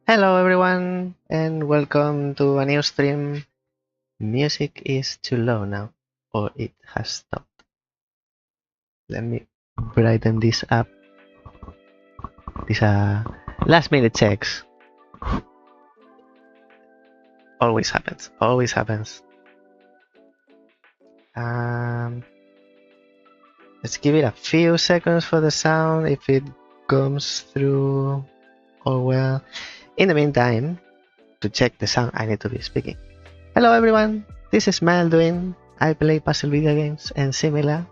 Hello everyone and welcome to a new stream. Music is too low now, or it has stopped. Let me brighten this up. These are last minute checks. Always happens, always happens. Let's give it a few seconds for the sound if it comes through all well. In the meantime, to check the sound I need to be speaking. Hello everyone, this is Mael Duin. I play puzzle video games and similar,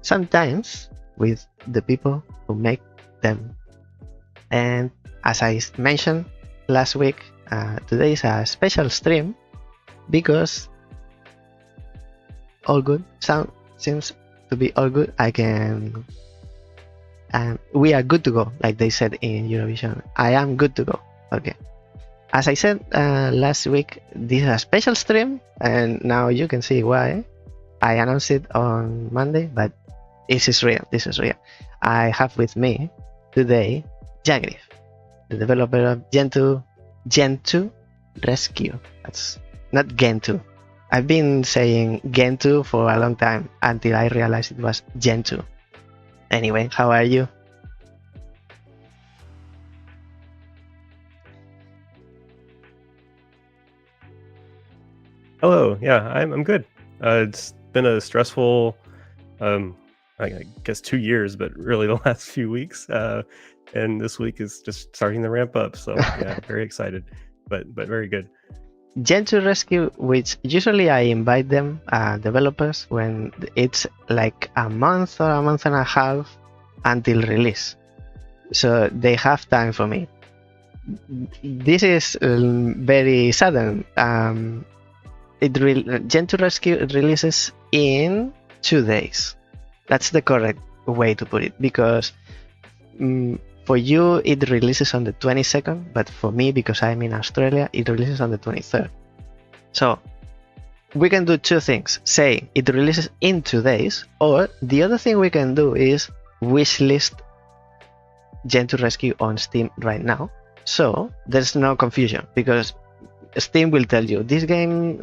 sometimes with the people who make them. And as I mentioned last week, today is a special stream because all good. Sound seems to be all good. We are good to go, like they said in Eurovision. I am good to go. Okay. As I said last week, this is a special stream, and now you can see why. I announced it on Monday, but this is real. This is real. I have with me today Jagrif, the developer of Gentoo Rescue. That's not Gentoo. I've been saying Gentoo for a long time until I realized it was Gentoo. Anyway, how are you? Hello, yeah, I'm good. It's been a stressful, I guess 2 years, but really the last few weeks. And this week is just starting to ramp up. So yeah, very excited, but very good. Gentoo Rescue, which usually I invite them, developers, when it's like a month or a month and a half until release. So they have time for me. This is very sudden. Gentoo Rescue releases in 2 days. That's the correct way to put it, because for you it releases on the 22nd, but for me, because I'm in Australia, it releases on the 23rd. So we can do 2 things. Say it releases in 2 days, or the other thing we can do is wishlist Gentoo Rescue on Steam right now. So there's no confusion, because Steam will tell you this game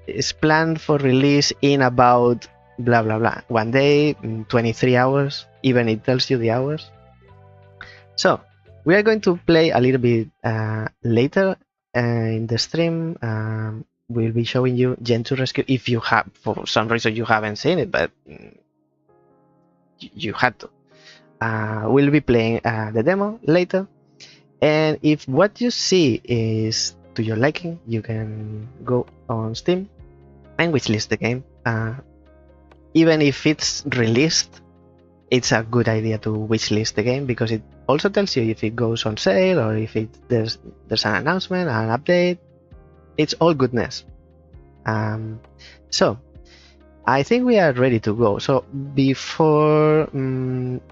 is planned for release in about blah blah blah, 1 day, 23 hours, even it tells you the hours. So we are going to play a little bit later in the stream. We'll be showing you Gentoo Rescue if you have, for some reason you haven't seen it, but you had to. We'll be playing the demo later. And if what you see is to your liking, you can go on Steam and wishlist the game. Even if it's released, it's a good idea to wishlist the game, because it also tells you if it goes on sale or if there's an announcement, an update. It's all goodness. So I think we are ready to go. So before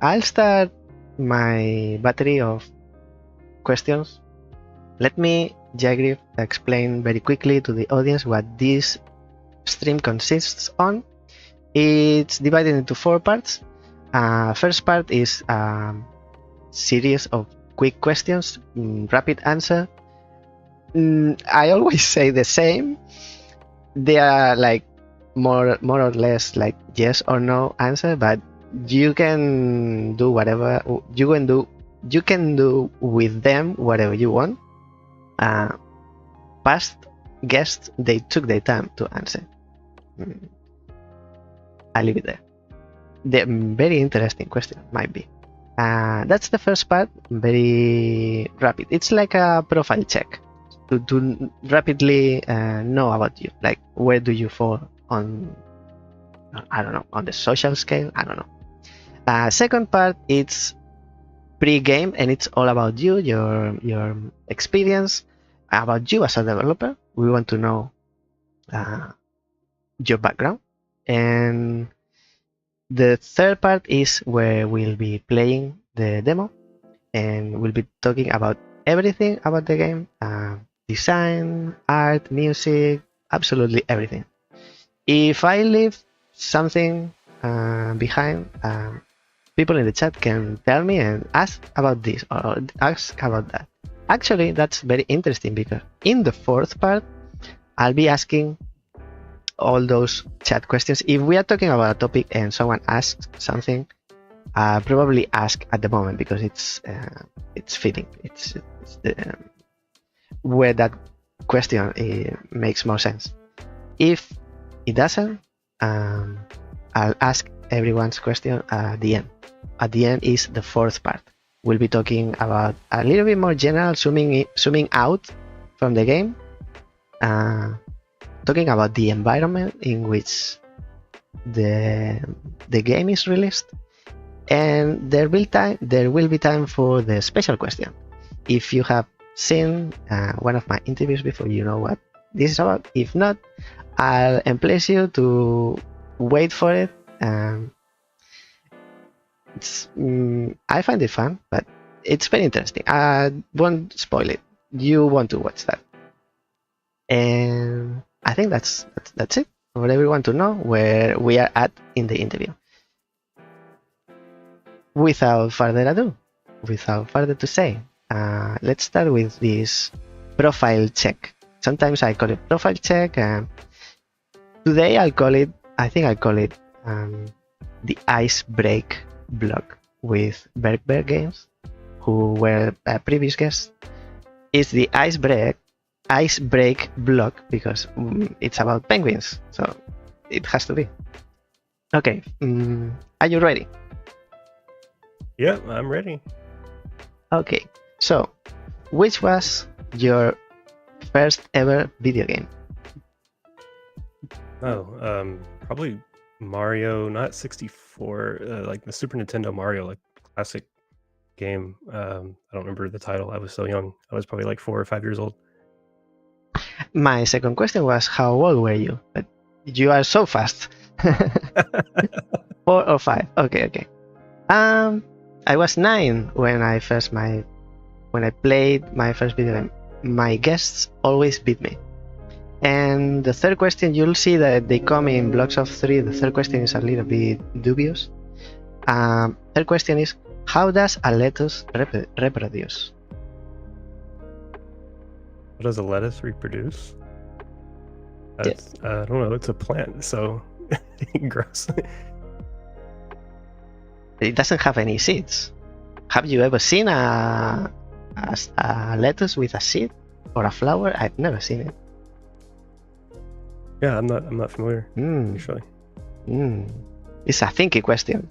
I'll start my battery of questions, let me, Jagrif, explain very quickly to the audience what this stream consists on. It's divided into 4 parts. First part is a series of quick questions, rapid answer. I always say the same. They are like more or less like yes or no answer, but you can do whatever you can do. You can do with them whatever you want. Past guests, they took their time to answer. I'll leave it there. The very interesting question might be. That's the first part, very rapid. It's like a profile check to rapidly know about you. Like, where do you fall on, I don't know, on the social scale? I don't know. Second part, it's pre-game, and it's all about you, your experience, about you as a developer. We want to know your background. And the third part is where we'll be playing the demo, and we'll be talking about everything about the game, design, art, music, absolutely everything. If I leave something behind, people in the chat can tell me and ask about this or ask about that. actually, that's very interesting because in the fourth part, I'll be asking all those chat questions. If we are talking about a topic and someone asks something, probably ask at the moment because it's fitting. It's where that question makes more sense. If it doesn't, I'll ask everyone's question at the end. At the end is the fourth part. We'll be talking about a little bit more general, zooming out from the game, talking about the environment in which the game is released, and there will be time for the special question. If you have seen one of my interviews before, you know what this is about. If not, I'll employ you to wait for it. I find it fun, but it's very interesting. I won't spoil it. You want to watch that. And I think that's it for everyone to know where we are at in the interview. Without further ado, without further to say, let's start with this profile check. Sometimes I call it profile check. Today I think I'll call it the ice break blog with Berg Games, who were previous guests. It's the ice break blog because it's about penguins, so it has to be. Okay, are you ready? Yeah, I'm ready. Okay, so which was your first ever video game? Probably Mario, not 64, like the Super Nintendo Mario, like classic game. I don't remember the title. I was so young. I was probably like 4 or 5 years old. My second question was how old were you? But you are so fast. 4 or 5. Okay. I was 9 when I played my first video game. My guests always beat me. And the third question, you'll see that they come in blocks of 3. The third question is a little bit dubious. Third question is, how does a lettuce reproduce? How does a lettuce reproduce? I don't know. It's a plant, so it grows. It doesn't have any seeds. Have you ever seen a lettuce with a seed or a flower? I've never seen it. Yeah, I'm not familiar. Actually. It's a thinky question.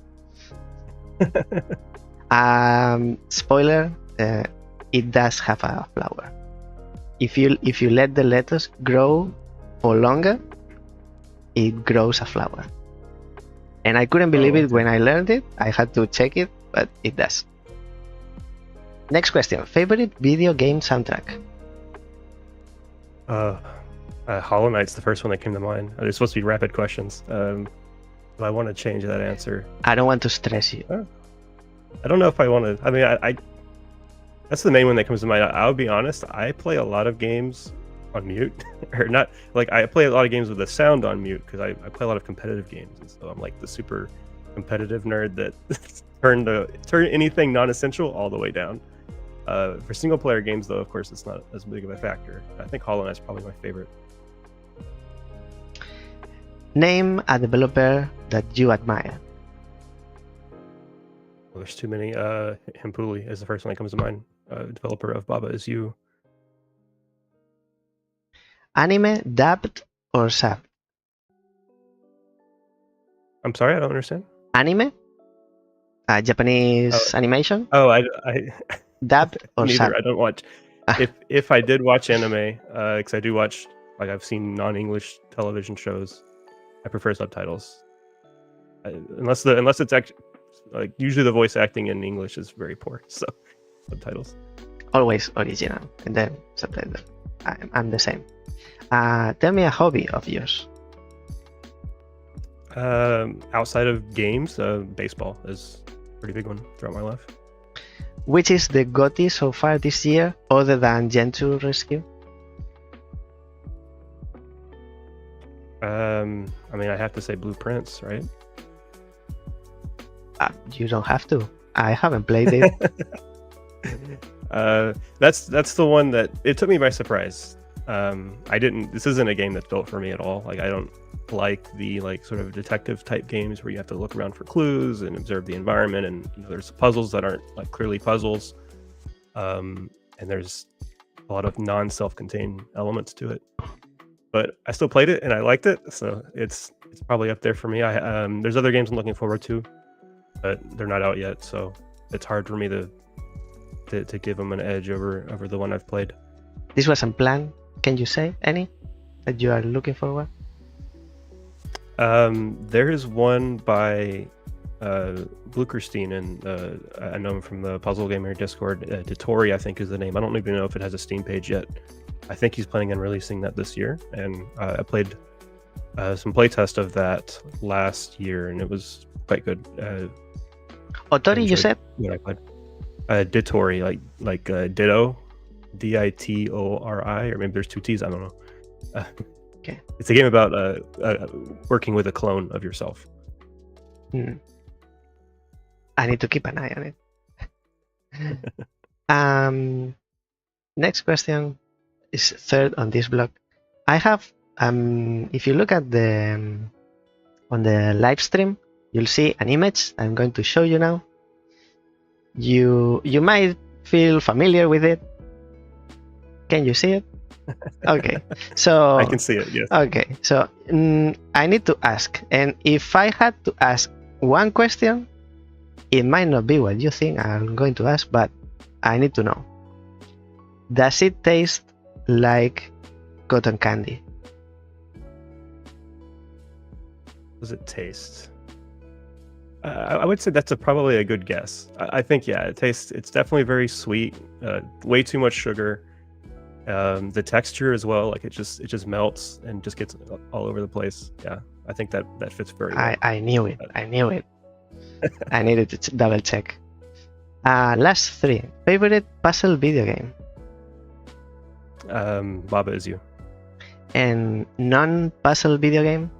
Spoiler: it does have a flower. If you let the lettuce grow for longer, it grows a flower. And I couldn't believe it when I learned it. I had to check it, but it does. Next question: favorite video game soundtrack? Hollow Knight's the first one that came to mind. They're supposed to be rapid questions. But I want to change that answer. I don't want to stress you. I don't know if I want to. I mean, I that's the main one that comes to mind. I'll be honest. I play a lot of games on mute, or not. Like I play a lot of games with the sound on mute because I play a lot of competitive games, and so I'm like the super competitive nerd that turn anything non-essential all the way down. For single player games, though, of course, it's not as big of a factor. I think Hollow Knight's probably my favorite. Name a developer that you admire. Well, there's too many. Himpuli is the first one that comes to mind. Developer of Baba Is You. Anime, dubbed or subbed? I'm sorry, I don't understand. Anime? Japanese animation? Oh, I dubbed or neither. subbed? I don't watch. If I did watch anime, because I do watch, like I've seen non-English television shows, I prefer subtitles. Unless it's actually, like, usually the voice acting in English is very poor, so subtitles. Always original, and then subtitle. I'm the same. Tell me a hobby of yours. Outside of games, baseball is a pretty big one throughout my life. Which is the GOTY so far this year, other than Gentoo Rescue? I mean, I have to say Blueprints, right? You don't have to. I haven't played it. That's the one that it took me by surprise. This isn't a game that's built for me at all. Like I don't like the sort of detective type games where you have to look around for clues and observe the environment, and there's puzzles that aren't like clearly puzzles, and there's a lot of non-self-contained elements to it. But I still played it and I liked it, so it's probably up there for me. There's other games I'm looking forward to, but they're not out yet, so it's hard for me to give them an edge over the one I've played. This wasn't planned. Can you say any that you are looking forward? There is one by Blukerstein, and I know him from the Puzzle Gamer Discord. Dittori, I think, is the name. I don't even know if it has a Steam page yet. I think he's planning on releasing that this year, and I played some playtest of that last year, and it was quite good. Otori, you said? What I played. Dittori, like Ditto, Ditori, or maybe there's two T's. I don't know. Okay. It's a game about working with a clone of yourself. I need to keep an eye on it. Next question is third on this blog. I have, if you look at on the live stream, you'll see an image I'm going to show you now. You might feel familiar with it. Can you see it? Okay, so I can see it, yes. Okay, so I need to ask, and if I had to ask one question, it might not be what you think I'm going to ask, but I need to know. Does it taste like cotton candy? Does it taste? I would say that's probably a good guess. I think, yeah, it's definitely very sweet, way too much sugar. The texture as well, like it just melts and just gets all over the place. Yeah, I think that fits very well. I knew it. I needed to double check. Last three. Favorite puzzle video game? Baba Is You. And non-puzzle video game?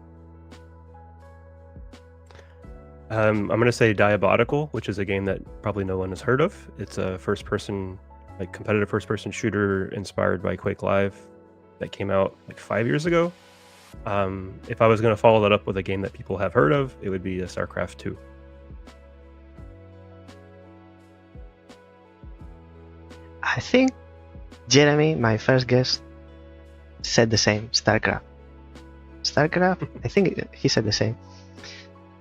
I'm gonna say Diabolical, which is a game that probably no one has heard of. It's a first-person, like competitive first-person shooter inspired by Quake Live that came out like 5 years ago. If I was gonna follow that up with a game that people have heard of, it would be StarCraft 2. I think Jeremy, my first guest, said the same. StarCraft. I think he said the same.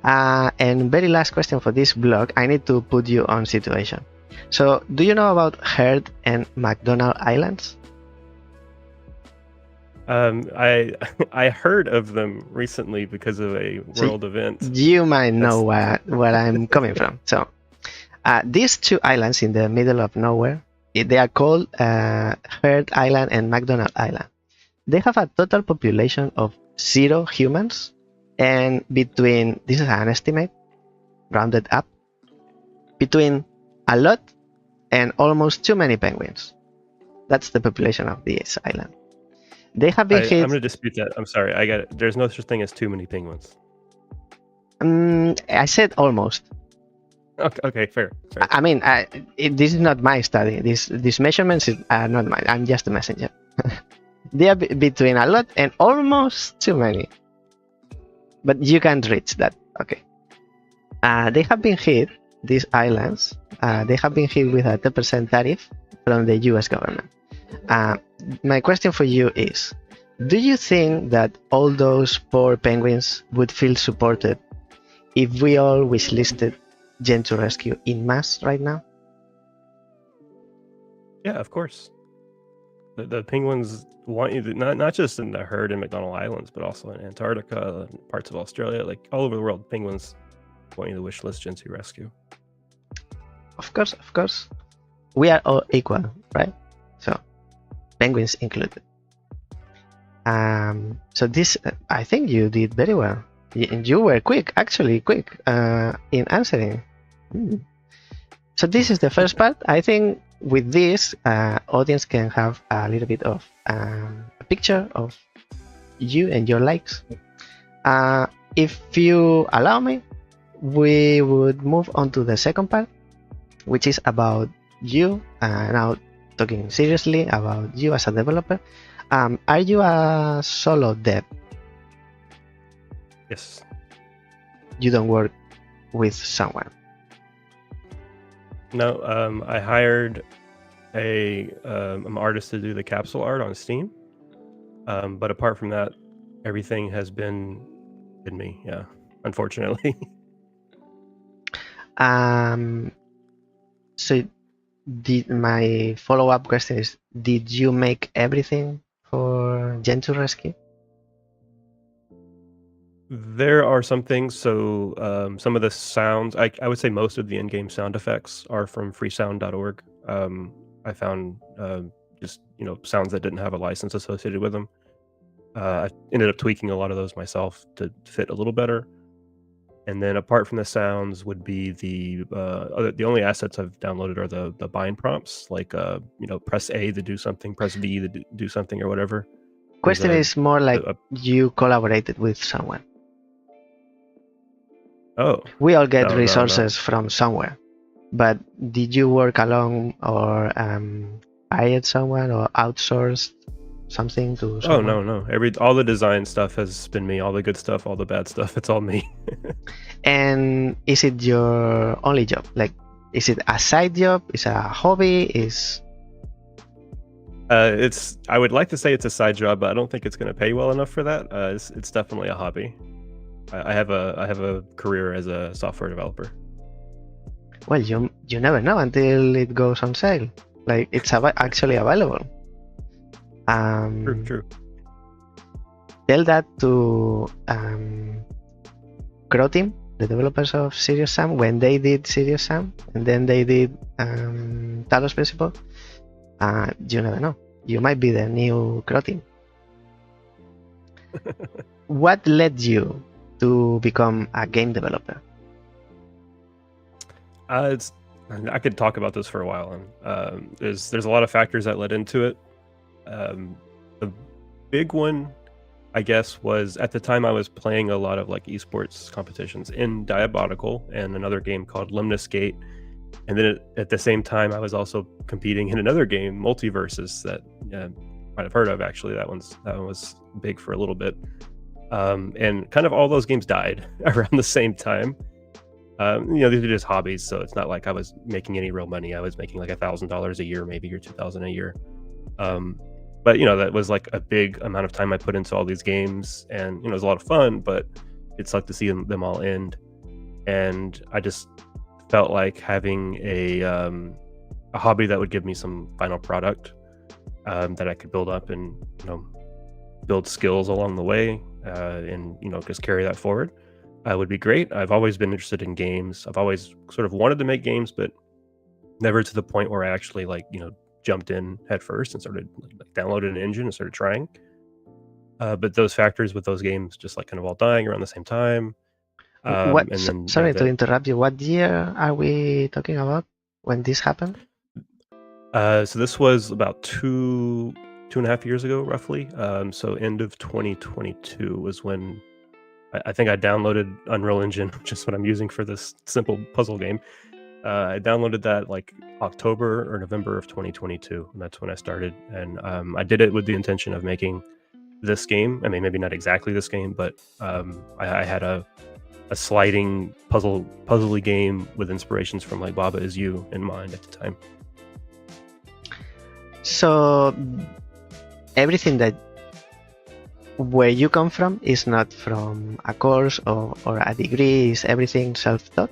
And very last question for this blog, I need to put you on situation. So, do you know about Heard and McDonald Islands? I heard of them recently because of a world event. You might know where I'm coming from. So, these two islands in the middle of nowhere, they are called Heard Island and McDonald Island. They have a total population of 0 humans, and between, this is an estimate, rounded up, between a lot and almost too many penguins. That's the population of this island. They have been hit. I'm going to dispute that. I'm sorry. I got it. There's no such thing as too many penguins. I said almost. Okay, fair. I mean, this is not my study. These measurements are not mine. I'm just a messenger. They are between a lot and almost too many. But you can't reach that. Okay. They have been hit, these islands, they have been hit with a 10% tariff from the US government. My question for you is, do you think that all those poor penguins would feel supported if we all wishlisted Gentoo Rescue in mass right now? Yeah, of course. The penguins want you to, not just in the Heard and McDonald Islands, but also in Antarctica and parts of Australia, like all over the world. Penguins want you to wish list Gentoo Rescue. Of course. We are all equal, right? So, penguins included. So this, I think you did very well. You were quick in answering. So this is the first part. I think with this, audience can have a little bit of a picture of you and your likes. If you allow me, we would move on to the second part, which is about you, now talking seriously about you as a developer, are you a solo dev? Yes. You don't work with someone? No, I hired an artist to do the capsule art on Steam. But apart from that, everything has been me. Yeah, unfortunately. So my follow-up question is, did you make everything for Gentoo Rescue? There are some things. So some of the sounds, I would say most of the in-game sound effects are from freesound.org. I found just sounds that didn't have a license associated with them. I ended up tweaking a lot of those myself to fit a little better. And then apart from the sounds would be the only assets I've downloaded are the bind prompts, like press A to do something, press V to do something, or whatever. Question is more like you collaborated with someone. Oh, we all get resources from somewhere, but did you work alone or hired someone or outsourced something to someone? Oh no. All the design stuff has been me. All the good stuff, all the bad stuff, it's all me. And is it your only job? Like, is it a side job? Is it a hobby? I would like to say it's a side job, but I don't think it's going to pay well enough for that. It's definitely a hobby. I have a career as a software developer. Well, you never know until it goes on sale. Like, it's actually available. True. Tell that to Croteam, the developers of Serious Sam, when they did Serious Sam, and then they did Talos Principle. You never know. You might be the new Croteam. What led you to become a game developer? I could talk about this for a while, and there's a lot of factors that led into it. The big one, I guess, was at the time I was playing a lot of like esports competitions in Diabolical and another game called Limnus Gate, and then at the same time I was also competing in another game, Multiverses, that you might have heard of. Actually, that one was big for a little bit, and kind of all those games died around the same time. These are just hobbies, so it's not like I was making any real money. I was making like $1,000 a year, maybe, or $2,000 a year. But that was like a big amount of time I put into all these games, and it was a lot of fun, but it sucked to see them all end. And I just felt like having a hobby that would give me some final product that I could build up and build skills along the way, and just carry that forward would be great. I've always been interested in games. I've always sort of wanted to make games, but never to the point where I actually jumped in head first and started downloaded an engine and started trying. But those factors with those games just kind of all dying around the same time. Sorry to interrupt you. What year are we talking about when this happened? So this was about 2.5 years ago, roughly. So end of 2022 was when I think I downloaded Unreal Engine, which is what I'm using for this simple puzzle game. I downloaded that like October or November of 2022, and that's when I started. And I did it with the intention of making this game. I mean, maybe not exactly this game, but I had a sliding puzzly game with inspirations from like Baba Is You in mind at the time. So everything that where you come from is not from a course or a degree, is everything self-taught?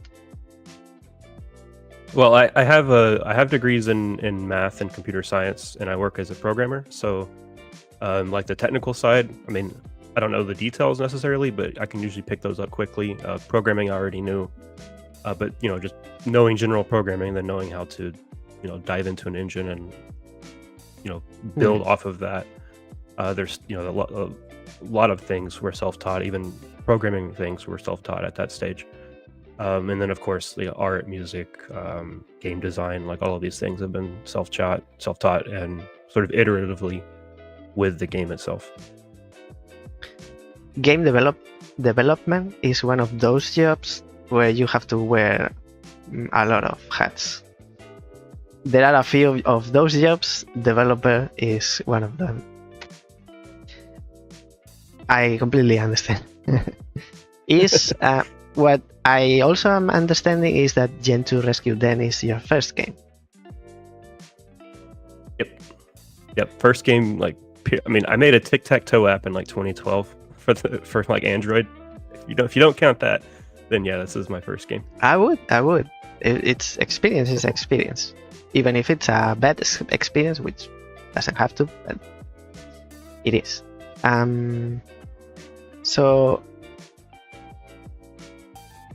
Well, I have degrees in math and computer science, and I work as a programmer. So like the technical side, I mean, I don't know the details necessarily, but I can usually pick those up quickly. Programming I already knew, but just knowing general programming, then knowing how to dive into an engine and build off of that. There's a lot of things were self-taught. Even programming things were self-taught at that stage. And then of course the art, music, game design, like all of these things have been self-taught and sort of iteratively with the game itself. Game development is one of those jobs where you have to wear a lot of hats. there are a few of those jobs. Developer is one of them. I completely understand. Is what I also am understanding is that Gentoo Rescue Den is your first game. Yep. First game, like, I mean, I made a tic-tac-toe app in like 2012 for like Android. If you don't count that, then yeah, this is my first game. I would. It's experience is experience, even if it's a bad experience, which doesn't have to, but it is. So,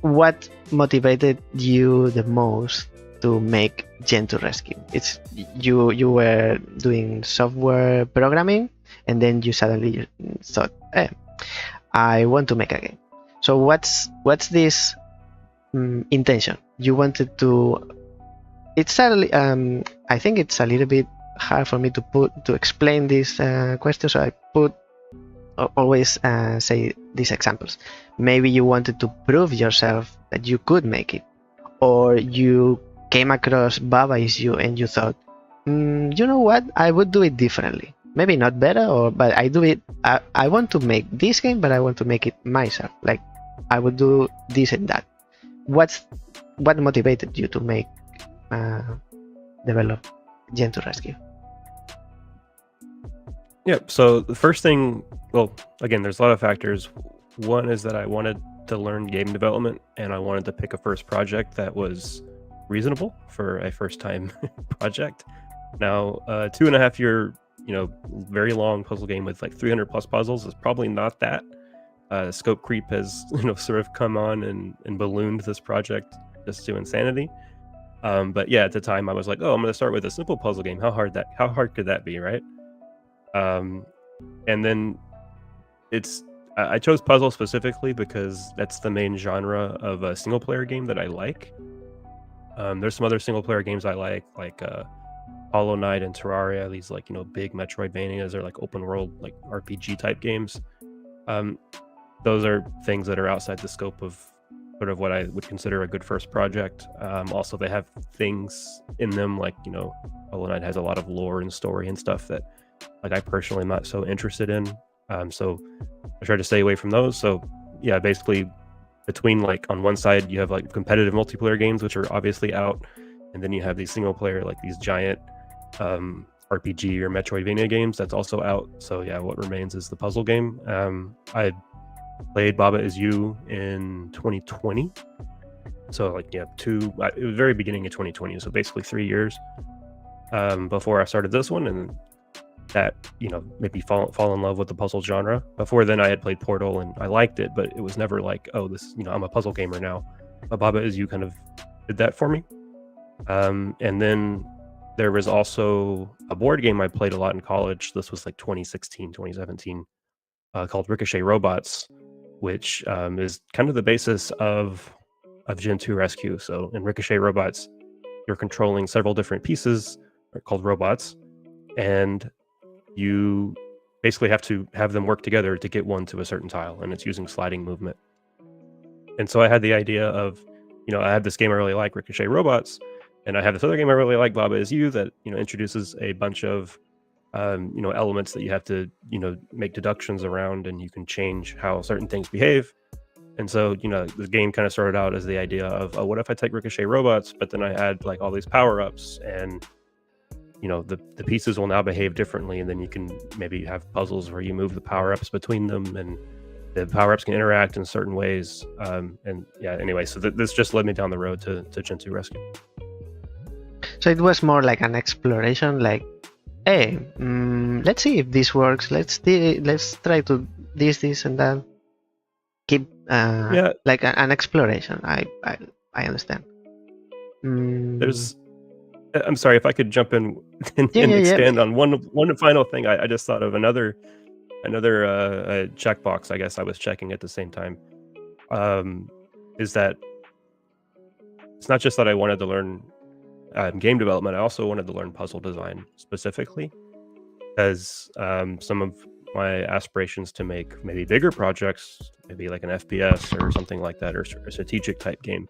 what motivated you the most to make Gentoo Rescue? It's you were doing software programming, and then you suddenly thought, I want to make a game. So what's this intention? You wanted to. It's I think it's a little bit hard for me to explain this question. So I always say these examples. Maybe you wanted to prove yourself that you could make it, or you came across Baba Is You and you thought, you know what, I would do it differently. Maybe not better, but I do it. I want to make this game, but I want to make it myself. Like, I would do this and that. What motivated you to develop Gentoo Rescue? Yeah, so the first thing, well, again, there's a lot of factors. One is that I wanted to learn game development, and I wanted to pick a first project that was reasonable for a first-time project. Now, 2.5 year, very long puzzle game with like 300 plus puzzles is probably not that. Scope creep has, sort of come on and ballooned this project just to insanity. But yeah, at the time I was like, oh, I'm going to start with a simple puzzle game. How hard could that be, right? And then I chose puzzle specifically because that's the main genre of a single player game that I like. There's some other single player games I like Hollow Knight and Terraria, these like, big Metroidvanias or like open world, like RPG type games. Those are things that are outside the scope of sort of what I would consider a good first project. Also, they have things in them like, Hollow Knight has a lot of lore and story and stuff that like I personally am not so interested in. So I try to stay away from those. So yeah, basically between like on one side you have like competitive multiplayer games, which are obviously out, and then you have these single player, like these giant RPG or Metroidvania games that's also out. So yeah, what remains is the puzzle game. I played Baba Is You in 2020. So like, yeah, it was very beginning of 2020. So basically 3 years before I started this one, and that, maybe fall in love with the puzzle genre. Before then I had played Portal and I liked it, but it was never like, oh, this, I'm a puzzle gamer now. But Baba Is You kind of did that for me. And then there was also a board game I played a lot in college. This was like 2016, 2017, called Ricochet Robots, which is kind of the basis of Gentoo Rescue. So in Ricochet Robots, you're controlling several different pieces called robots, and you basically have to have them work together to get one to a certain tile, and it's using sliding movement. And so I had the idea of, I had this game I really like, Ricochet Robots, and I have this other game I really like, Baba Is You, that, introduces a bunch of, elements that you have to, make deductions around, and you can change how certain things behave. And so, the game kind of started out as the idea of, oh, what if I take Ricochet Robots, but then I add like all these power-ups, and the pieces will now behave differently, and then you can maybe have puzzles where you move the power-ups between them, and the power-ups can interact in certain ways. And yeah, anyway, so this just led me down the road to Gentoo Rescue. So it was more like an exploration, like, hey, let's see if this works. Let's try to this and that. Keep like an exploration. I understand. I'm sorry if I could jump in and expand on one final thing. I just thought of another checkbox I guess I was checking at the same time. Is that it's not just that I wanted to learn game development, I also wanted to learn puzzle design specifically, as some of my aspirations to make maybe bigger projects, maybe like an FPS or something like that, or a strategic type game.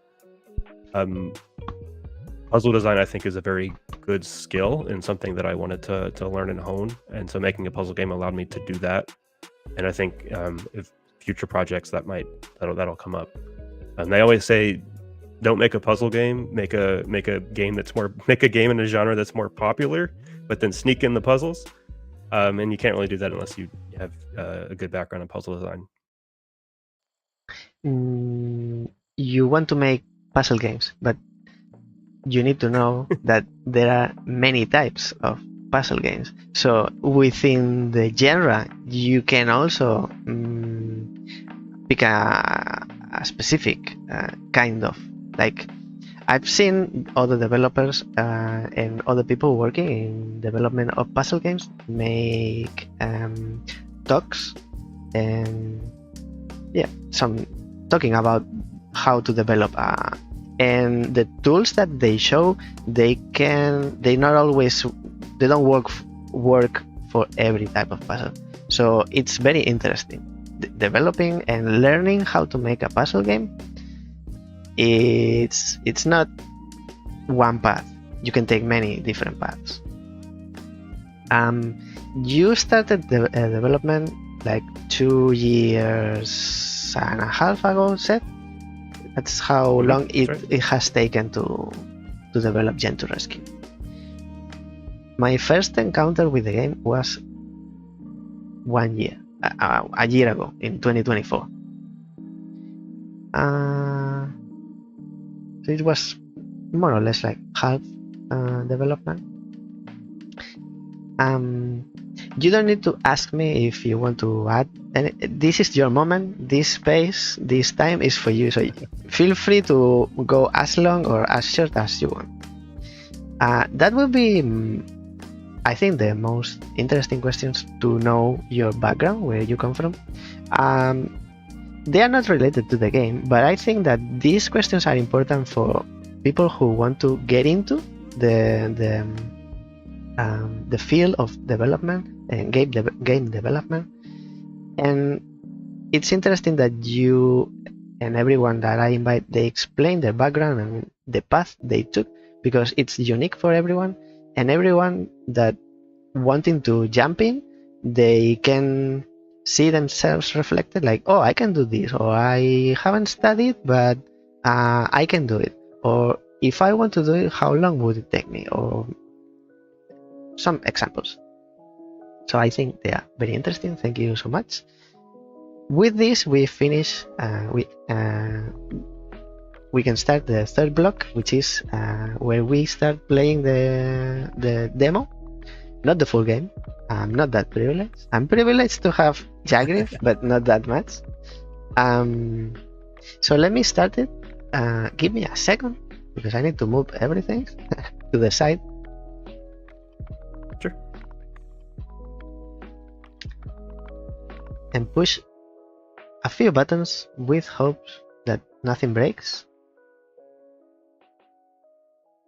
Puzzle design, I think, is a very good skill and something that I wanted to learn and hone. And so making a puzzle game allowed me to do that. And I think if future projects that'll come up. And they always say, don't make a puzzle game, make a game make a game in a genre that's more popular, but then sneak in the puzzles. And you can't really do that unless you have a good background in puzzle design. You want to make puzzle games, but you need to know that there are many types of puzzle games. So within the genre, you can also pick a specific kind of, like, I've seen other developers and other people working in development of puzzle games make talks and some talking about how to develop and the tools that they show, they don't work for every type of puzzle. So it's very interesting. Developing and learning how to make a puzzle game, it's not one path. You can take many different paths. You started the development like 2 years and a half ago, Seth? That's how long it has taken to develop Gentoo Rescue. My first encounter with the game was 1 year, a year ago, in 2024. So it was more or less like half development. You don't need to ask me if you want to add, and this is your moment, this space, this time is for you, so feel free to go as long or as short as you want. That will be, I think, the most interesting questions to know your background, where you come from. They are not related to the game, but I think that these questions are important for people who want to get into the field of development and game development. And it's interesting that you and everyone that I invite, they explain their background and the path they took, because it's unique for everyone, and everyone that wanting to jump in, they can see themselves reflected, like, oh, I can do this, or I haven't studied, but I can do it, or if I want to do it, how long would it take me, or some examples. So I think they are very interesting. Thank you so much. With this, we finish. We can start the third block, which is where we start playing the demo, not the full game. I'm not that privileged. I'm privileged to have Jagriff, but not that much. So let me start it. Give me a second, because I need to move everything to the side. Sure. And push a few buttons with hopes that nothing breaks.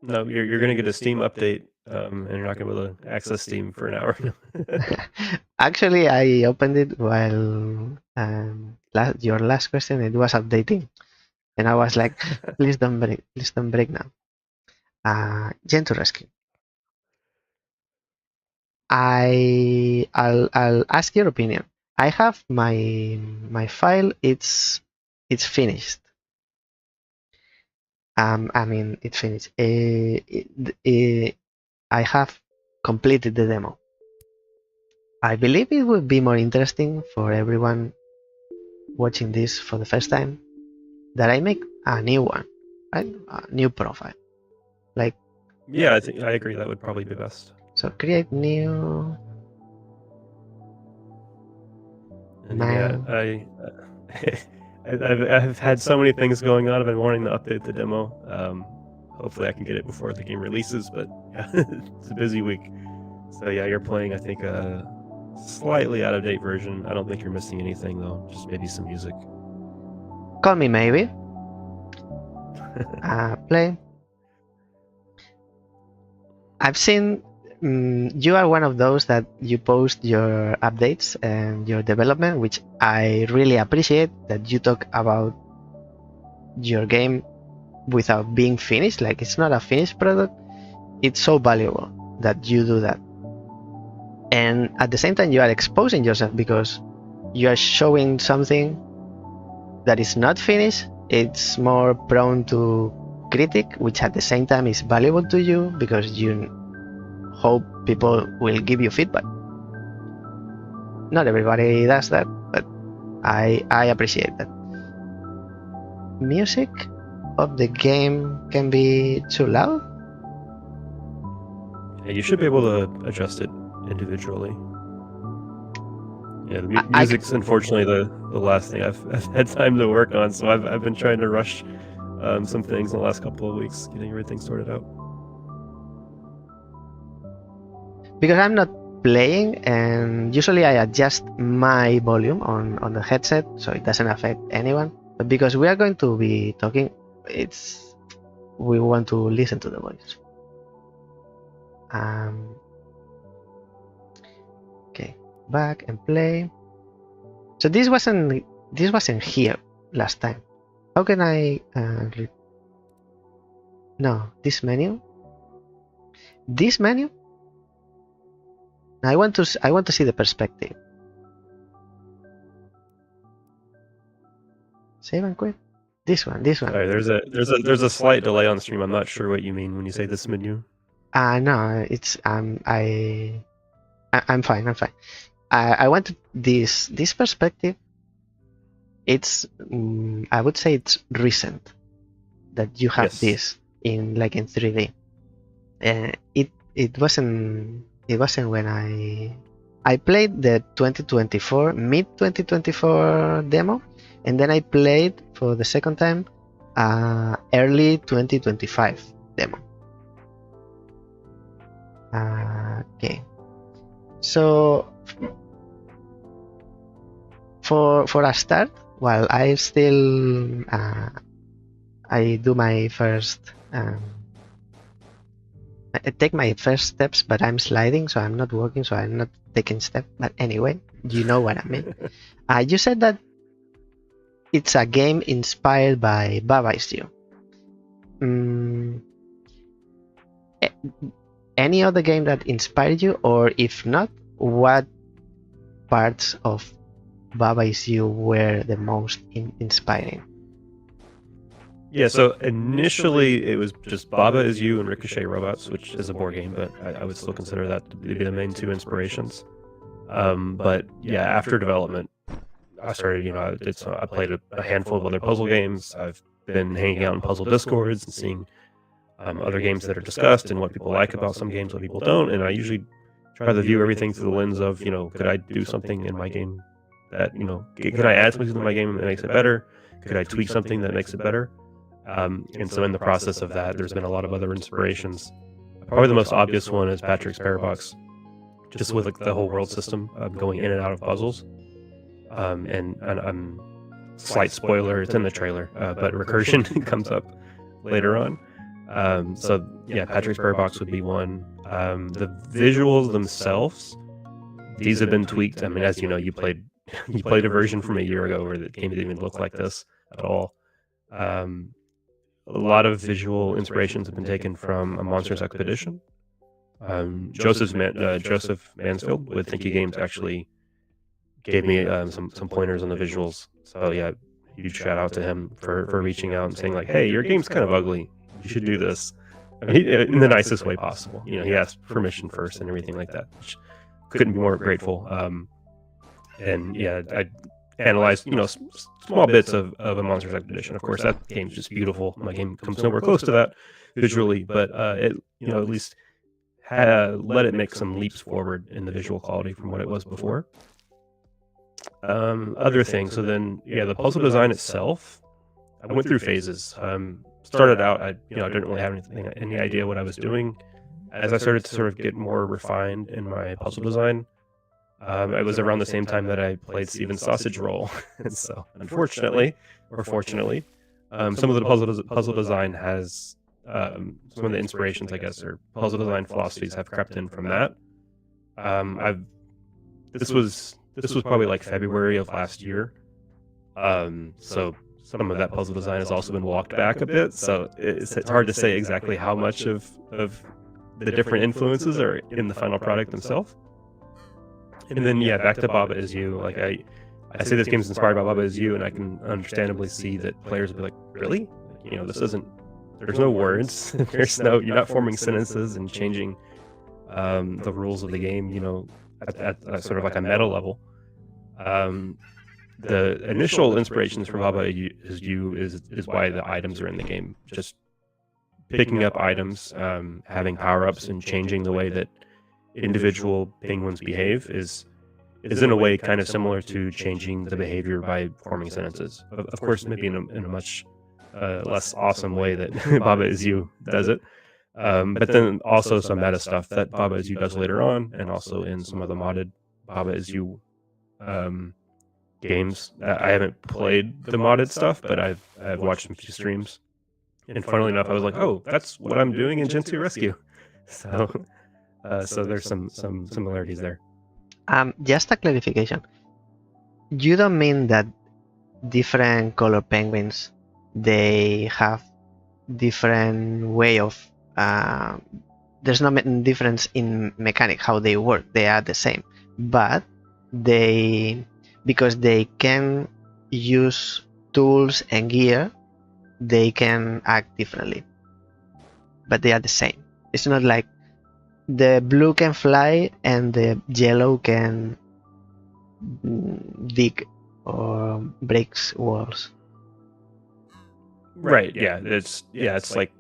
No, you're going to get a Steam update, and you're not going to be able to access Steam for an hour. Actually, I opened it while your last question, it was updating, and I was like, please don't break now. Gentoo Rescue. I'll ask your opinion. I have my file. It's finished. I mean, it's finished. I have completed the demo. I believe it would be more interesting for everyone watching this for the first time that I make a new one, right? A new profile. Like, yeah, I agree. That would probably be best. So create new. And yeah, I've had so many things going on. I've been wanting to update the demo. Hopefully I can get it before the game releases, but yeah, it's a busy week. So yeah, you're playing, I think, a slightly out of date version. I don't think you're missing anything though, just maybe some music. Call me maybe. Play. I've seen you are one of those that you post your updates and your development, which I really appreciate, that you talk about your game without being finished. Like, it's not a finished product. it's so valuable that you do that. And at the same time, you are exposing yourself because you are showing something that is not finished. It's more prone to critic, which at the same time is valuable to you because you hope people will give you feedback. Not everybody does that, but I appreciate that. Music of the game can be too loud? Yeah, you should be able to adjust it individually. Yeah, the I- music's unfortunately the last thing I've had time to work on, so I've been trying to rush some things in the last couple of weeks, getting everything sorted out. Because I'm not playing, and usually I adjust my volume on the headset so it doesn't affect anyone. But because we are going to be talking, we want to listen to the voice. Okay, back and play. So this wasn't here last time. How can I no, this menu? This menu? I want to see the perspective. Save and quit. This one. Sorry, there's a slight delay on stream. I'm not sure what you mean when you say this menu. No, it's I'm fine. I want this perspective. It's I would say it's recent that you have this in 3D. It wasn't when I played the 2024 mid 2024 demo, and then I played for the second time early 2025 demo. Okay, so for a start, while I still I do my first I take my first steps, but I'm sliding, so I'm not walking, so I'm not taking steps. But anyway, you know what I mean. You said that it's a game inspired by Baba Is You. Any other game that inspired you, or if not, what parts of Baba Is You were the most inspiring? Yeah, so initially it was just Baba Is You and Ricochet Robots, which is a board game, but I would still consider that to be the main two inspirations. But yeah, after development, I started, I played a handful of other puzzle games. I've been hanging out in puzzle discords and seeing other games that are discussed and what people like about some games, what people don't. And I usually try to view everything through the lens of, could I do something in my game that, can I add something to my game that makes it better? Could I tweak something that makes it better? And so in the process of that, there's been a lot of other inspirations. Probably the most obvious one is Patrick's Parabox, just with the whole world system going in and out of puzzles. And slight spoiler, it's in the trailer, but recursion comes up later on. So yeah, Patrick's Parabox would be one. The visuals themselves, these have been tweaked. I mean, as you know, you played a version from a year ago where the game didn't even look like this at all. A lot of visual inspirations have been taken from a Monsters Expedition. Joseph Mansfield with Thinky Games actually gave me some pointers on the visuals. So yeah, huge shout out to him for reaching out and saying like, hey, your game's kind of ugly. You should do this. I mean, in the nicest way possible. He asked permission first and everything like that, which couldn't be more grateful. And yeah, I analyzed, small bits of a Monsters Expedition. Of course, that game's just beautiful. My game comes nowhere close to that visually, but it, at least let it make some leaps forward in the visual quality from what it was before. Other things. So then, yeah, the puzzle design itself, I went through phases. Started out, I didn't really have any idea what I was doing. As I started to sort of get more refined in my puzzle design, it was around the same time that I played Steven's Sausage Roll. And so, unfortunately, or fortunately, some of the puzzle design has some of the inspirations, I guess, or puzzle design philosophies have crept in from that. This was probably like February of last year. So some of that puzzle design has also been walked back a bit. So it's hard to say exactly how much of the different influences are in the final product themselves. And then back to Baba Is You. Like I say this game is inspired by Baba Is You, and I can understandably see that players will be like, really? This isn't. There's no words. There's no. You're not forming sentences and changing the rules of the game. At sort of like a meta level. The initial inspirations for Baba Is You is why the items are in the game. Just picking up items, having power-ups, and changing the way that individual penguins behave is in a way kind of similar to changing the behavior by forming sentences. Of course, maybe in a much less awesome way that Baba Is You does it. But then also some meta stuff that Baba Is You does later on, and also in some of the modded Baba Is You games. I haven't played the modded stuff, but I've watched some few streams. And funnily enough, I was like, oh, that's what I'm doing in Gentoo Rescue. So there's some similarities there. Just a clarification. You don't mean that different color penguins, they have different way of there's no difference in mechanic how they work. They are the same, but because they can use tools and gear, they can act differently, but they are the same. It's not like the blue can fly and the yellow can dig or breaks walls. Right. Yeah. It's like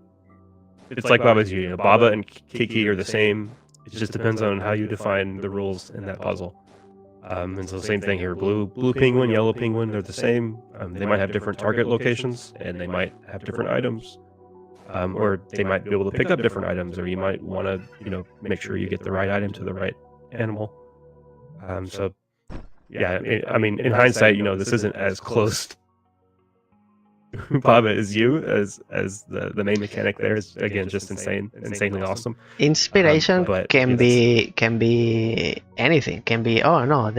Baba Is You. Baba and Kiki are the same. It just depends on how you define the rules in that puzzle. And so same thing here. Blue penguin, yellow penguin, they're the same. They might have different target locations, and they might have different items. Or they might be able to pick up different items, or you might want to, make sure you get the right item to the right animal. So, yeah, I mean, in hindsight, this isn't as close to Baba Is You as the main mechanic there is, again, just insanely awesome. Inspiration can be anything. Can be, oh no,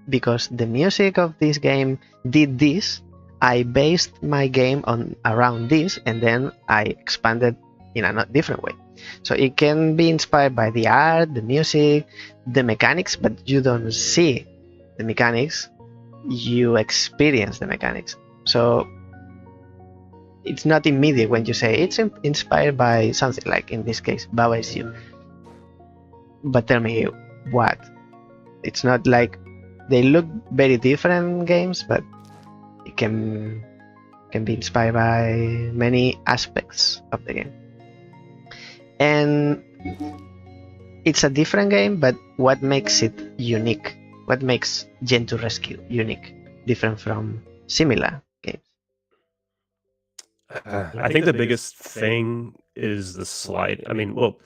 because the music of this game did this, I based my game around this, and then I expanded in a different way. So it can be inspired by the art, the music, the mechanics, but you don't see the mechanics, you experience the mechanics. So it's not immediate when you say it's inspired by something, like in this case Baba Is You. But tell me what? It's not like they look very different games, but it can be inspired by many aspects of the game. And it's a different game, but what makes it unique? What makes Gentoo Rescue unique, different from similar games? I think the biggest thing is the slide. I mean, well,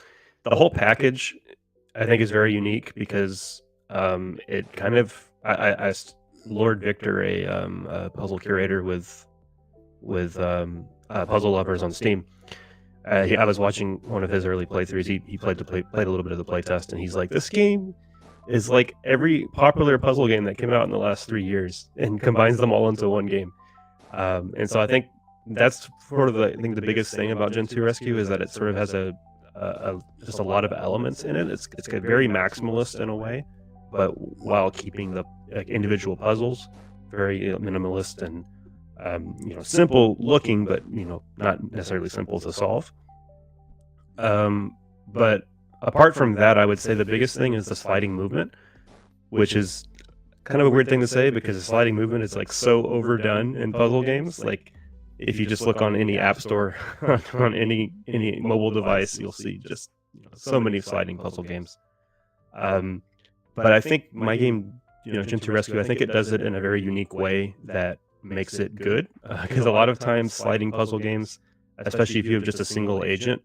the whole package I think is very unique because it kind of I asked Lord Victor, a puzzle curator with Puzzle Lovers on Steam. I was watching one of his early playthroughs. He played a little bit of the playtest, and he's like, "This game is like every popular puzzle game that came out in the last 3 years, and combines them all into one game." And so I think that's sort of the biggest thing about Gentoo Rescue is that it sort of has just a lot of elements in it. It's very maximalist in a way, but while keeping the individual puzzles very minimalist and simple looking, but not necessarily simple to solve. But apart from that, I would say the biggest thing is the sliding movement, which is kind of a weird thing to say because the sliding movement is like so overdone in puzzle games. Like if you just look on any app store on any mobile device, you'll see just so many sliding puzzle games. But I think my game, Gentoo Rescue, I think it does it in a very unique way that makes it good. Because a lot of times sliding puzzle games, especially if you have just a single agent,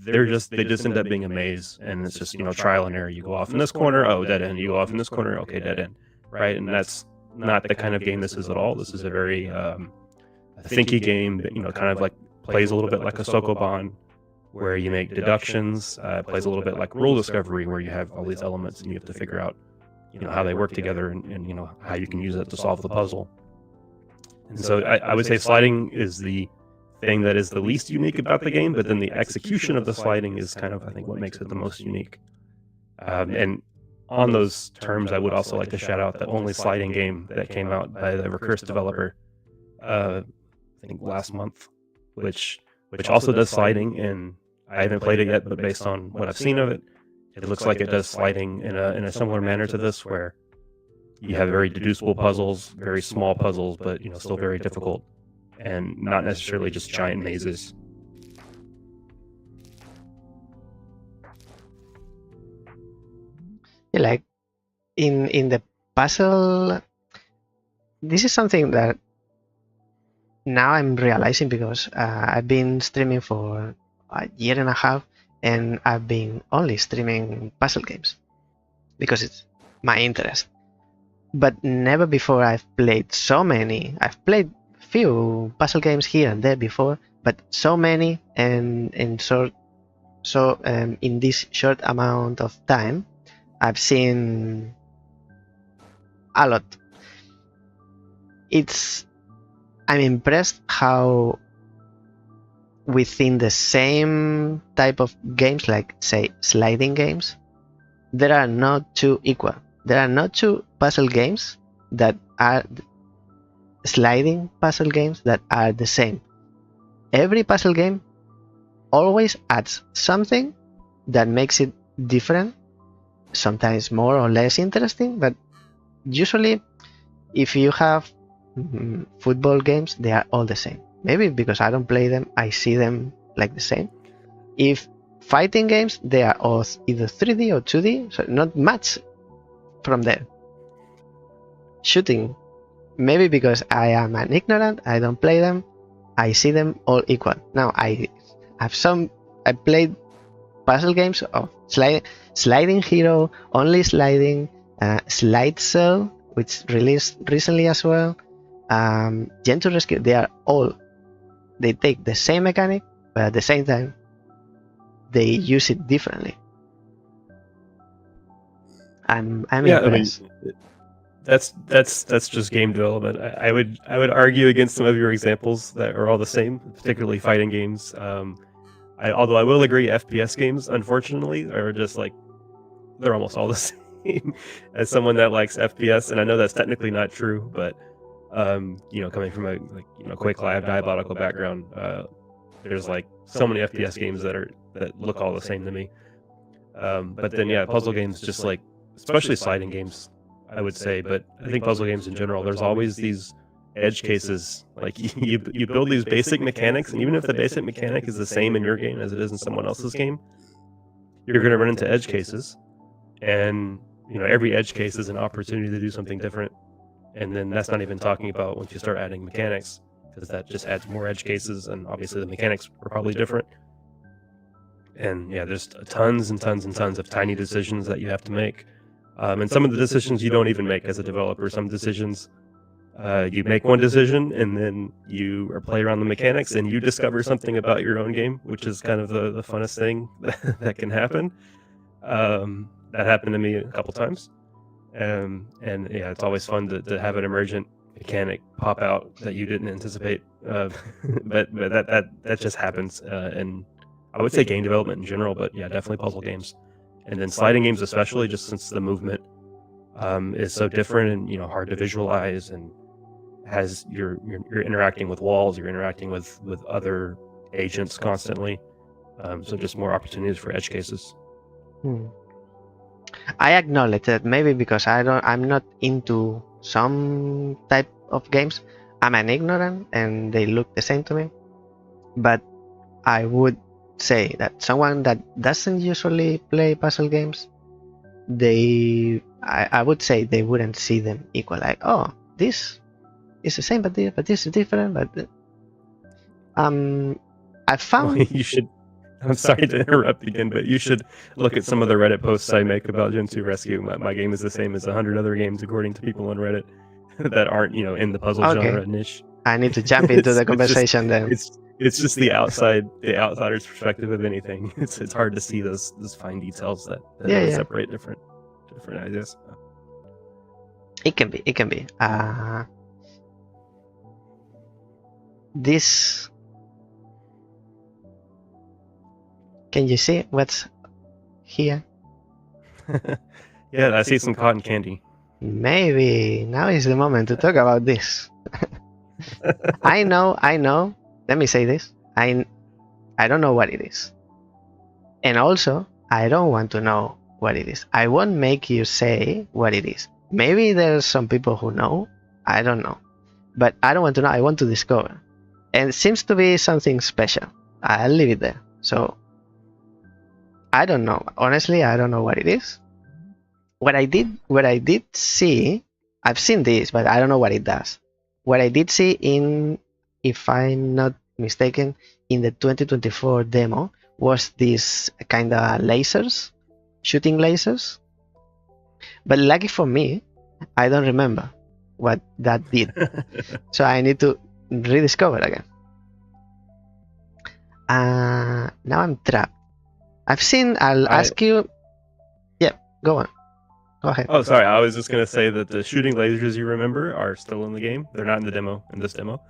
they just end up being a maze, and it's just trial and error. You go off in this corner, oh, dead end. You go off in this corner, okay, dead end, right? And that's not the kind of game this is at all. This is a very thinky game that kind of like plays a little bit like a Sokoban, where you make deductions. Plays a little bit like rule discovery, where you have all these elements and you have to figure out how they work together and how you can use it to solve the puzzle. And so I would say sliding is the thing that is the least unique about the game, but then the execution of the sliding is kind of, I think, what makes it the most unique. And on those terms, I would also like to shout out the only sliding game that came out by the Recurse developer, I think last month, which also does sliding, and I haven't played it yet, but based on what I've seen of it, it looks like it does sliding in a similar manner to this, where you have very deducible puzzles, very small puzzles, but still very difficult, and not necessarily just giant mazes. Like in the puzzle, this is something that now I'm realizing, because I've been streaming for a year and a half, and I've been only streaming puzzle games because it's my interest. But never before I've played so many. I've played few puzzle games here and there before, but so many, and in this short amount of time, I've seen a lot. I'm impressed how within the same type of games, like say sliding games, there are not two equal. There are not two puzzle games that are sliding puzzle games that are the same. Every puzzle game always adds something that makes it different, sometimes more or less interesting, but usually if you have football games, they are all the same. Maybe because I don't play them, I see them like the same. If fighting games, they are all either 3D or 2D, so not much from there. Shooting, maybe because I am an ignorant, I don't play them, I see them all equal. Now I played puzzle games of Sliding Hero, Only Sliding, Slide Cell, which released recently as well, Gentoo Rescue. They take the same mechanic, but at the same time they use it differently. I'm impressed. I mean, that's just game development. I would argue against some of your examples that are all the same, particularly fighting games. Although I will agree, FPS games, unfortunately, are just like, they're almost all the same. As someone that likes FPS, and I know that's technically not true, but coming from a Quake Live Diabolical background, there's like so many FPS games that look all the same to me. But then puzzle games, just like, especially sliding games, I would say, but I think puzzle games in general, there's always these edge cases. Like you build these basic mechanics, and even if the basic mechanic is the same in your game as it is in someone else's game, you're going to run into edge cases, and every edge case is an opportunity to do something different. And then that's not even talking about once you start adding mechanics, because that just adds more edge cases, and obviously the mechanics are probably different. And there's tons and tons and tons of tiny decisions that you have to make. And some of the decisions you don't even make as a developer. Some decisions, you make one decision, and then you play around the mechanics, and you discover something about your own game, which is kind of the funnest thing that can happen. That happened to me a couple times. And it's always fun to have an emergent mechanic pop out that you didn't anticipate. But that just happens. And I would say game development in general, but definitely puzzle games. And then sliding games especially, just since the movement is so different and hard to visualize, and has you're interacting with walls, you're interacting with other agents constantly. So just more opportunities for edge cases. I acknowledge that maybe because I'm not into some type of games. I'm an ignorant and they look the same to me. But I would say that someone that doesn't usually play puzzle games, I would say they wouldn't see them equal. Like, oh, this is the same, but this is different. But I found you should. I'm sorry to interrupt again, but you should look at some of the Reddit posts I make about Gentoo Rescue. My game is the same as 100 other games, according to people on Reddit that aren't, in the puzzle genre niche. I need to jump into the conversation then. It's just the outsider's perspective of anything. It's hard to see those fine details that separate different ideas. It can be. This Can you see what's here? Yeah, I see some cotton candy. Maybe now is the moment to talk about this. I know. Let me say this. I don't know what it is. And also, I don't want to know what it is. I won't make you say what it is. Maybe there's some people who know. I don't know. But I don't want to know. I want to discover. And it seems to be something special. I'll leave it there. So, I don't know. Honestly, I don't know what it is. What I did see, I've seen this, but I don't know what it does. What I did see if I'm not mistaken, in the 2024 demo was this kind of lasers, shooting lasers. But lucky for me, I don't remember what that did. So I need to rediscover again. Now I'm trapped. I'll ask you. Yeah, go on. Go ahead. Oh, sorry. I was just going to say that the shooting lasers you remember are still in the game. They're not in the demo, in this demo.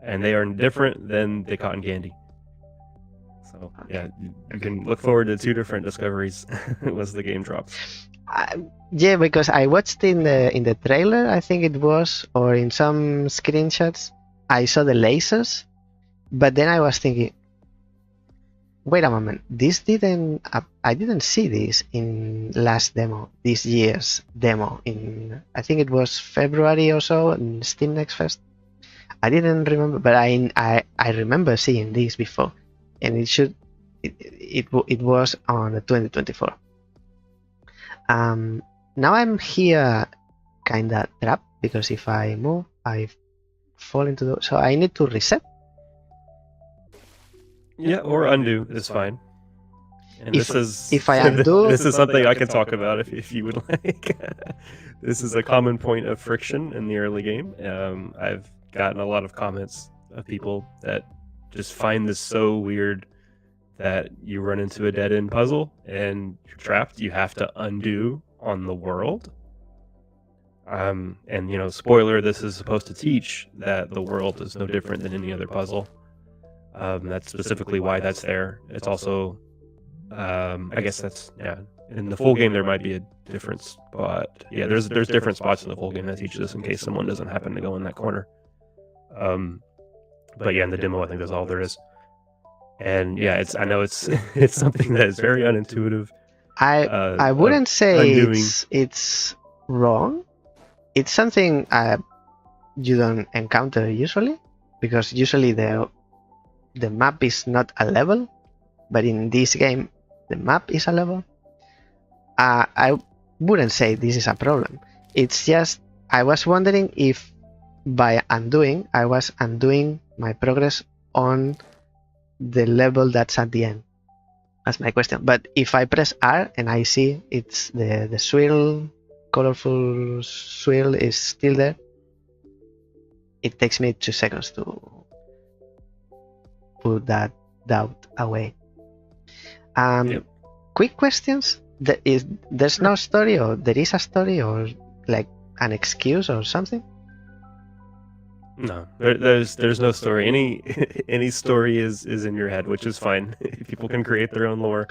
And they are different than the cotton candy. So, yeah, you can look forward to 2 different discoveries once the game drops. Yeah, because I watched in the trailer, I think it was, or in some screenshots, I saw the lasers. But then I was thinking, wait a moment, I didn't see this in last demo, this year's demo, I think it was February or so in Steam Next Fest. I didn't remember, but I remember seeing this before, and it was on the 2024. Now I'm here kinda trapped because if I move, I fall into the, so I need to reset. Yeah, or undo is fine. And if I undo, this is something I can talk about if you would like. This is a common point of friction in the early game. I've gotten a lot of comments of people that just find this so weird that you run into a dead-end puzzle and you're trapped. You have to undo on the world. And spoiler, this is supposed to teach that the world is no different than any other puzzle. That's specifically why that's there. It's also, I guess that's, yeah. In the full game, there might be a different spot. Yeah, there's different spots in the full game that teach this in case someone doesn't happen to go in that corner. But yeah, in the demo, I think that's all there is. And yeah, I know it's something that is very unintuitive. I wouldn't say it's wrong. It's something you don't encounter usually, because usually the map is not a level, but in this game the map is a level. I wouldn't say this is a problem. It's just I was wondering if by undoing I was undoing my progress on the level that's at the end. That's my question. But if I press R and I see it's the swirl, colorful swirl is still there, it takes me 2 seconds to put that doubt away. Yep. Quick questions. There's no story, or there is a story, or like an excuse or something? No, there's no story. Any story is in your head, which is fine. People can create their own lore.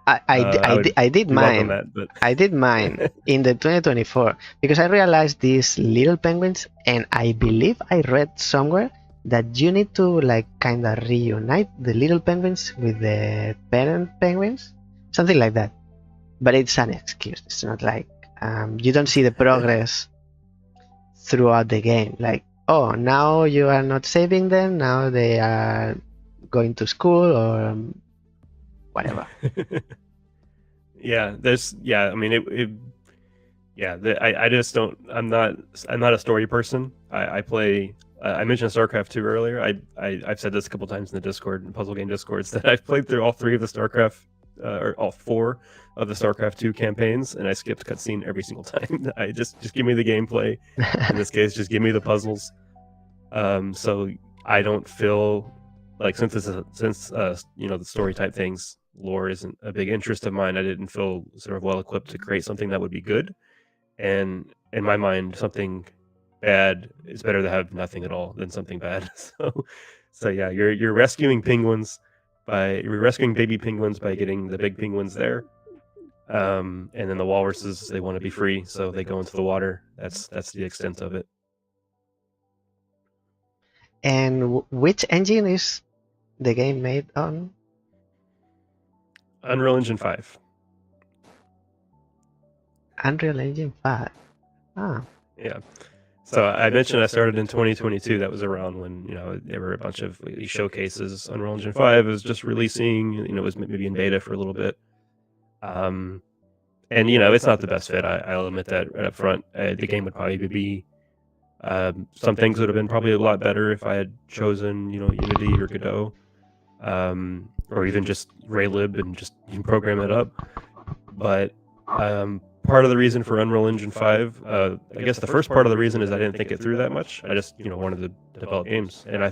I did mine. I did mine in the 2024 because I realized these little penguins, and I believe I read somewhere that you need to like kind of reunite the little penguins with the parent penguins, something like that. But it's an excuse. It's not like you don't see the progress throughout the game. Like, oh, now you are not saving them. Now they are going to school or whatever. Yeah, I mean, I just don't. I'm not a story person. I play. I mentioned StarCraft 2 earlier. I've said this a couple times in the Discord and puzzle game Discords that I've played through all 3 of the StarCraft, or all 4 of the StarCraft 2 campaigns, and I skipped cutscene every single time. I just give me the gameplay. In this case, just give me the puzzles. So I don't feel like since the story type things, lore isn't a big interest of mine. I didn't feel sort of well equipped to create something that would be good. And in my mind, something bad is better to have nothing at all than something bad. So yeah, you're rescuing penguins you're rescuing baby penguins by getting the big penguins there. And then the walruses, they want to be free, so they go into the water. That's the extent of it. And which engine is the game made on? Unreal Engine 5. Unreal Engine 5. Ah. Yeah. So I mentioned I started in 2022. That was around when, there were a bunch of these showcases. Unreal Engine 5 was just releasing, it was maybe in beta for a little bit. And, it's not the best fit. I'll admit that right up front. The game would probably be, some things would have been probably a lot better if I had chosen, Unity or Godot, or even just Raylib and just program it up. But part of the reason for Unreal Engine 5, I guess the first part of the reason is I didn't think it through that much. I just, wanted to develop games, and I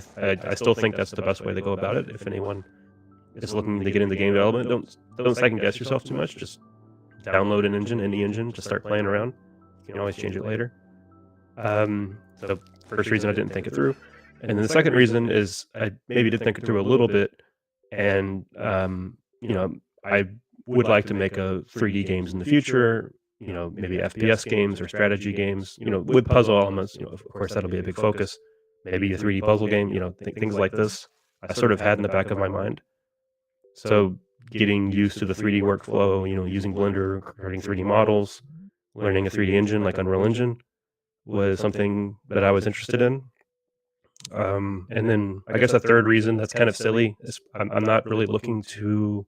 still think that's the best way to go about it. If anyone is looking to get into game development, don't second guess yourself too much. Just download an engine, any engine, just start playing around. You can always change it later. The first reason I didn't think it through, and then the second reason is I maybe did think it through a little bit, and I would like to make a 3D games in the future, maybe FPS games or strategy games, with puzzle elements, of course that'll be a big focus. Maybe a 3D puzzle game, things like this I sort of had in the back of my mind. So getting used to the 3D workflow, using Blender, creating 3D models, learning a 3D engine like Unreal Engine was something that I was interested in. And then I guess a third reason that's kind of silly is I'm not really looking to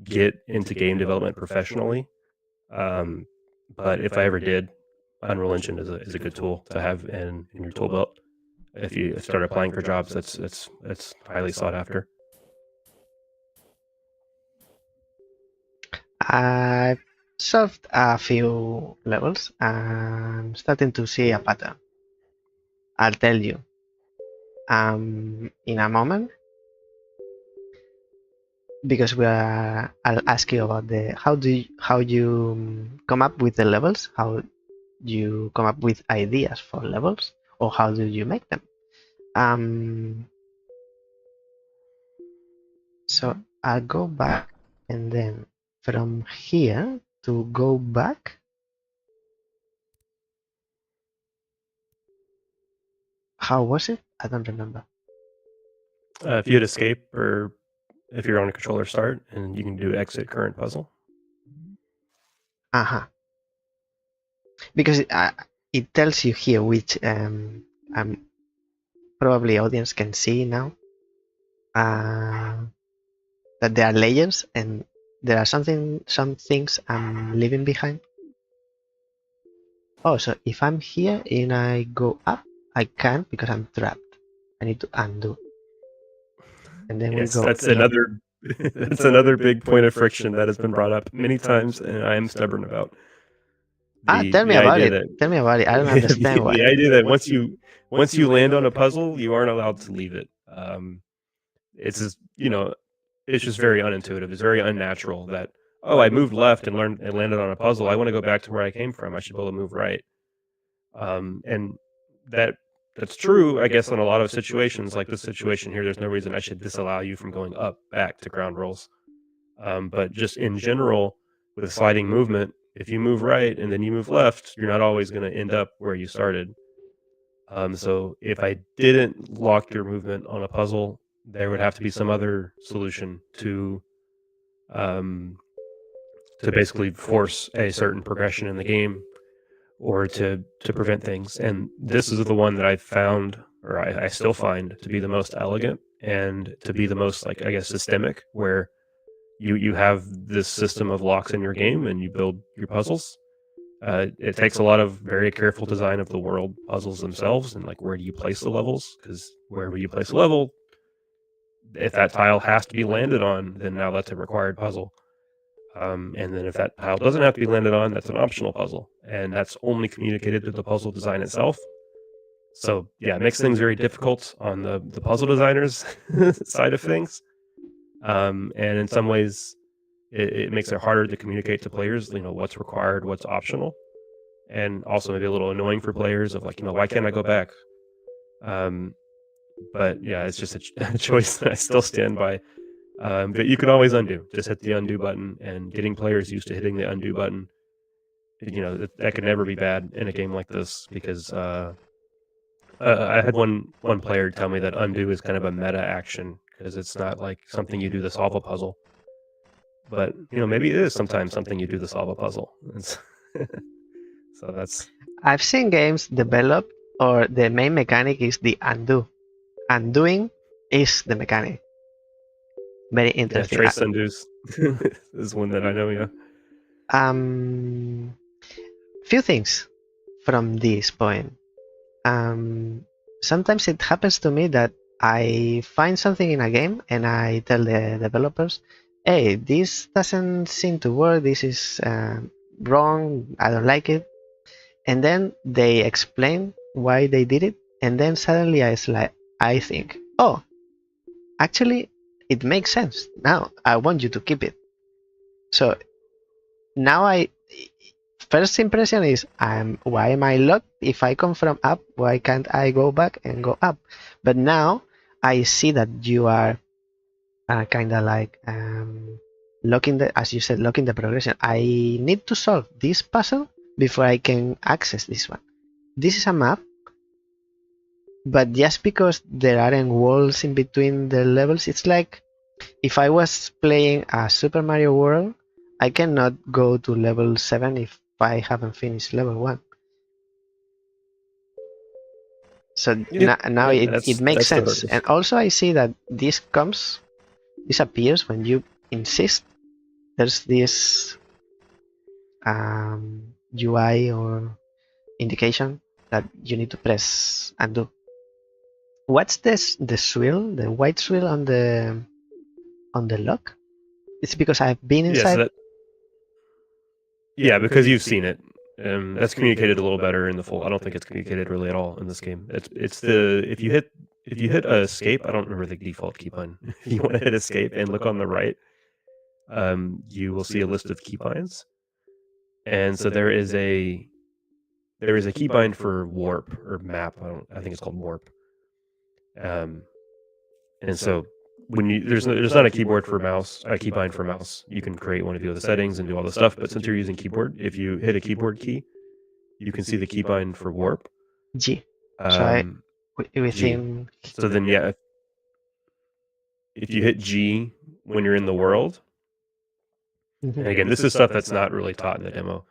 get into game development professionally. But if I ever did, Unreal Engine is a good tool to have in your tool belt. If you start applying for jobs, that's highly sought after. I've solved a few levels and I'm starting to see a pattern. I'll tell you in a moment, because I'll ask you about how you come up with the levels, how you come up with ideas for levels, or how do you make them. So I'll go back, and then from here to go back, how was it? I don't remember. If you hit escape, or if you're on a controller start, and you can do exit current puzzle. Because it tells you here, which probably audience can see now, that there are layers and there are some things I'm leaving behind. Oh, so if I'm here and I go up, I can't because I'm trapped. I need to undo. And then we go. That's another that's another big point of friction that has been brought up many times, and I am stubborn about. Tell me about it. Tell me about it. I don't understand why. The idea that once you land on a puzzle, you aren't allowed to leave it. It's just, it's just very unintuitive. It's very unnatural that, I moved left and landed on a puzzle. I want to go back to where I came from. I should be able to move right. And that's true, I guess, in a lot of situations. Like this situation here, there's no reason I should disallow you from going back to ground rules. But just in general, with sliding movement, if you move right and then you move left, you're not always going to end up where you started. So if I didn't lock your movement on a puzzle, there would have to be some other solution to basically force a certain progression in the game, or to prevent things. And this is the one that I found, or I still find, to be the most elegant and to be the most, like, I guess, systemic, where you have this system of locks in your game and you build your puzzles. It takes a lot of very careful design of the world puzzles themselves, and like, where do you place the levels? Because wherever you place a level, if that tile has to be landed on, then now that's a required puzzle. And then if that tile doesn't have to be landed on, that's an optional puzzle, and that's only communicated to the puzzle design itself. So yeah, it makes things very difficult on the puzzle designers side of things. And in some ways, it makes it harder to communicate to players, what's required, what's optional, and also maybe a little annoying for players of like, why can't I go back? But yeah, it's just a choice that I still stand by. But you can always undo. Just hit the undo button, and getting players used to hitting the undo button, that could never be bad in a game like this, because I had one player tell me that undo is kind of a meta action, because it's not like something you do to solve a puzzle. But maybe it is sometimes something you do to solve a puzzle. So that's. I've seen games developed or the main mechanic is the undo. Undoing is the mechanic. Very Yeah, interesting. trace undos is one that I know. Yeah. Few things from this point. Sometimes it happens to me that I find something in a game and I tell the developers, hey, this doesn't seem to work, this is wrong, I don't like it. And then they explain why they did it, and then suddenly I think, oh, actually it makes sense. Now I want you to keep it. So now first impression is, why am I locked? If I come from up, why can't I go back and go up? But now I see that you are kind of like locking as you said, locking the progression. I need to solve this puzzle before I can access this one. This is a map, but just because there aren't walls in between the levels, it's like if I was playing a Super Mario World, I cannot go to level 7 if I haven't finished level 1. So now it makes sense. And also I see that this appears when you insist. There's this UI or indication that you need to press undo. What's this? The swirl, the white swirl on the lock? It's because I've been inside. Yeah, because you've seen it. That's communicated a little better in the full. I don't think it's communicated really at all in this game. It's the if you hit escape, I don't remember the default keybine. If you want to hit escape and look on the right, you will see a list of keybinds, and so there is a keybind for warp or map. I think it's called warp. And so when there's not a keyboard for mouse, a keybind for mouse. You can create one if you have the settings and do all the stuff. But since you're using keyboard, if you hit a keyboard key, you can see the keybind for warp. G. Within. So then, yeah, if you hit G when you're in the world, and again, this is stuff that's not really taught in the demo.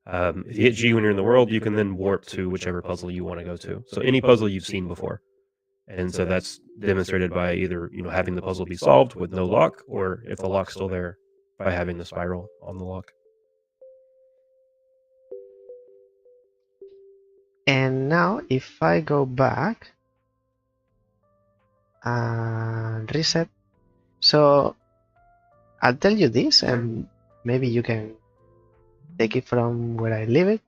If you hit G when you're in the world, you can then warp to whichever puzzle you want to go to. So any puzzle you've seen before. And so that's demonstrated by either having the puzzle be solved with no lock, or if the lock's still there, by having the spiral on the lock. And now if I go back and reset, so I'll tell you this and maybe you can take it from where I leave it.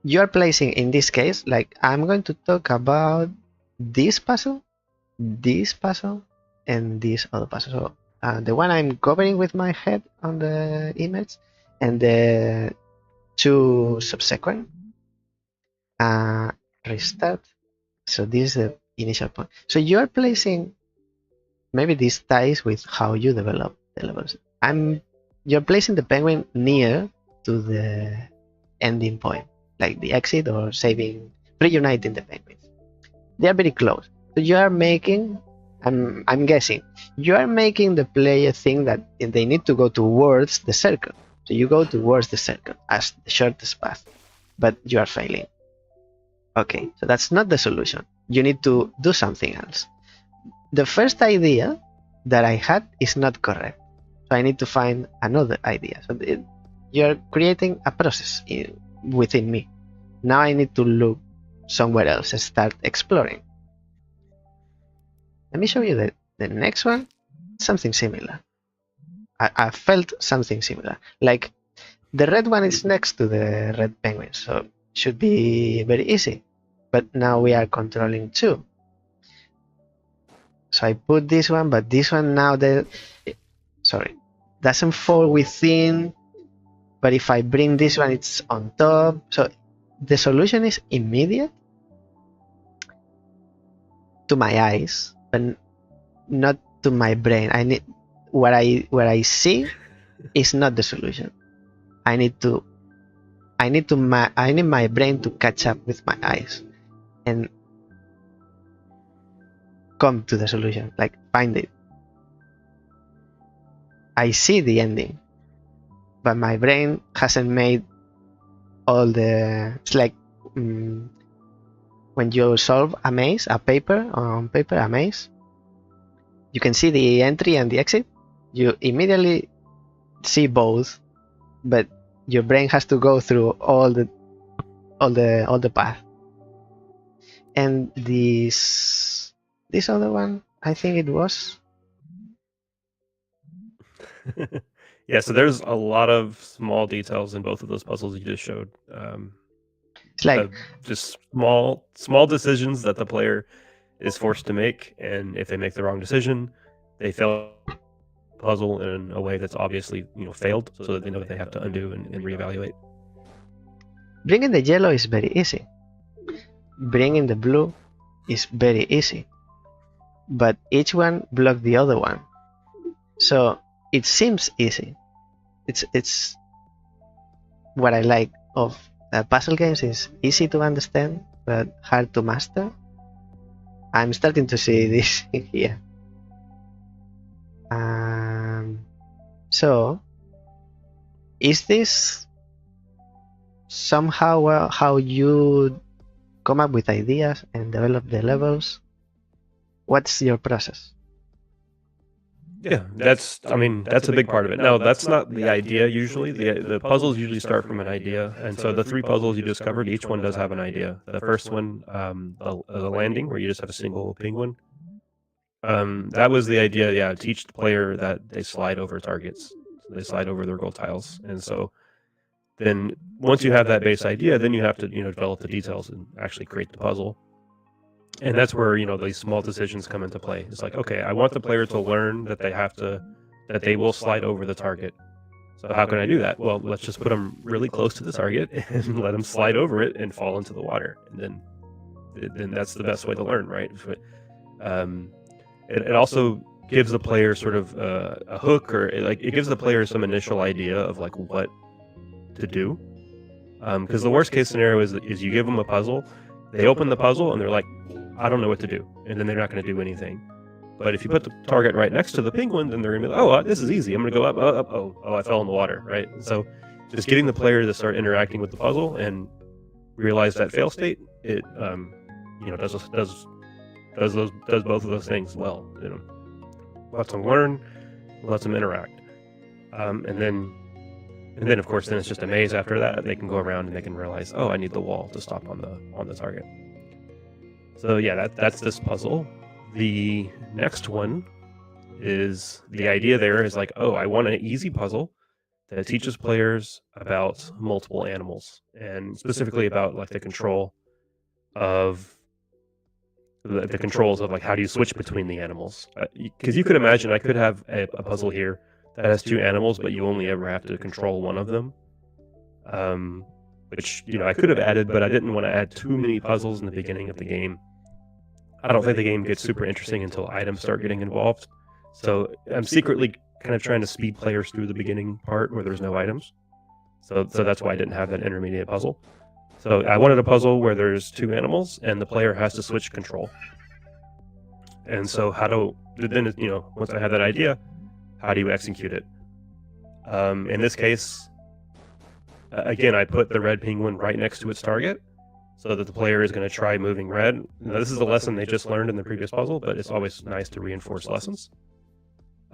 You are placing, in this case, like I'm going to talk about this puzzle, and this other puzzle. So the one I'm covering with my head on the image, and the two subsequent. Restart. So this is the initial point. So you are placing, maybe this ties with how you develop the levels. You're placing the penguin near to the ending point, like the exit or reuniting the penguins. They are very close. So you are making, I'm guessing, you are making the player think that they need to go towards the circle. So you go towards the circle as the shortest path, but you are failing. Okay, so that's not the solution. You need to do something else. The first idea that I had is not correct. So I need to find another idea. So you're creating a process within me. Now I need to look somewhere else and start exploring. Let me show you the next one. Something similar. I felt something similar. Like the red one is next to the red penguin, so it should be very easy. But now we are controlling two. So I put this one, but this one now doesn't fall within. But if I bring this one, it's on top. So the solution is immediate to my eyes, but not to my brain. I need what I see is not the solution. I need my brain to catch up with my eyes and come to the solution, like find it. I see the ending, but my brain hasn't made all the. It's like when you solve a maze, a maze, you can see the entry and the exit. You immediately see both, but your brain has to go through all the path. And this other one, I think it was. Yeah, so there's a lot of small details in both of those puzzles you just showed. It's like just small decisions that the player is forced to make, and if they make the wrong decision, they fail the puzzle in a way that's obviously failed, so that they know that they have to undo and reevaluate. bringing the yellow is very easy. Bringing the blue is very easy, but each one blocked the other one, so it seems easy. It's what I like of puzzle games, is easy to understand but hard to master. I'm starting to see this here. So is this somehow how you come up with ideas and develop the levels? What's your process? Yeah, that's a big part of it. No, that's not the idea usually. The puzzles usually start from an idea, and so the 3 puzzles you discovered, each one does have an idea. The first one, the landing, where you just have a single penguin, that was the idea. Yeah, teach the player that they slide over targets, so they slide over their goal tiles, and so then once you have that base idea, then you have to develop the details and actually create the puzzle. And that's where these small decisions come into play. It's like, okay, I want the player to learn that they will slide over the target. So how can I do that? Well, let's just put them really close to the target and let them slide over it and fall into the water. And then that's the best way to learn, right? It also gives the player sort of a hook, or it gives the player some initial idea of like what to do. Because the worst case scenario is you give them a puzzle, they open the puzzle and they're like, I don't know what to do, and then they're not going to do anything. But if you put the target right next to the penguin, then they're going to be like, oh, this is easy. I'm going to go up, I fell in the water, right? And so just getting the player to start interacting with the puzzle and realize that fail state, it does both of those things well. Lets them learn, lets them interact, and then of course it's just a maze after that. They can go around and they can realize, oh, I need the wall to stop on the target. So yeah, that's this puzzle. The next one is, the idea there is like, oh, I want an easy puzzle that teaches players about multiple animals, and specifically about like the controls of like how do you switch between the animals. Because you could imagine I could have a puzzle here that has 2 animals, but you only ever have to control one of them. Which I could have added, but I didn't want to add too many puzzles in the beginning of the game. I don't think the game gets super interesting until items start getting involved. So I'm secretly kind of trying to speed players through the beginning part where there's no items. So that's why I didn't have that intermediate puzzle. So I wanted a puzzle where there's 2 animals and the player has to switch control. And so once I had that idea, how do you execute it? In this case, again, I put the red penguin right next to its target, so that the player is going to try moving red. Now, this is a lesson they just learned in the previous puzzle, but it's always nice to reinforce lessons.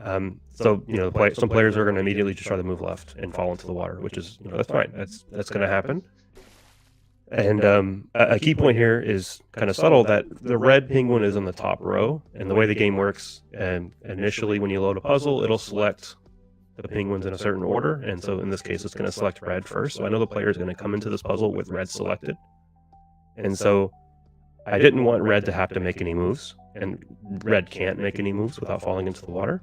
Some players are going to immediately just try to move left and fall into the water, which is, that's fine. That's going to happen. And a key point here is kind of subtle, that the red penguin is on the top row, and the way the game works, initially when you load a puzzle, it'll select the penguins in a certain order, and so in this case it's going to select red first. So I know the player is going to come into this puzzle with red selected, and so I didn't want red to have to make any moves, and red can't make any moves without falling into the water.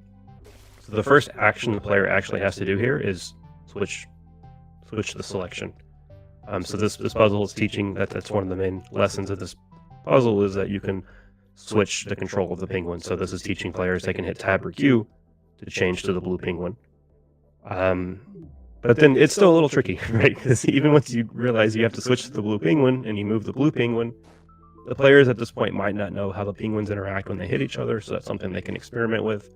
So the first action the player actually has to do here is switch the selection. So this puzzle is teaching that's one of the main lessons of this puzzle, is that you can switch the control of the penguin. So this is teaching players they can hit tab or Q to change to the blue penguin. But then it's still a little tricky, right? Because even once you realize you have to switch to the blue penguin and you move the blue penguin, the players at this point might not know how the penguins interact when they hit each other, so that's something they can experiment with.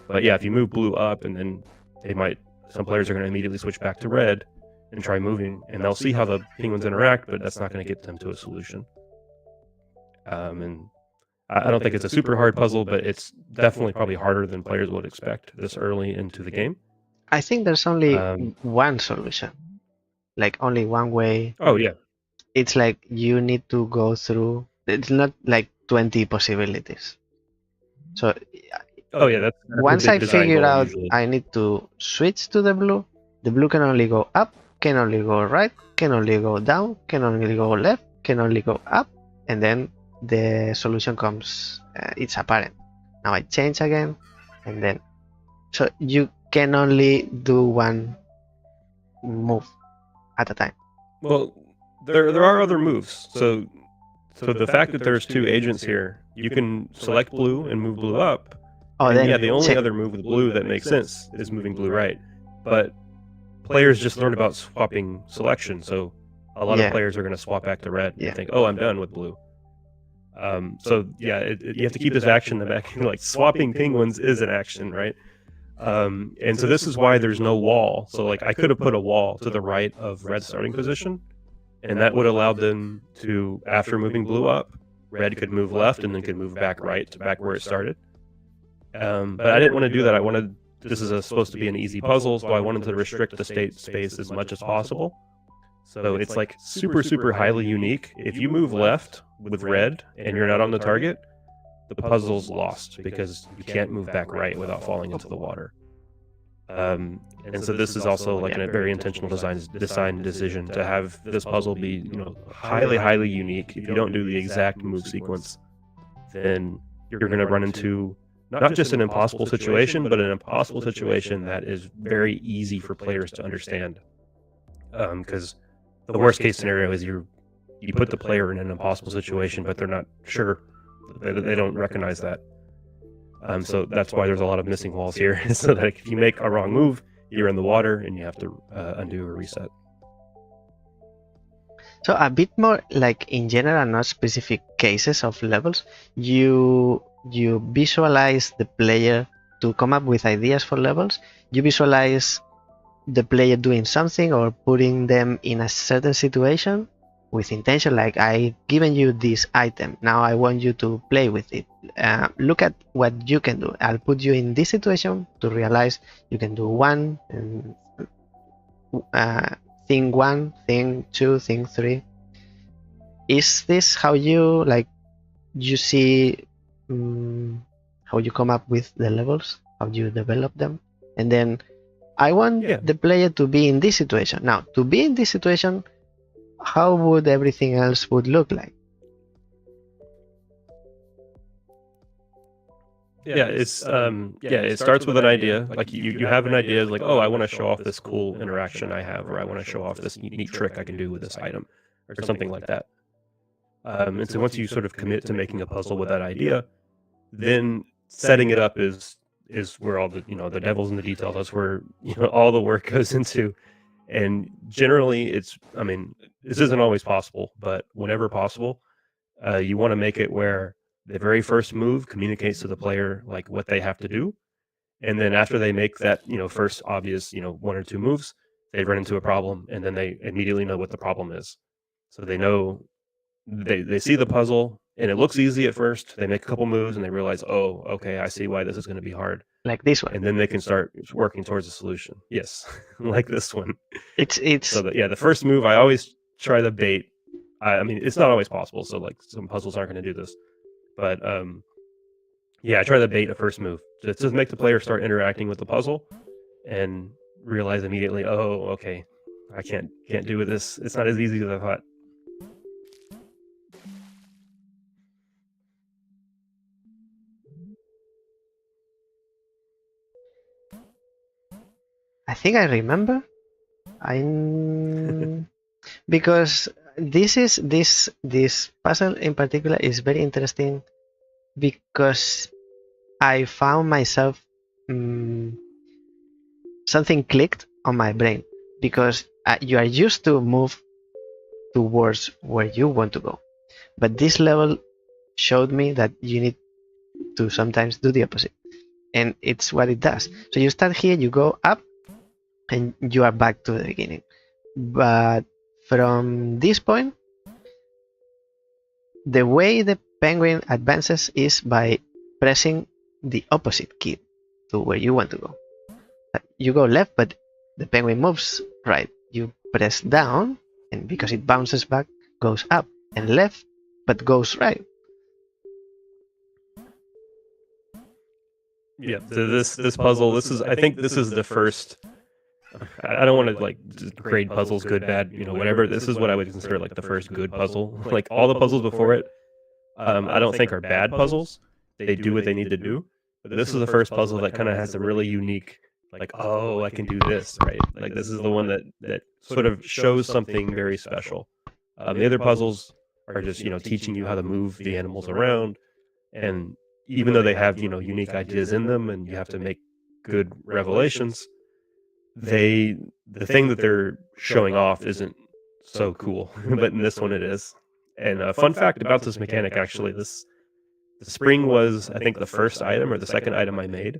But yeah, if you move blue up, and then some players are going to immediately switch back to red and try moving, and they'll see how the penguins interact, but that's not going to get them to a solution. And I don't think it's a super hard puzzle, but it's definitely probably harder than players would expect this early into the game. I think there's only one solution, like only one way. Oh yeah. It's like you need to go through. It's not like 20 possibilities. So. Oh yeah, that's once I figure out usually. I need to switch to the blue can only go up, can only go right, can only go down, can only go left, can only go up, and then the solution comes. It's apparent. Now I change again, and then so you can only do one move at a time. Well, there are other moves. So the fact that there's two agents here, you can select blue and move blue up. Oh, and then yeah, the only other move with blue that makes sense is moving blue right. But players just learned about swapping selection, so a lot of players are going to swap back to red and think, "Oh, I'm done with blue." So yeah, you have to keep this action in the back. Like swapping penguins is an action, right? And so this is why there's no wall. So like I could have put a wall to the right of red's starting position, and that would allow them to, after moving blue up, red could move left and then could move back right to back where it started. But I didn't want to do that. This is supposed to be an easy puzzle, so I wanted to restrict the state space as much as possible. So it's like super, super highly unique. If you move left with red and you're not on the target, the puzzle's lost because you can't move back right without falling into the water. And so this is also like a very intentional design decision to have this puzzle be, highly, highly unique. If you don't do the exact move sequence, then you're going to run into not just an impossible situation, but an impossible situation that is very easy for players to understand. Because the worst case scenario is you put the player in an impossible situation, but they're not sure. They don't recognize that. So that's why there's a lot of missing walls here. So that if you make a wrong move, you're in the water and you have to undo or reset. So a bit more like in general, not specific cases of levels, you visualize the player to come up with ideas for levels. You visualize the player doing something or putting them in a certain situation with intention, like I've given you this item, now I want you to play with it. Look at what you can do. I'll put you in this situation to realize you can do one, thing one, thing two, thing three. Is this how you see how you come up with the levels, how you develop them? And then I want the player to be in this situation. Now, to be in this situation, how would everything else would look like? It starts with an idea. Like you have an idea, like, oh, I want to show off this cool interaction I have, or I want to show off this neat trick I can do with this item, or something like that. And so once you sort of commit to making a puzzle with that idea, then setting it up is where all the the devil's in the detail. That's where all the work goes into. And generally, this isn't always possible, but whenever possible, you want to make it where the very first move communicates to the player like what they have to do, and then after they make that first obvious one or two moves, they run into a problem, and then they immediately know what the problem is. So they know they see the puzzle, and it looks easy at first. They make a couple moves, and they realize, oh, okay, I see why this is going to be hard. Like this one, and then they can start working towards a solution. Yes, like this one. It's so the first move I always try the bait. It's not always possible. So like some puzzles aren't going to do this, but I try to bait a first move just to make the player start interacting with the puzzle and realize immediately, oh, okay, I can't do with this. It's not as easy as I thought. I think I remember. Because this puzzle in particular is very interesting because I found myself something clicked on my brain because you are used to move towards where you want to go, but this level showed me that you need to sometimes do the opposite, and it's what it does. So you start here, you go up, and you are back to the beginning. But from this point, the way the penguin advances is by pressing the opposite key to where you want to go. You go left, but the penguin moves right. You press down, and because it bounces back, goes up, and left, but goes right. Yeah. So this puzzle, this is, I think this is the first. I don't want to like just grade puzzles good, bad, whatever. This is what I would consider like the first good puzzle. Like all the puzzles before it, I don't think are bad puzzles. They do what they need to do. But this is the first puzzle that kind of has a really unique, like, oh, I can do this, right? Like this is the one that sort of shows something very special. The other puzzles are just teaching you how to move the animals around, and even though they have unique ideas in them, and you have to make good revelations, the thing that they're showing off isn't so cool. But in this one it is. And a fun fact about this mechanic, actually, the spring was, I think, the first item or the second item I made.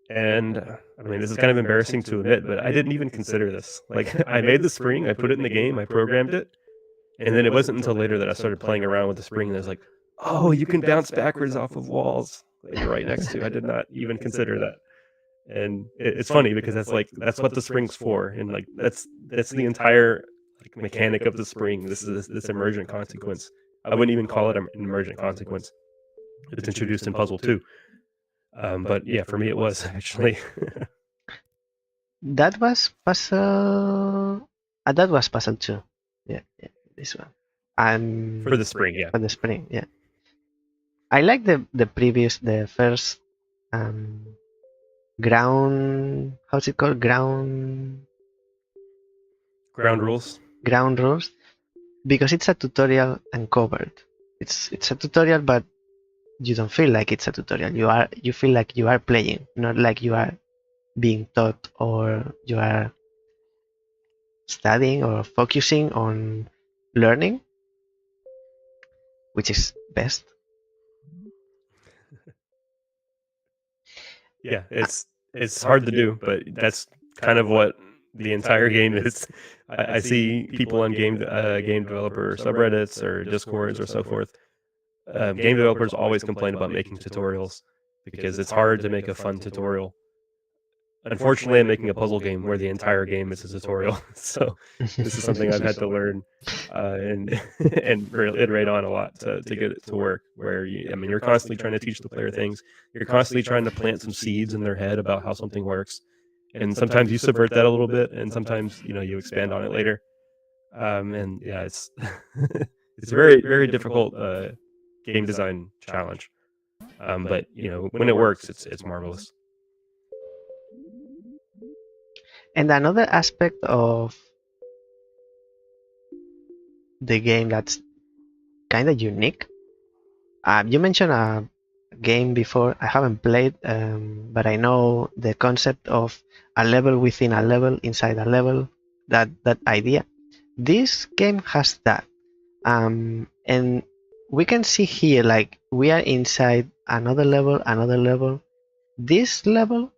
And I mean, this is kind of embarrassing to admit, but I didn't even consider this. Like, I made the spring, I put it in the game, I programmed it, and then it wasn't until later that I started playing around with the spring and I was like, oh, you can bounce backwards off of walls that you're right next to. I did not even consider that. And it's funny because that's what the spring's for, and like that's the entire like mechanic of the spring. This is this emergent consequence. I wouldn't even call it an emergent consequence. It's introduced in puzzle 2. But yeah, for me it was actually. That was puzzle. That was puzzle 2. Yeah, this one. And For the spring, yeah. For the spring, yeah. I like the first ground. How's it called? Ground rules. Ground rules, because it's a tutorial and covered. It's a tutorial, but you don't feel like it's a tutorial. You feel like you are playing, not like you are being taught or you are studying or focusing on learning, which is best. Yeah, it's hard to do, but that's kind of what the entire game is. I see people on game developer subreddits or discords or so forth. Game developers always complain about making tutorials because it's hard to make a fun tutorial. Unfortunately, I'm making a puzzle game where the entire game is a tutorial, so this is something I've had to learn and iterate on a lot to get it to work. Where you're constantly trying to teach the player things. You're constantly trying to plant some seeds in their head about how something works, and sometimes you subvert that a little bit, and sometimes you expand on it later. And yeah, it's it's a very very difficult game design challenge. But when it works, it's marvelous. And another aspect of the game that's kind of unique. You mentioned a game before. I haven't played, but I know the concept of a level within a level inside a level. That idea. This game has that, and we can see here like we are inside another level, another level. This level,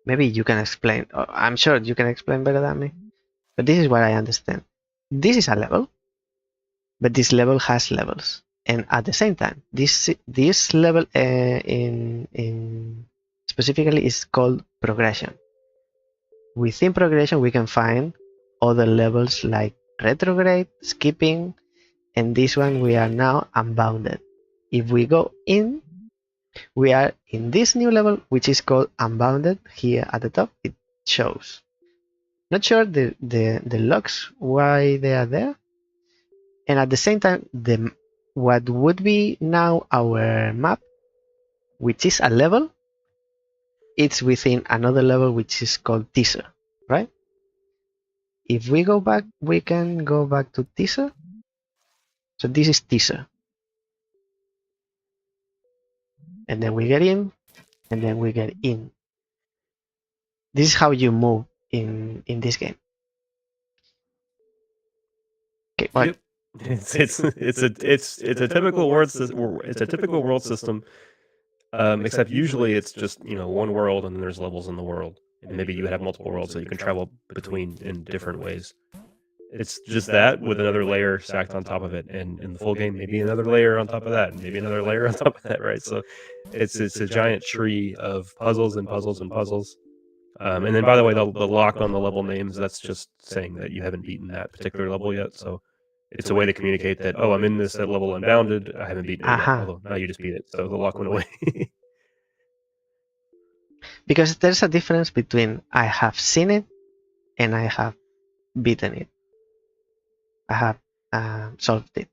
maybe you can explain. I'm sure you can explain better than me. But this is what I understand. This is a level, but this level has levels, and at the same time, this level in specifically is called progression. Within progression, we can find other levels like retrograde, skipping, and this one we are now unbounded. If we go in, we are in this new level, which is called unbounded. Here at the top, it shows. Not sure the logs why they are there, and at the same time, what would be now our map, which is a level, it's within another level which is called teaser, right? If we go back, we can go back to teaser. So this is teaser. and then we get in, and then we get in. This is how you move in this game. Okay, what? Yep. It's a typical world system. Except usually it's just one world and then there's levels in the world, and maybe you would have multiple worlds that you can travel between in different ways. It's just that with another layer stacked on top of it, and in the full game maybe another layer on top of that, and maybe another layer on top of that, right? So it's a giant tree of puzzles and puzzles and puzzles. And then, by the way, the lock on the level names, that's just saying that you haven't beaten that particular level yet. So it's a way to communicate that, oh, I'm in this at level unbounded. I haven't beaten it yet. Although now you just beat it, so the lock went away. Because there's a difference between I have seen it and I have beaten it. I have solved it.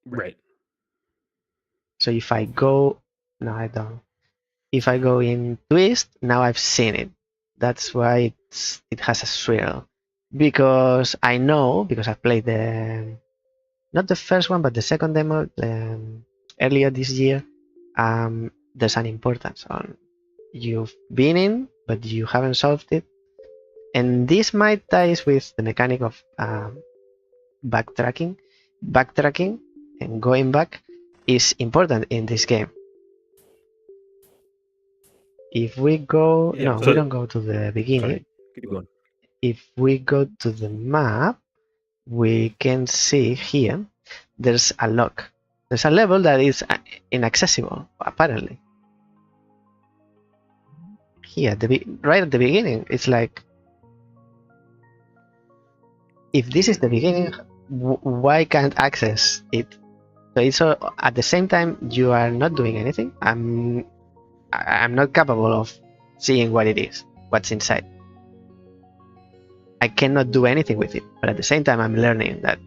Right. So if I go, no, I don't. If I go in twist, now I've seen it. That's why it has a swirl. Because I know, because I've played not the first one, but the second demo earlier this year. There's an importance on you've been in, but you haven't solved it. And this might ties with the mechanic of backtracking. Backtracking and going back is important in this game. If we go, we don't go to the beginning. Keep going. If we go to the map, we can see here there's a lock. There's a level that is inaccessible, apparently. Here, right at the beginning, it's like, if this is the beginning, why can't access it? So it's at the same time you are not doing anything. I'm not capable of seeing what it is, what's inside. I cannot do anything with it, but at the same time I'm learning that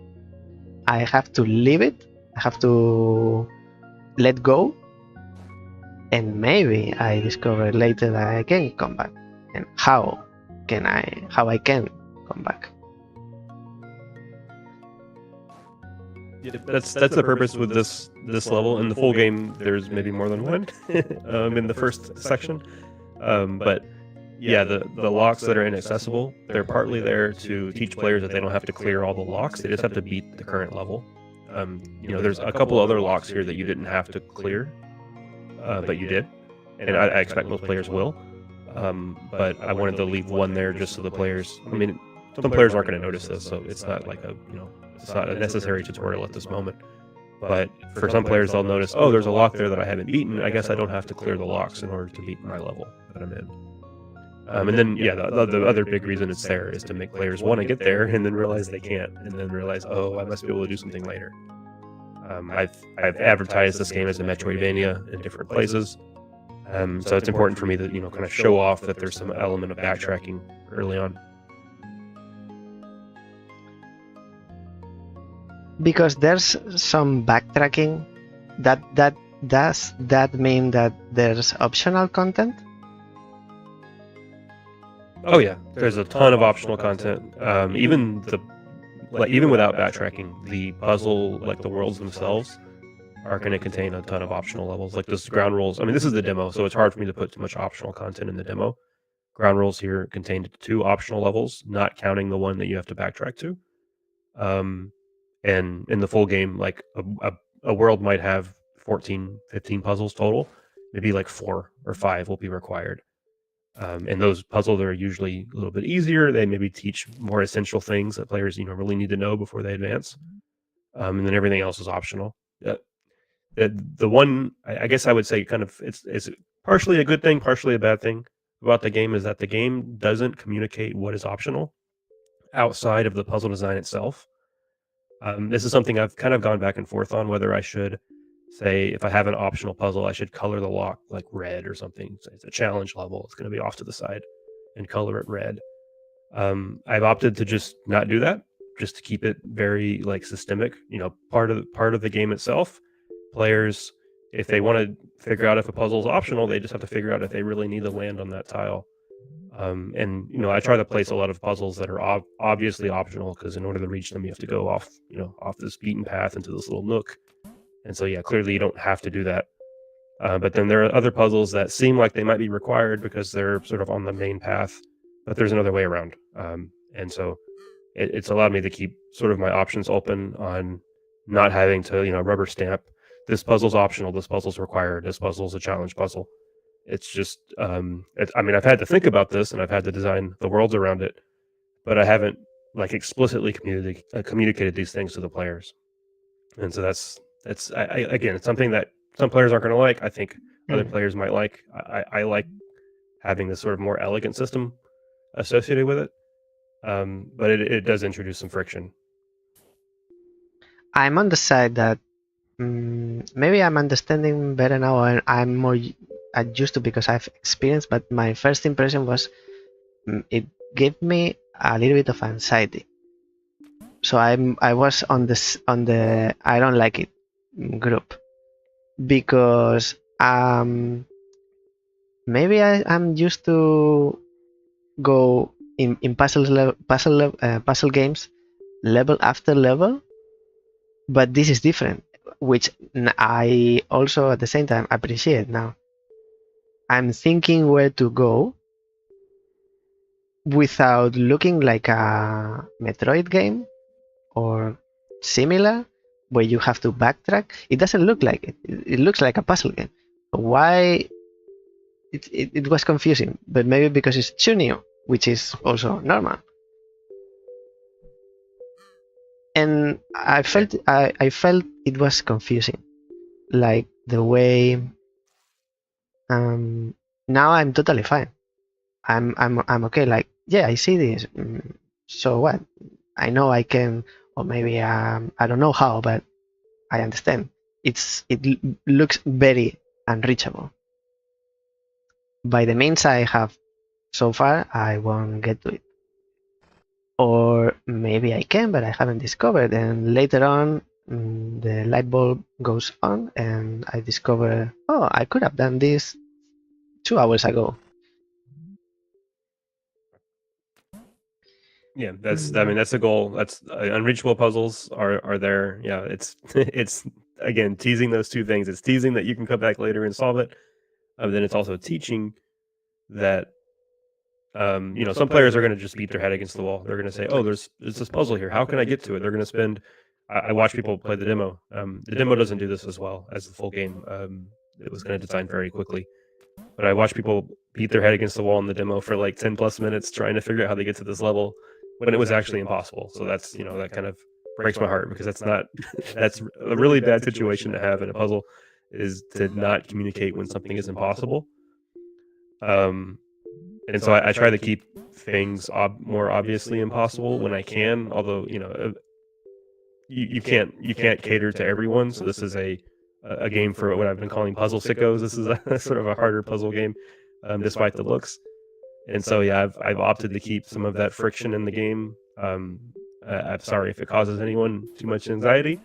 I have to leave it. I have to let go, and maybe I discover later that I can come back. And how I can come back. Yeah, that's the purpose with this level. In the full game, there's maybe more than one in the first section. But yeah, the locks that are inaccessible, they're partly there to teach players that they don't have to clear all the locks. They just have to beat the current level. There's a couple other locks here that you didn't have to clear, but you did, and I expect most players will. But I wanted to leave one there just so the players. I mean, some players aren't going to notice this, so it's not like it's not a necessary tutorial at this moment. But for some players, they'll notice, oh, there's a lock there that I haven't beaten. I guess I don't have to clear the locks in order to beat my level that I'm in. And then, yeah, the other big reason it's there is to make players want to get there and then realize they can't, and then realize, oh, I must be able to do something later. I've advertised this game as a Metroidvania in different places, so it's important for me to kind of show off that there's some element of backtracking early on. Because there's some backtracking, does that mean that there's optional content? Oh yeah, there's a ton of optional content. Even without backtracking, the puzzle, like the worlds themselves, are going to contain a ton of optional levels. Like this ground rules. I mean, this is the demo, so it's hard for me to put too much optional content in the demo. Ground rules here contained 2 optional levels, not counting the one that you have to backtrack to. And in the full game, like a world might have 14, 15 puzzles total. Maybe like 4 or 5 will be required. And those puzzles are usually a little bit easier. They maybe teach more essential things that players really need to know before they advance. And then everything else is optional. The one, I guess I would say, kind of it's partially a good thing, partially a bad thing about the game, is that the game doesn't communicate what is optional outside of the puzzle design itself. This is something I've kind of gone back and forth on, whether I should say, if I have an optional puzzle, I should color the lock like red or something. So it's a challenge level. It's going to be off to the side and color it red. I've opted to just not do that, just to keep it very like systemic, part of the game itself. Players, if they want to figure out if a puzzle is optional, they just have to figure out if they really need to land on that tile. And I try to place a lot of puzzles that are obviously optional, because in order to reach them, you have to go off this beaten path into this little nook. And so, yeah, clearly you don't have to do that. But then there are other puzzles that seem like they might be required because they're sort of on the main path, but there's another way around. And so it's allowed me to keep sort of my options open on not having to, rubber stamp this puzzle's optional, this puzzle's required, this puzzle's a challenge puzzle. It's just, I mean, I've had to think about this and I've had to design the worlds around it, but I haven't like explicitly communicated these things to the players. And so again, it's something that some players aren't going to like. I think other players might like. I like having this sort of more elegant system associated with it, but it does introduce some friction. I'm on the side that maybe I'm understanding better now, and I'm more used to because I've experienced. But my first impression was it gave me a little bit of anxiety. So I was on the I don't like it group because maybe I'm used to go in puzzle games level after level, but this is different, which I also at the same time appreciate now. I'm thinking where to go without looking like a Metroid game or similar, where you have to backtrack. It doesn't look like it. It looks like a puzzle game. Why? It was confusing, but maybe because it's too new, which is also normal. And I felt it was confusing, like the way. Now I'm totally fine. I'm okay. Like, yeah, I see this. So what? I know I can, or maybe I don't know how, but I understand. It looks very unreachable. By the means I have so far, I won't get to it. Or maybe I can, but I haven't discovered. And later on, the light bulb goes on, and I discover, oh, I could have done this 2 hours ago. Yeah, I mean, that's the goal. That's unreachable puzzles are there. Yeah, it's it's again teasing those two things. It's teasing that you can come back later and solve it. Then it's also teaching that some players are going to just beat their head against the wall. They're going to say, "Oh, there's this puzzle here. How can I get to it?" They're going to spend. I watch people play the demo. The demo doesn't do this as well as the full game. It was kind of designed very quickly, but I watch people beat their head against the wall in the demo for like 10+ minutes trying to figure out how they get to this level when it was actually impossible. So that's that kind of breaks my heart because that's a really bad situation to have in a puzzle, is to not communicate when something is impossible. And so I try to keep things more obviously impossible when I can. Although you can't cater to everyone. So this is a game for what I've been calling puzzle sickos. This is a sort of a harder puzzle game, despite the looks. And so yeah, I've opted to keep some of that friction in the game. I'm sorry if it causes anyone too much anxiety.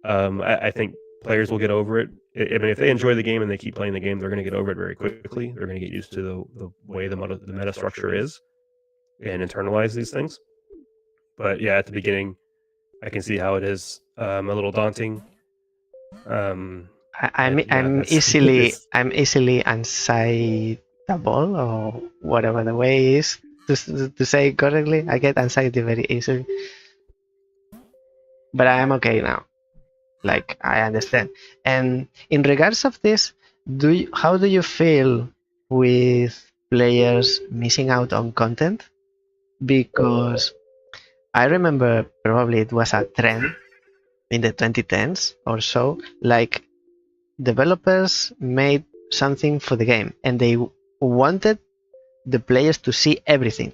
I think players will get over it. I mean, if they enjoy the game and they keep playing the game, they're going to get over it very quickly. They're going to get used to the way the meta structure is and internalize these things. But yeah, at the beginning, I can see how it is a little daunting. I'm easily excitable, or whatever the way is to say it correctly. I get anxiety very easily, but I am okay now. Like, I understand. And in regards of this, how do you feel with players missing out on content? Because I remember probably it was a trend in the 2010s or so, like developers made something for the game and they wanted the players to see everything.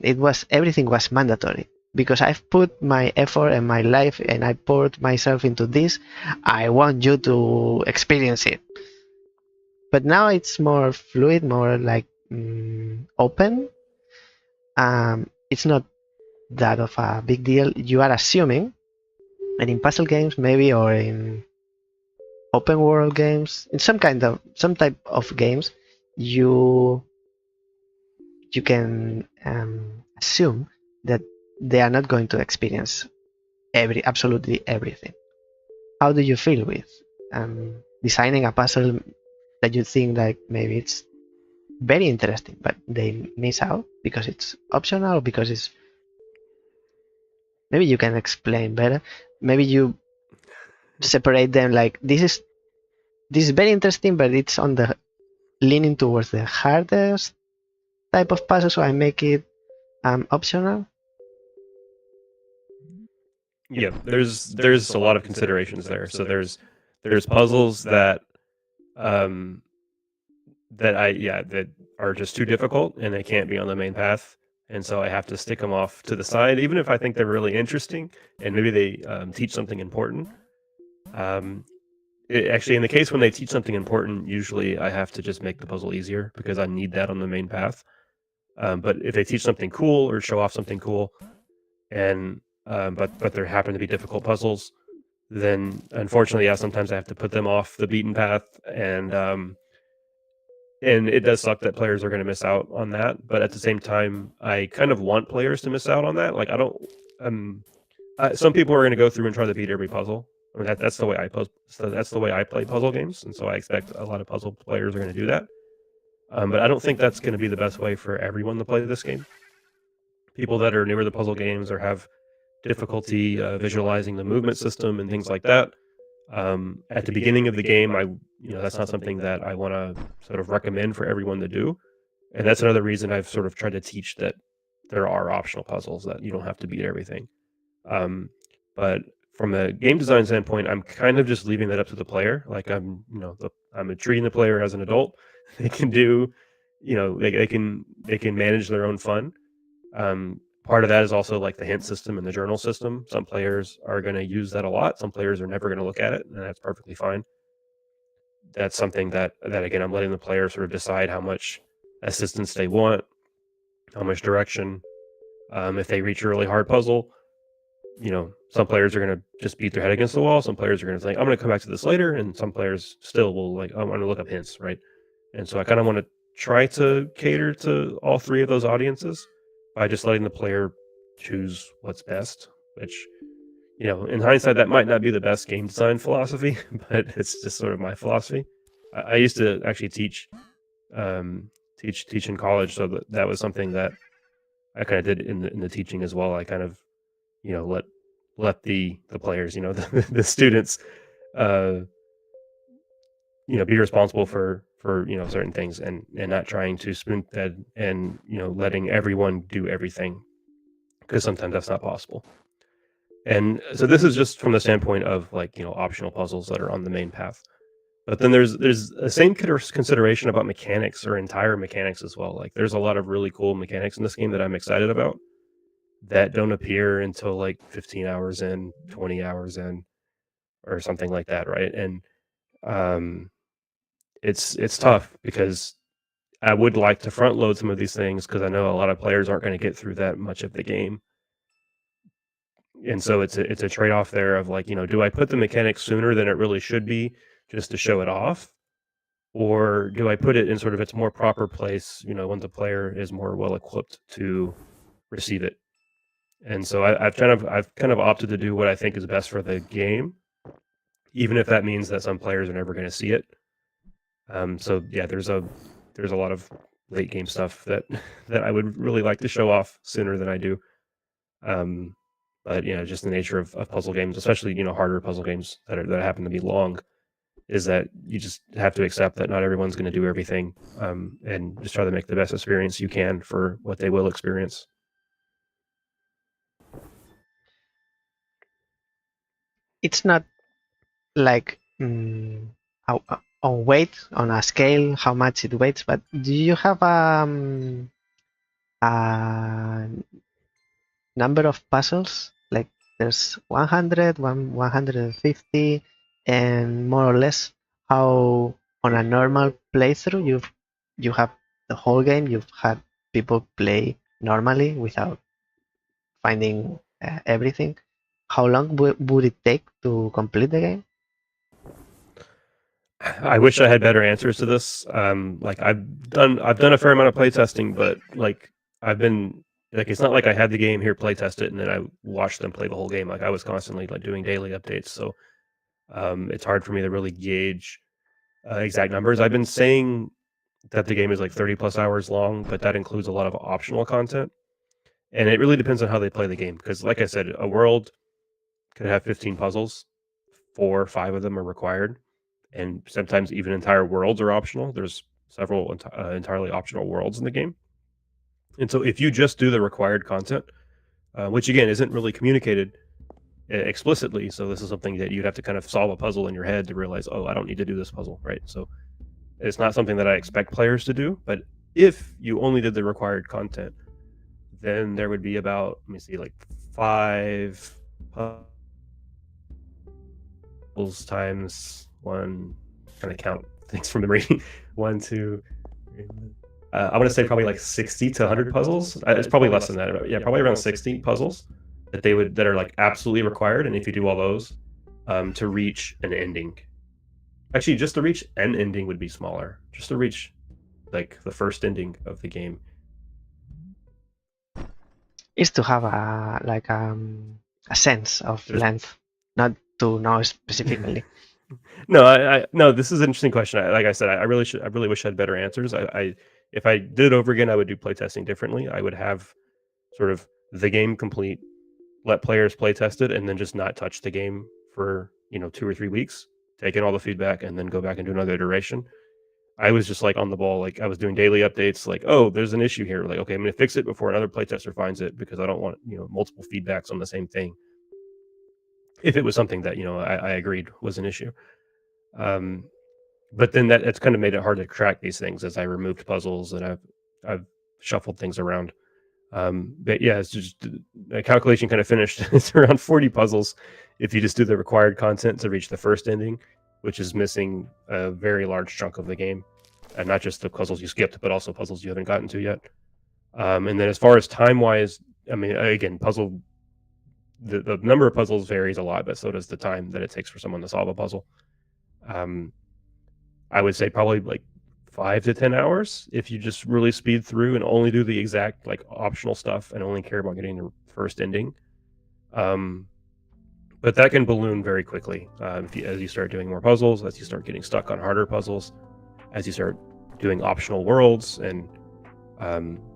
Everything was mandatory. Because I've put my effort and my life and I poured myself into this, I want you to experience it. But now it's more fluid, more like open. It's not that of a big deal. You are assuming, and in puzzle games maybe, or in open world games, in some type of games, you can assume that they are not going to experience absolutely everything. How do you feel with designing a puzzle that you think like maybe it's very interesting, but they miss out because it's optional, because it's maybe you can explain better. Maybe you separate them like this is very interesting, but it's on the leaning towards the hardest type of puzzle, so I make it optional. Yeah, there's a lot of considerations there. So there's puzzles that um that are just too difficult and they can't be on the main path, and so I have to stick them off to the side, even if I think they're really interesting and maybe they teach something important. Um, Actually, in the case when they teach something important, usually I have to just make the puzzle easier because I need that on the main path. But if they teach something cool or show off something cool, and but there happen to be difficult puzzles, then unfortunately, yeah, sometimes I have to put them off the beaten path, and it does suck that players are going to miss out on that. But at the same time, I kind of want players to miss out on that. Like I don't. Um, some people are going to go through and try to beat every puzzle. I mean, that's the way so that's the way I play puzzle games, and so I expect a lot of puzzle players are going to do that. But I don't think that's going to be the best way for everyone to play this game. People that are newer to puzzle games or have difficulty visualizing the movement system and things like that. At the beginning of the game, that's not something that I want to sort of recommend for everyone to do, and that's another reason I've sort of tried to teach that there are optional puzzles that you don't have to beat everything. Um, but from a game design standpoint, I'm kind of just leaving that up to the player. Like I'm treating the player as an adult. They can do, they can manage their own fun. Part of that is also like the hint system and the journal system. Some players are going to use that a lot. Some players are never going to look at it, and that's perfectly fine. That's something that again, I'm letting the player sort of decide how much assistance they want, how much direction. If they reach a really hard puzzle, some players are going to just beat their head against the wall. Some players are going to think, I'm going to come back to this later. And some players still will like, I'm going to look up hints, right? And so I kind of want to try to cater to all three of those audiences by just letting the player choose what's best, which, in hindsight, that might not be the best game design philosophy, but it's just sort of my philosophy. I used to actually teach in college. So that was something that I kind of did in the teaching as well. I kind of, let the players, the students, uh, be responsible for certain things, and not trying to spoon fed and letting everyone do everything, because sometimes that's not possible. And so this is just from the standpoint of like optional puzzles that are on the main path. But then there's the same consideration about mechanics or entire mechanics as well. Like there's a lot of really cool mechanics in this game that I'm excited about that don't appear until like 15 hours in, 20 hours in, or something like that, right? And um, it's tough because I would like to front load some of these things because I know a lot of players aren't going to get through that much of the game, and so it's a trade off there of like do I put the mechanics sooner than it really should be just to show it off, or do I put it in sort of its more proper place, when the player is more well equipped to receive it. And so I've kind of opted to do what I think is best for the game, even if that means that some players are never going to see it. So yeah, there's a lot of late game stuff that that I would really like to show off sooner than I do. Um, but just the nature of puzzle games, especially harder puzzle games that happen to be long, is that you just have to accept that not everyone's going to do everything, and just try to make the best experience you can for what they will experience. It's not like on weight on a scale how much it weighs, but do you have a number of puzzles? Like there's 100, 150, and more or less how on a normal playthrough you have the whole game. You've had people play normally without finding everything. How long would it take to complete the game? I wish I had better answers to this. Like I've done a fair amount of playtesting, but like I've been like it's not like I had the game here, playtest it, and then I watched them play the whole game. Like I was constantly like doing daily updates, so it's hard for me to really gauge. exact numbers. I've been saying that the game is like 30 plus hours long, but that includes a lot of optional content. And it really depends on how they play the game. Because, like I said, a world could have 15 puzzles, 4 or 5 of them are required. And sometimes even entire worlds are optional. There's several entirely optional worlds in the game. And so if you just do the required content, which again isn't really communicated explicitly, so this is something that you'd have to kind of solve a puzzle in your head to realize, oh, I don't need to do this puzzle, right? So it's not something that I expect players to do. But if you only did the required content, then there would be about, let me see, like 5 puzzles times 1. Trying to count things from memory. 1, 2. I want to say probably like 60 to 100 puzzles. It's probably less than that. But yeah, probably around 60 puzzles that are like absolutely required. And if you do all those, to reach an ending, actually, just to reach an ending would be smaller. Just to reach like the first ending of the game. Is to have a sense of length, not to know specifically. No, no. This is an interesting question. Like I said, I really wish I had better answers. If I did it over again, I would do playtesting differently. I would have sort of the game complete, let players play test it, and then just not touch the game for 2 or 3 weeks, take in all the feedback, and then go back and do another iteration. I was just like on the ball, like I was doing daily updates, like, oh, there's an issue here. Like, okay, I'm gonna fix it before another playtester finds it because I don't want multiple feedbacks on the same thing. If it was something that I agreed was an issue. But then it's kind of made it hard to track these things as I removed puzzles and I've shuffled things around. But yeah, it's just a calculation kind of finished. It's around 40 puzzles if you just do the required content to reach the first ending, which is missing a very large chunk of the game, and not just the puzzles you skipped, but also puzzles you haven't gotten to yet. And then as far as time wise, I mean, again, the number of puzzles varies a lot, but so does the time that it takes for someone to solve a puzzle. I would say probably like 5 to 10 hours if you just really speed through and only do the exact like optional stuff and only care about getting the first ending. But that can balloon very quickly as you start doing more puzzles, as you start getting stuck on harder puzzles, as you start doing optional worlds and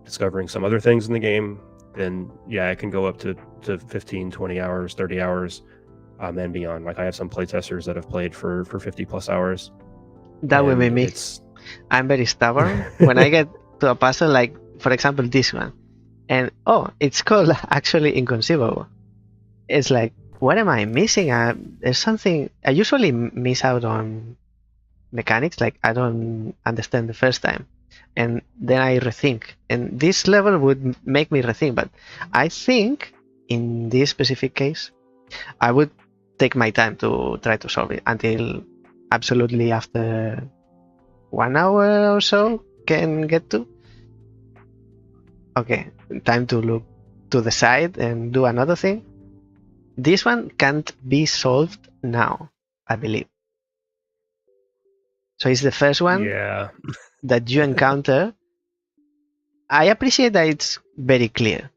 discovering some other things in the game. Then yeah, it can go up to 15, 20 hours, 30 hours, and beyond. Like I have some playtesters that have played for 50 plus hours. That will be me. I'm very stubborn. When I get to a puzzle, like for example this one, and it's called actually inconceivable. It's like, what am I missing? There's something I usually miss out on mechanics, like I don't understand the first time, and then I rethink. And this level would make me rethink, but I think in this specific case, I would take my time to try to solve it until absolutely after 1 hour or so can get to. Okay, time to look to the side and do another thing. This one can't be solved now, I believe. So it's the first one that you encounter. I appreciate that it's very clear.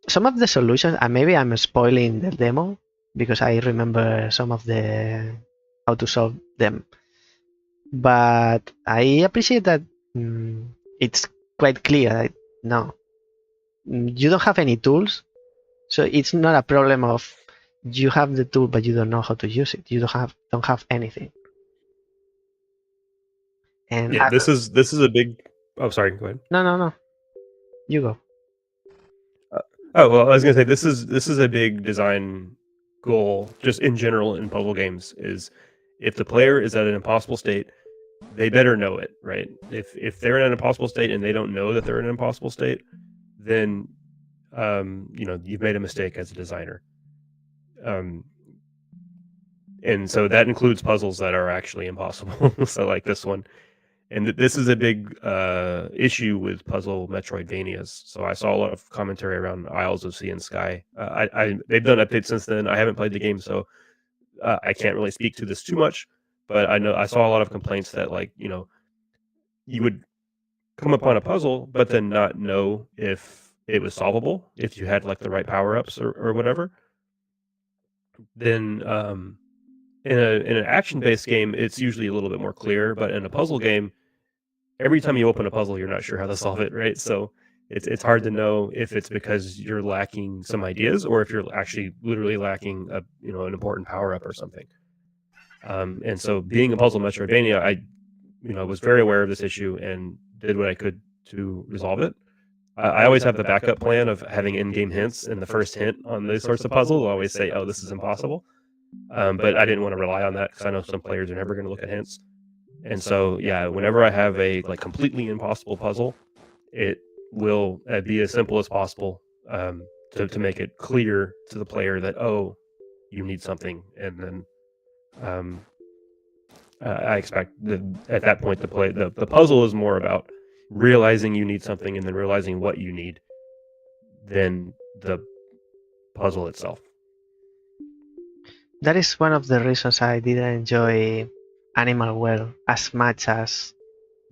Some of the solutions, and maybe I'm spoiling the demo because I remember some of the how to solve them. But I appreciate that it's quite clear that no, you don't have any tools, so it's not a problem of you have the tool but you don't know how to use it. You don't have anything. And yeah, this is a big. Oh, sorry. Go ahead. No. You go. Well, I was gonna say this is a big design goal, just in general in puzzle games. Is if the player is at an impossible state, they better know it, right? If they're in an impossible state and they don't know that they're in an impossible state, then you've made a mistake as a designer. And so that includes puzzles that are actually impossible. So like this one. And this is a big issue with puzzle Metroidvanias. So I saw a lot of commentary around Isles of Sea and Sky. They've done updates since then. I haven't played the game, so I can't really speak to this too much. But I know I saw a lot of complaints that you would come upon a puzzle, but then not know if it was solvable, if you had like the right power ups or whatever. Then in an action-based game, it's usually a little bit more clear, but in a puzzle game, every time you open a puzzle, you're not sure how to solve it, right? So it's hard to know if it's because you're lacking some ideas or if you're actually literally lacking an important power up or something. And so being a puzzle Metroidvania, I was very aware of this issue and did what I could to resolve it. I always have the backup plan of having in-game hints, and the first hint on these sorts of puzzles will always say, "Oh, this is impossible." But I didn't want to rely on that because I know some players are never going to look at hints. And so, yeah, whenever I have a completely impossible puzzle, it will be as simple as possible to make it clear to the player that, oh, you need something, and then um, I expect at that point the puzzle is more about realizing you need something and then realizing what you need than the puzzle itself. That is one of the reasons I didn't enjoy Animal Well as much as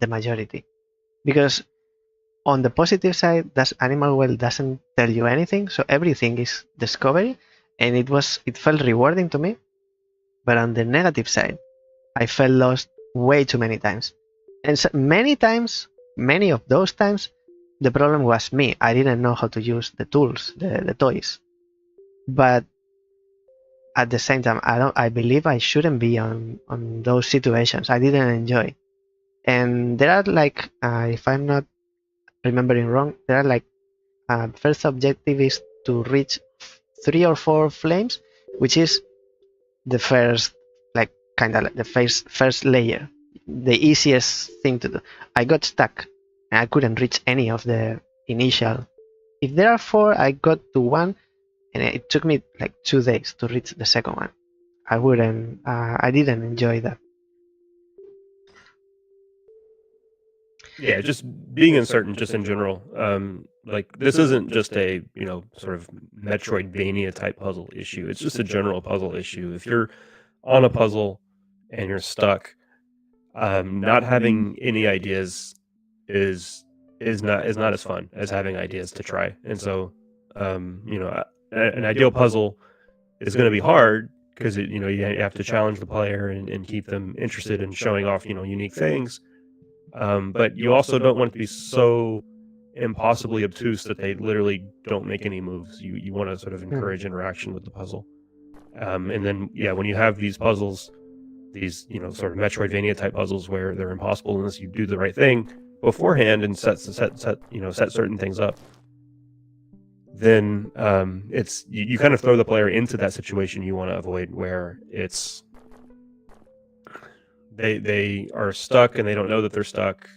the majority. Because on the positive side, that Animal Well doesn't tell you anything, so everything is discovery, and it felt rewarding to me. But on the negative side, I felt lost way too many times. And so many of those times, the problem was me. I didn't know how to use the tools, the toys. But at the same time, I believe I shouldn't be on those situations. I didn't enjoy. And there are if I'm not remembering wrong, there are first objective is to reach 3 or 4 flames, which is the first kind of like the first layer, the easiest thing to do. I got stuck and I couldn't reach any of the initial. If there are 4, I got to 1, and it took me 2 days to reach the second one. I didn't enjoy that. Yeah, just being uncertain, just in general. This isn't just a sort of Metroidvania type puzzle issue. It's just a general puzzle issue. If you're on a puzzle and you're stuck, not having any ideas is not as fun as having ideas to try. And so, an ideal puzzle is going to be hard because you have to challenge the player and keep them interested in showing off unique things. But you also don't want it to be so impossibly obtuse that they literally don't make any moves. You want to sort of encourage interaction with the puzzle. And then, when you have these puzzles, these sort of Metroidvania type puzzles where they're impossible unless you do the right thing beforehand and set certain things up, then it's you kind of throw the player into that situation you want to avoid, where it's they are stuck and they don't know that they're stuck,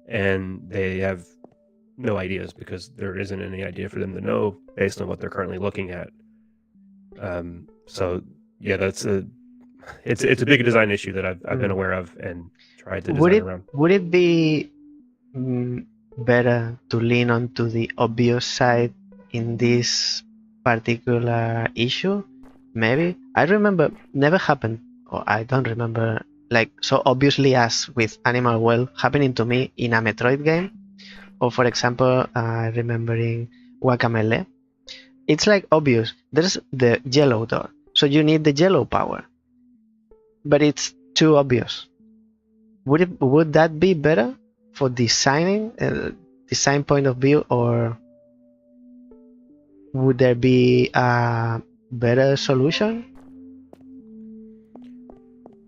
and they have no ideas because there isn't any idea for them to know based on what they're currently looking at. So yeah, it's a big design issue that I've been aware of and tried to design around. Would it be better to lean onto the obvious side in this particular issue? Maybe. I remember never happened, or I don't remember so obviously as with Animal Well happening to me in a Metroid game, or for example, remembering Guacamelee. It's obvious. There's the yellow door, so you need the yellow power, but it's too obvious. Would that be better for design point of view, or would there be a better solution?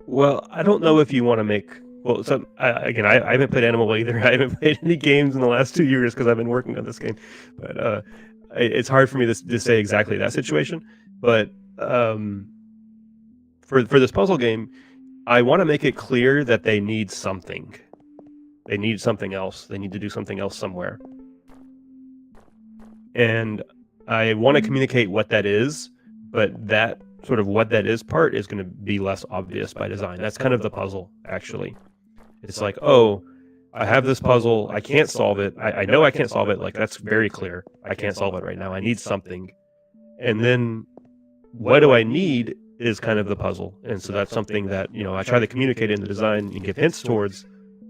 Well, I don't know if you want to make... Well, so I haven't played Animal Well either. I haven't played any games in the last 2 years because I've been working on this game. But it's hard for me to say exactly that situation. But for this puzzle game, I want to make it clear that they need something. They need something else. They need to do something else somewhere. And I want to communicate what that is, but that sort of what that is part is going to be less obvious by design. That's kind of the puzzle, actually. It's oh, I have this puzzle, I can't solve it. I know I can't solve it, that's very clear. I can't solve it right now. I need something. And then what do I need is kind of the puzzle. And so that's something that, I try to communicate in the design and give hints towards,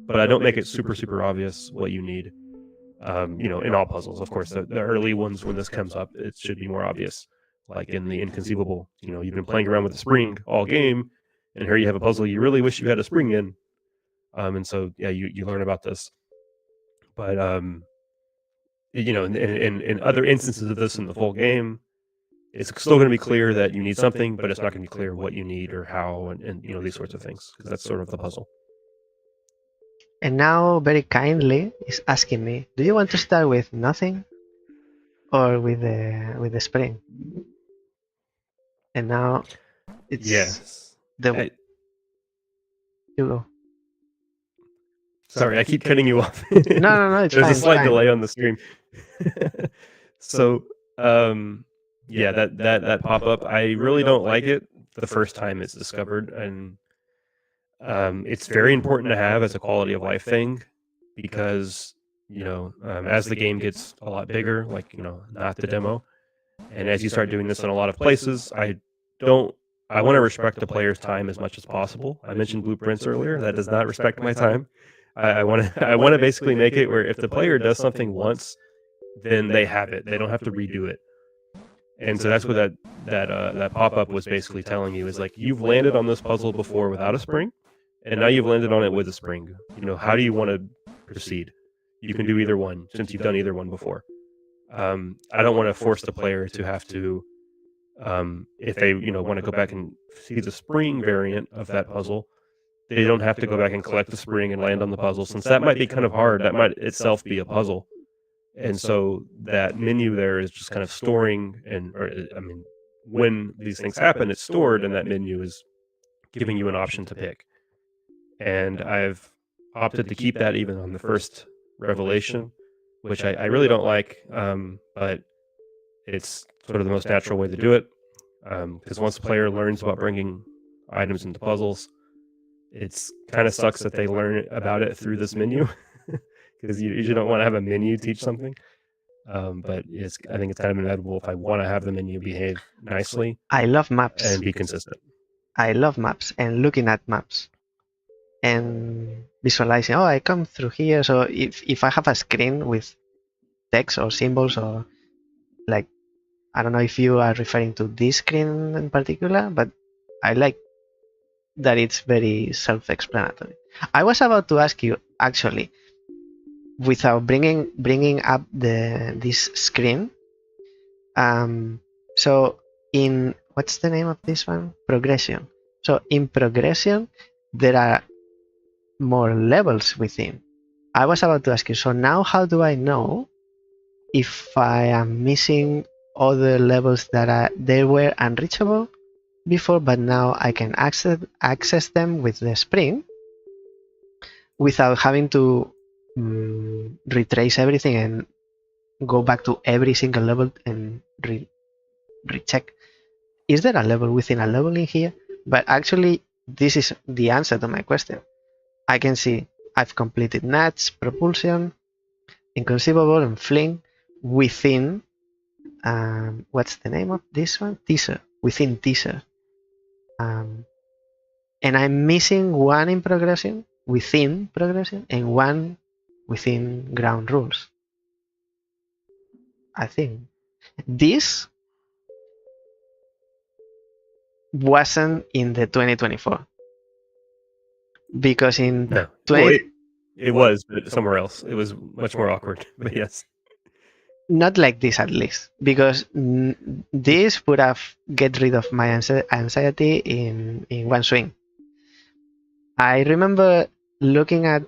but I don't make it super, super obvious what you need. In all puzzles, of course, the early ones, when this comes up, it should be more obvious. Like in the Inconceivable, you've been playing around with the spring all game, and here you have a puzzle you really wish you had a spring in. And so yeah, you learn about this. But in other instances of this in the full game, it's still going to be clear that you need something, but it's not going to be clear what you need or how, and these sorts of things, because that's sort of the puzzle. And now, very kindly, is asking me, do you want to start with nothing or with the spring? And now it's yes. you go. Sorry, I keep cutting you off. No, it's There's fine. a slight delay on the stream. So, yeah, that pop up, I really don't like it the first time it's discovered, and it's very important to have as a quality of life thing, because as the game gets a lot bigger, like not the demo, and as you start doing this in a lot of places, I want to respect the player's time as much as possible. I mentioned blueprints earlier. That does not respect my time. I want to basically make it where if the player does something once, then they have it. They don't have to redo it. And so that's what that pop up was basically telling you, is like, you've landed on this puzzle before without a spring, and now you've landed on it with a spring. How do you want to proceed? You can do either one, since you've done either one before. I don't want to force the player to have to, if they want to go back and see the spring variant of that puzzle, they don't have to go back and collect the spring and land on the puzzle, since that might be kind of hard. That might itself be a puzzle. And so that menu there is just kind of storing, when these things happen, it's stored, and that menu is giving you an option to pick. And I've opted to keep that even on the first revelation, which I really don't like, but it's sort of the most natural way to do it, because once the player learns about bringing items into puzzles, it's kind of sucks that they learn about it through this menu, because you usually don't want to have a menu teach something. But I think it's kind of inevitable if I want to have the menu behave nicely. I love maps. And be consistent. I love maps and looking at maps and visualizing, I come through here. So if I have a screen with text or symbols, or like, I don't know if you are referring to this screen in particular, but I like that it's very self-explanatory. I was about to ask you, actually, without bringing up this screen. So in, what's the name of this one? Progression. So in progression, there are more levels within. I was about to ask you, so now how do I know if I am missing other levels that they were unreachable before, but now I can access them with the spring without having to retrace everything and go back to every single level and recheck, is there a level within a level in here? But actually, this is the answer to my question. I can see I've completed Nuts, Propulsion, Inconceivable, and Fling within, what's the name of this one? Teaser. Within Teaser. And I'm missing one in Progression, within Progression, and one within Ground Rules. I think this wasn't in the 2024, because in No. It was, but somewhere else. It was much more awkward. But yes. Not like this, at least, because this would have get rid of my anxiety in one swing. I remember looking at,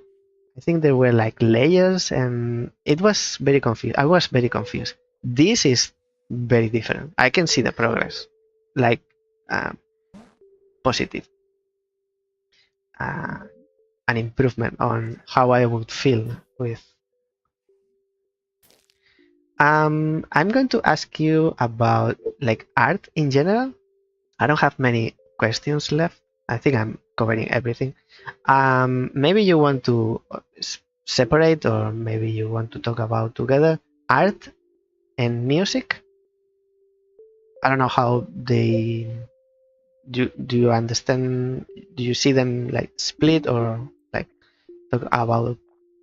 I think there were like layers, and it was very confused. I was very confused. This is very different. I can see the progress, like positive, an improvement on how I would feel with. I'm going to ask you about like art in general. I don't have many questions left. I think I'm covering everything. Maybe you want to separate, or maybe you want to talk about together art and music. I don't know how they do you understand, do you see them like split, or like talk about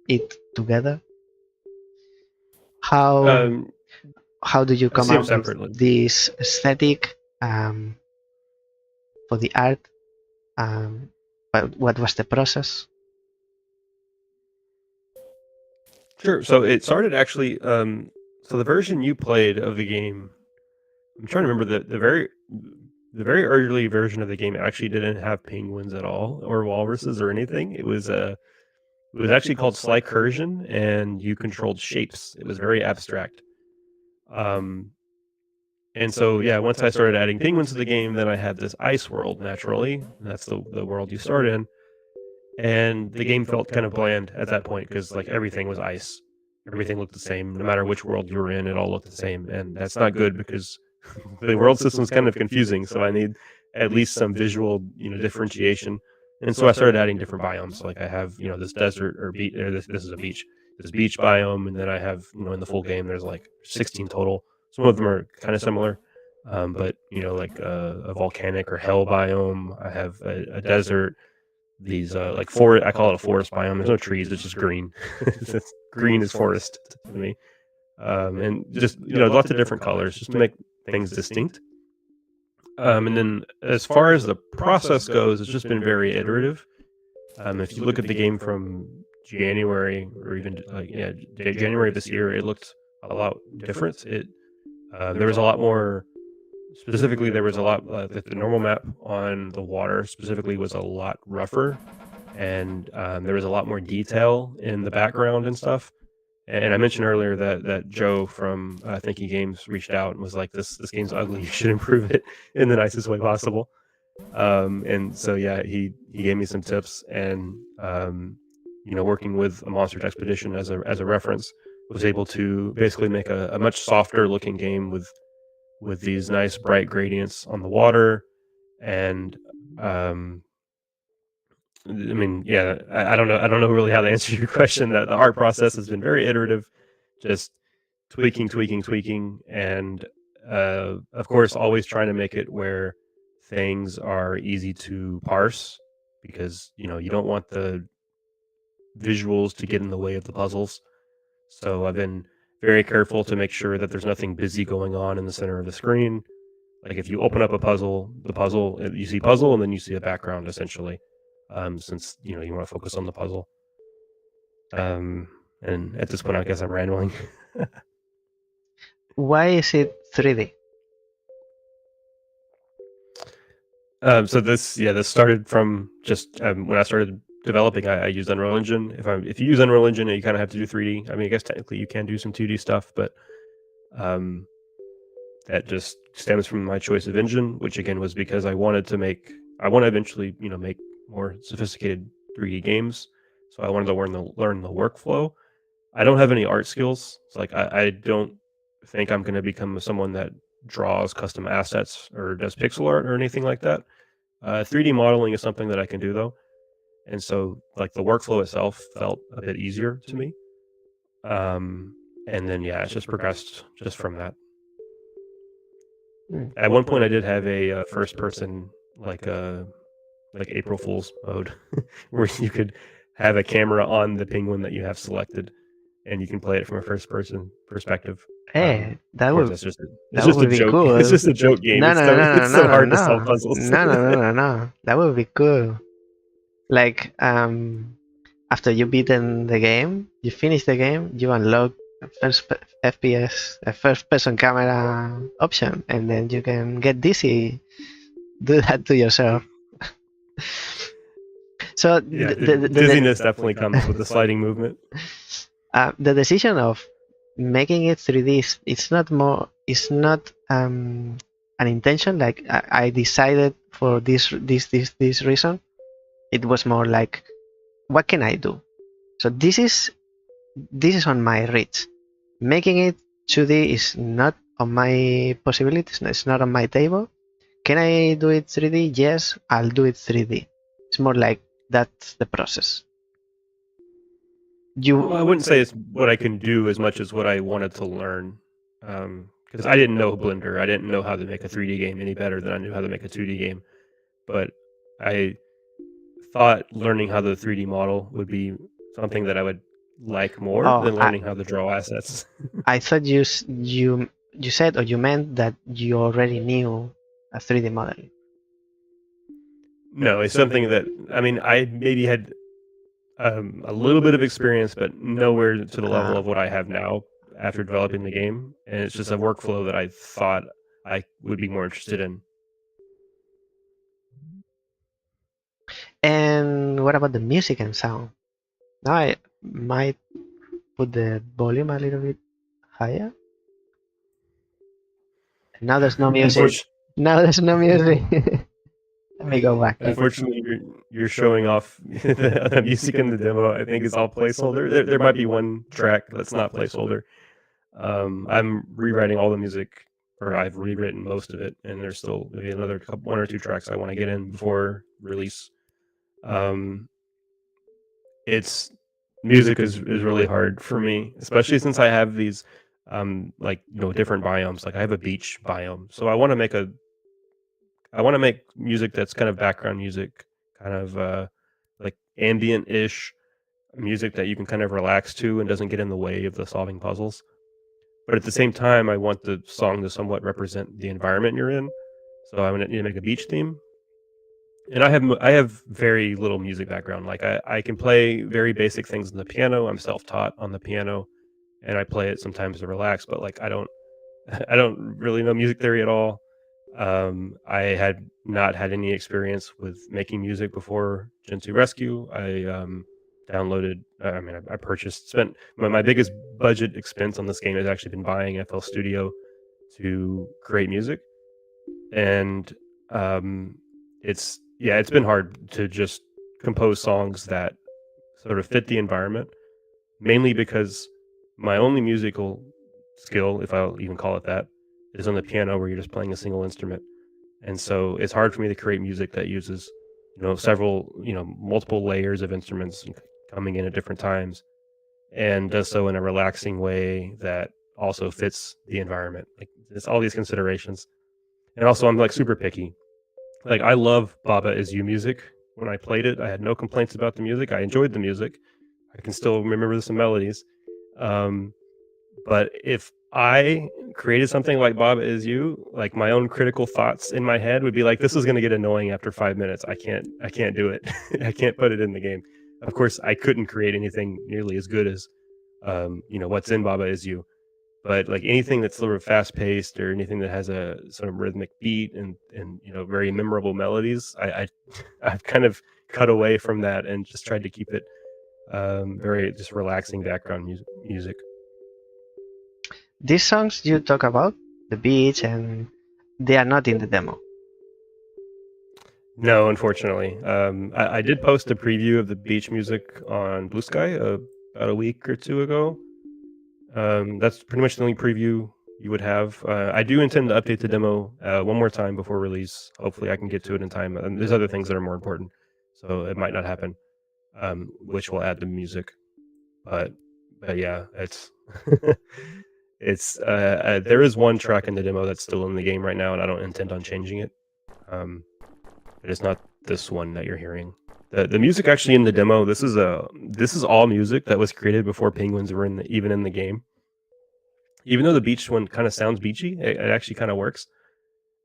it together? How do you come up with this aesthetic for the art? what was the process? Sure. So it started actually. So the version you played of the game, I'm trying to remember the very early version of the game actually didn't have penguins at all or walruses or anything. It was actually called Slycursion, and you controlled shapes. It was very abstract. Um, and so yeah, once I started adding penguins to the game, then I had this ice world naturally. And that's the world you start in, and the game felt kind of bland at that point because like everything was ice. Everything looked the same, no matter which world you were in. It all looked the same, and that's not good because the world system is kind of confusing. So I need at least some visual, differentiation. And so I started adding different biomes. Like I have, this desert or beach. Or this is a beach. This beach biome, and then I have, in the full game, there's like 16 total. Some of them are kind of similar, but like a volcanic or hell biome. I have a desert. These like forest. I call it a forest biome. There's no trees. It's just green. Green is forest to me, and just lots of different colors, just to make things distinct. And then as far as the process goes, it's just been very iterative. If you look at the game from January or even January of this year, it looked a lot different. There was a lot more. Specifically, there was a lot. The normal map on the water specifically was a lot rougher, and there was a lot more detail in the background and stuff. And I mentioned earlier that Joe from Thinking Games reached out and was like, "This game's ugly. You should improve it in the nicest way possible." And so yeah, he gave me some tips, and working with a Monsters Expedition as a reference, was able to basically make a much softer looking game with these nice bright gradients on the water, and I mean, yeah, I don't know. I don't know really how to answer your question. That the art process has been very iterative, just tweaking, and of course, always trying to make it where things are easy to parse, because you don't want the visuals to get in the way of the puzzles. So I've been very careful to make sure that there's nothing busy going on in the center of the screen. Like if you open up a puzzle, you see puzzle, and then you see a background essentially, since you want to focus on the puzzle. And at this point, I guess I'm rambling. Why is it 3D? So this started from just when I started developing. I used Unreal Engine. If you use Unreal Engine, you kind of have to do 3D. I mean, I guess technically you can do some 2D stuff, but that just stems from my choice of engine, which again was because I want to eventually make more sophisticated 3D games. So I wanted to learn the workflow. I don't have any art skills. It's like I don't think I'm going to become someone that draws custom assets or does pixel art or anything like that. 3D modeling is something that I can do though, and so like the workflow itself felt a bit easier to me. And then yeah, it's just progressed just from that. At one point, I did have a first person like April Fool's mode, where you could have a camera on the penguin that you have selected, and you can play it from a first person perspective. Hey, Of course, that's just would a be joke. cool. It's just a joke game. No, It's no, so no, no, it's no, so no, hard to no, solve puzzles. no. That would be cool. Like after you beaten the game, you finish the game, you unlock FPS, a first person camera option, and then you can get dizzy. Do that to yourself. So Yeah, dizziness definitely comes with the sliding movement. The decision of making it 3D it's not an intention. Like I decided for this reason. It was more like, what can I do? So this is on my reach. Making it 2D is not on my possibilities. It's not on my table. Can I do it 3D? Yes, I'll do it 3D. It's more like that's the process. Well, I wouldn't say it's what I can do as much as what I wanted to learn, because I didn't know Blender. I didn't know how to make a 3D game any better than I knew how to make a 2D game. But I thought learning how to 3D model would be something that I would like more than learning how to draw assets. I thought you said, or you meant that you already knew a 3D modeling. No, it's something that I mean, I maybe had a little bit of experience, but nowhere to the level Uh, of what I have now after developing the game. And it's just a workflow that I thought I would be more interested in. and what about the music and sound? Now I might put the volume a little bit higher. Now there's no music. Unfortunately, Now there's no music. Let me go back. unfortunately, you're showing off the music in the demo. I think is all placeholder. There might be one track that's not placeholder. I'm rewriting all the music, or I've rewritten most of it, and there's still maybe another one or two tracks I want to get in before release. Um, it's music is really hard for me, especially since I have these like different biomes. Like I have a beach biome, so I want to make music that's kind of background music, kind of like ambient-ish music that you can kind of relax to and doesn't get in the way of the solving puzzles. But at the same time, I want the song to somewhat represent the environment you're in. So I'm gonna make a beach theme, and I have very little music background. Like I can play very basic things on the piano. I'm self-taught on the piano, and I play it sometimes to relax. But like I don't I don't really know music theory at all. I had not had any experience with making music before Gentoo Rescue. I downloaded. I mean, I purchased. Spent my biggest budget expense on this game has actually been buying FL Studio to create music, and it's been hard to just compose songs that sort of fit the environment. Mainly because my only musical skill, if I'll even call it that, is on the piano, where you're just playing a single instrument. And so it's hard for me to create music that uses, several, multiple layers of instruments coming in at different times, and does so in a relaxing way that also fits the environment. Like it's all these considerations. And also I'm like super picky. Like I love Baba Is You music. When I played it, I had no complaints about the music. I enjoyed the music. I can still remember some melodies. Um, but if I created something like Baba Is You, like my own critical thoughts in my head would be like, this is going to get annoying after 5 minutes. I can't do it. I can't put it in the game. Of course, I couldn't create anything nearly as good as, what's in Baba Is You. But like anything that's sort of fast paced or anything that has a sort of rhythmic beat and very memorable melodies, I've kind of cut away from that and just tried to keep it very just relaxing background music. These songs you talk about, the beach, and they are not in the demo. No, unfortunately. I did post a preview of the beach music on Blue Sky about a week or two ago. That's pretty much the only preview you would have. I do intend to update the demo one more time before release. Hopefully I can get to it in time. And there's other things that are more important, so it might not happen, which will add the music. But yeah, it's it's there is one track in the demo that's still in the game right now, and I don't intend on changing it. But it's not this one that you're hearing. The music actually in the demo, this is all music that was created before penguins were even in the game. Even though the beach one kind of sounds beachy, it actually kind of works.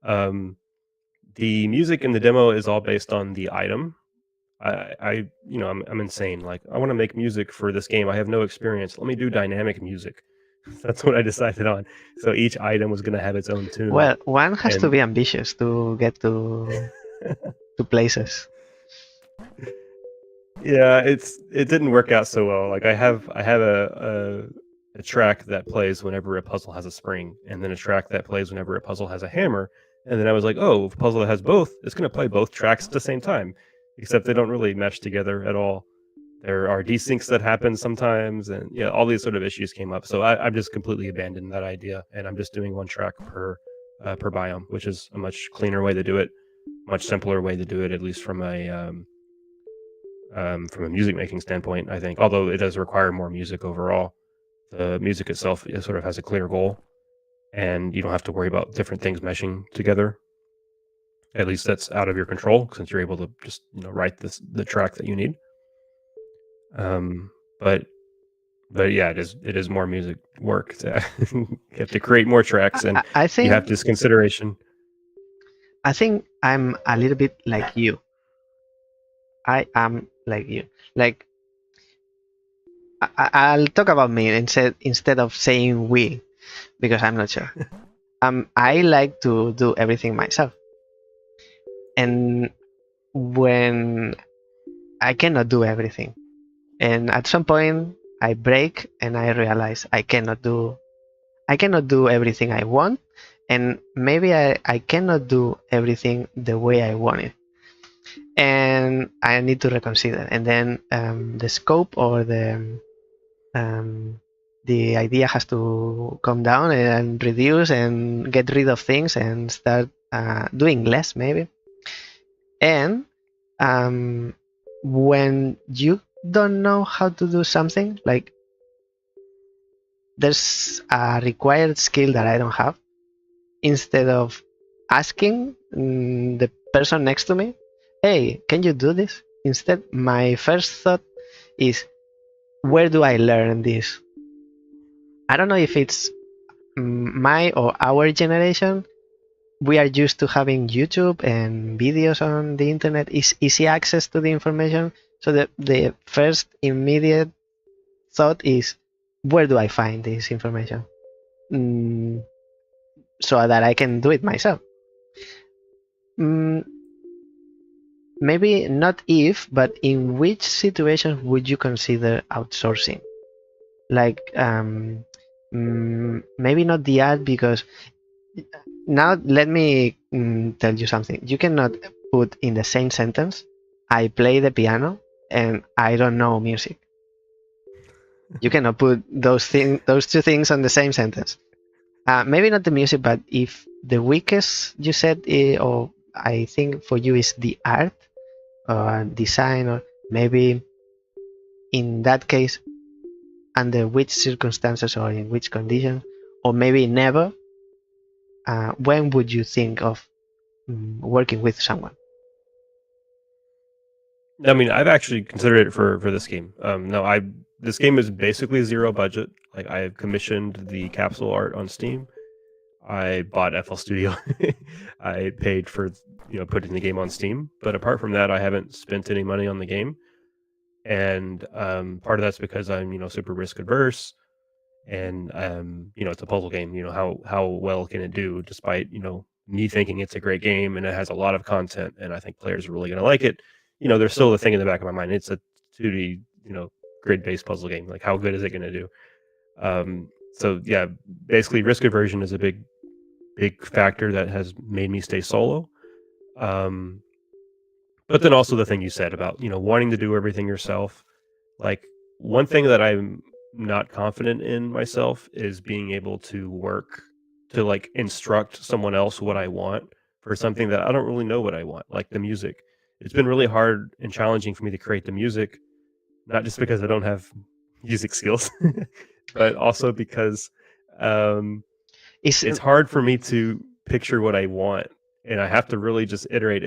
The music in the demo is all based on the item. I'm insane. Like I want to make music for this game. I have no experience. Let me do dynamic music. That's what I decided on. So each item was going to have its own tune. Well, one has to be ambitious to get to places. Yeah, it didn't work out so well. Like I have a track that plays whenever a puzzle has a spring, and then a track that plays whenever a puzzle has a hammer. And then I was like, oh, if a puzzle that has both, it's going to play both tracks at the same time, except they don't really mesh together at all. There are desyncs that happen sometimes, and yeah, all these sort of issues came up. So I've just completely abandoned that idea, and I'm just doing one track per biome, which is a much cleaner way to do it, much simpler way to do it, at least from a music making standpoint. I think, although it does require more music overall, the music itself sort of has a clear goal, and you don't have to worry about different things meshing together. At least that's out of your control, since you're able to just write the track that you need. But yeah, it is more music work. You have to create more tracks, and I think you have this consideration. I think I'm a little bit like you. I am like you. Like I'll talk about me instead of saying we, because I'm not sure. I like to do everything myself, and when I cannot do everything, and at some point I break and I realize I cannot do everything I want, and maybe I cannot do everything the way I want it, and I need to reconsider. And then the scope or um, the idea has to come down and reduce and get rid of things and start doing less maybe. And um, when you don't know how to do something, like there's a required skill that I don't have, instead of asking the person next to me, hey, can you do this? Instead, my first thought is, where do I learn this? I don't know if it's my or our generation. We are used to having YouTube and videos on the internet, is easy access to the information. So the first immediate thought is, where do I find this information? Mm, so that I can do it myself. Mm, maybe not if, but in which situation would you consider outsourcing? Like, maybe not the art, because now let me tell you something. You cannot put in the same sentence, I play the piano and I don't know music. You cannot put those two things on the same sentence. Maybe not the music, but if the weakest you said, or I think for you is the art or design, or maybe in that case, under which circumstances or in which conditions, or maybe never, when would you think of working with someone? I mean, I've actually considered it for this game. No, this game is basically zero budget. Like I commissioned the capsule art on Steam. I bought FL Studio. I paid for putting the game on Steam. But apart from that, I haven't spent any money on the game. And part of that's because I'm super risk adverse, and it's a puzzle game. How well can it do, despite me thinking it's a great game and it has a lot of content, and I think players are really going to like it. There's still the thing in the back of my mind. It's a 2D grid-based puzzle game. Like, how good is it going to do? So yeah, basically risk aversion is a big factor that has made me stay solo. But then also the thing you said about wanting to do everything yourself. Like, one thing that I'm not confident in myself is being able to work to like instruct someone else what I want for something that I don't really know what I want, like the music. It's been really hard and challenging for me to create the music, not just because I don't have music skills, but also because it's hard for me to picture what I want, and I have to really just iterate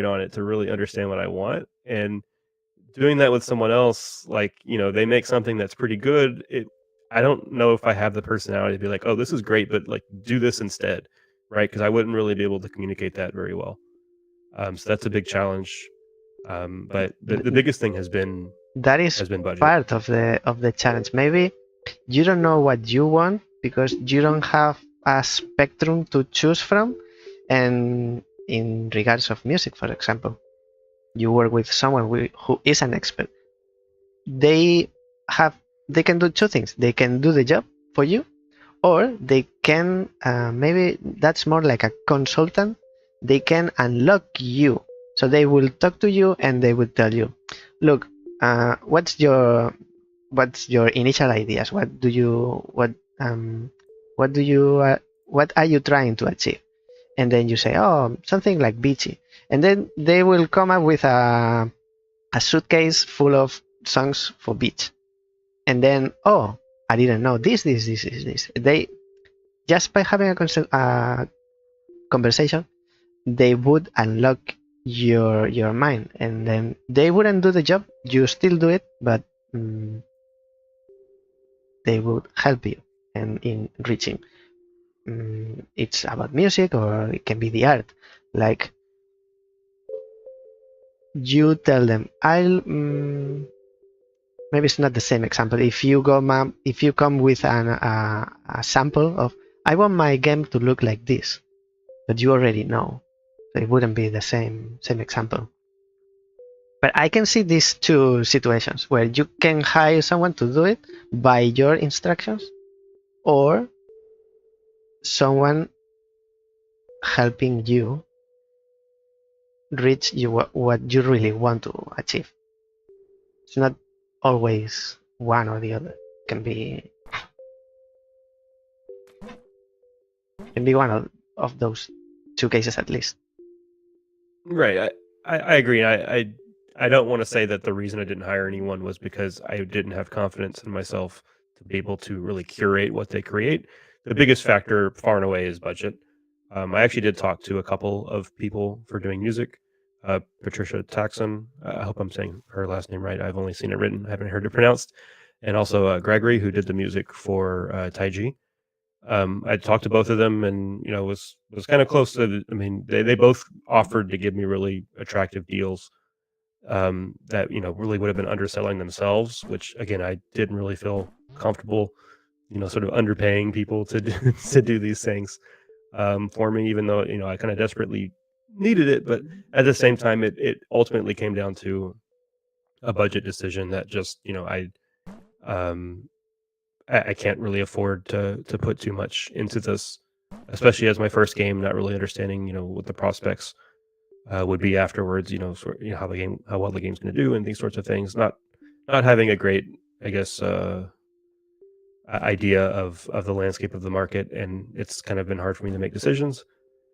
on it to really understand what I want. And doing that with someone else, like, they make something that's pretty good. I don't know if I have the personality to be like, oh, this is great, but like do this instead, right? Because I wouldn't really be able to communicate that very well. So that's a big challenge. But the biggest thing has been budget. Part of the challenge. Maybe you don't know what you want because you don't have a spectrum to choose from. And in regards of music, for example, you work with someone who is an expert. They can do two things. They can do the job for you, or they can, maybe that's more like a consultant. They can unlock you. So they will talk to you and they will tell you, look, what's your initial ideas? What are you trying to achieve? And then you say, oh, something like beachy. And then they will come up with a suitcase full of songs for beach. And then, oh, I didn't know this. They, just by having a conversation, they would unlock your mind, and then they wouldn't do the job. You still do it, but they would help you and in reaching. It's about music, or it can be the art. Like, you tell them, I'll maybe it's not the same example. If you go, if you come with a sample of, I want my game to look like this, but you already know, so it wouldn't be the same example. But I can see these two situations where you can hire someone to do it by your instructions, or someone helping you reach what you really want to achieve. It's not always one or the other. It can be one of those two cases at least. Right. I agree. I don't want to say that the reason I didn't hire anyone was because I didn't have confidence in myself to be able to really curate what they create. The biggest factor, far and away, is budget. I actually did talk to a couple of people for doing music. Patricia Taxon, I hope I'm saying her last name right. I've only seen it written, I haven't heard it pronounced. And also Gregory, who did the music for Taiji. I talked to both of them, and was kind of close to. I mean, they both offered to give me really attractive deals that really would have been underselling themselves, which again I didn't really feel comfortable, sort of underpaying people to do, to do these things for me, even though I kind of desperately needed it. But at the same time, it ultimately came down to a budget decision that just um, I can't really afford to put too much into this, especially as my first game, not really understanding, what the prospects would be afterwards. How well the game's going to do, and these sorts of things. Not having a great, I guess, idea of the landscape of the market, and it's kind of been hard for me to make decisions.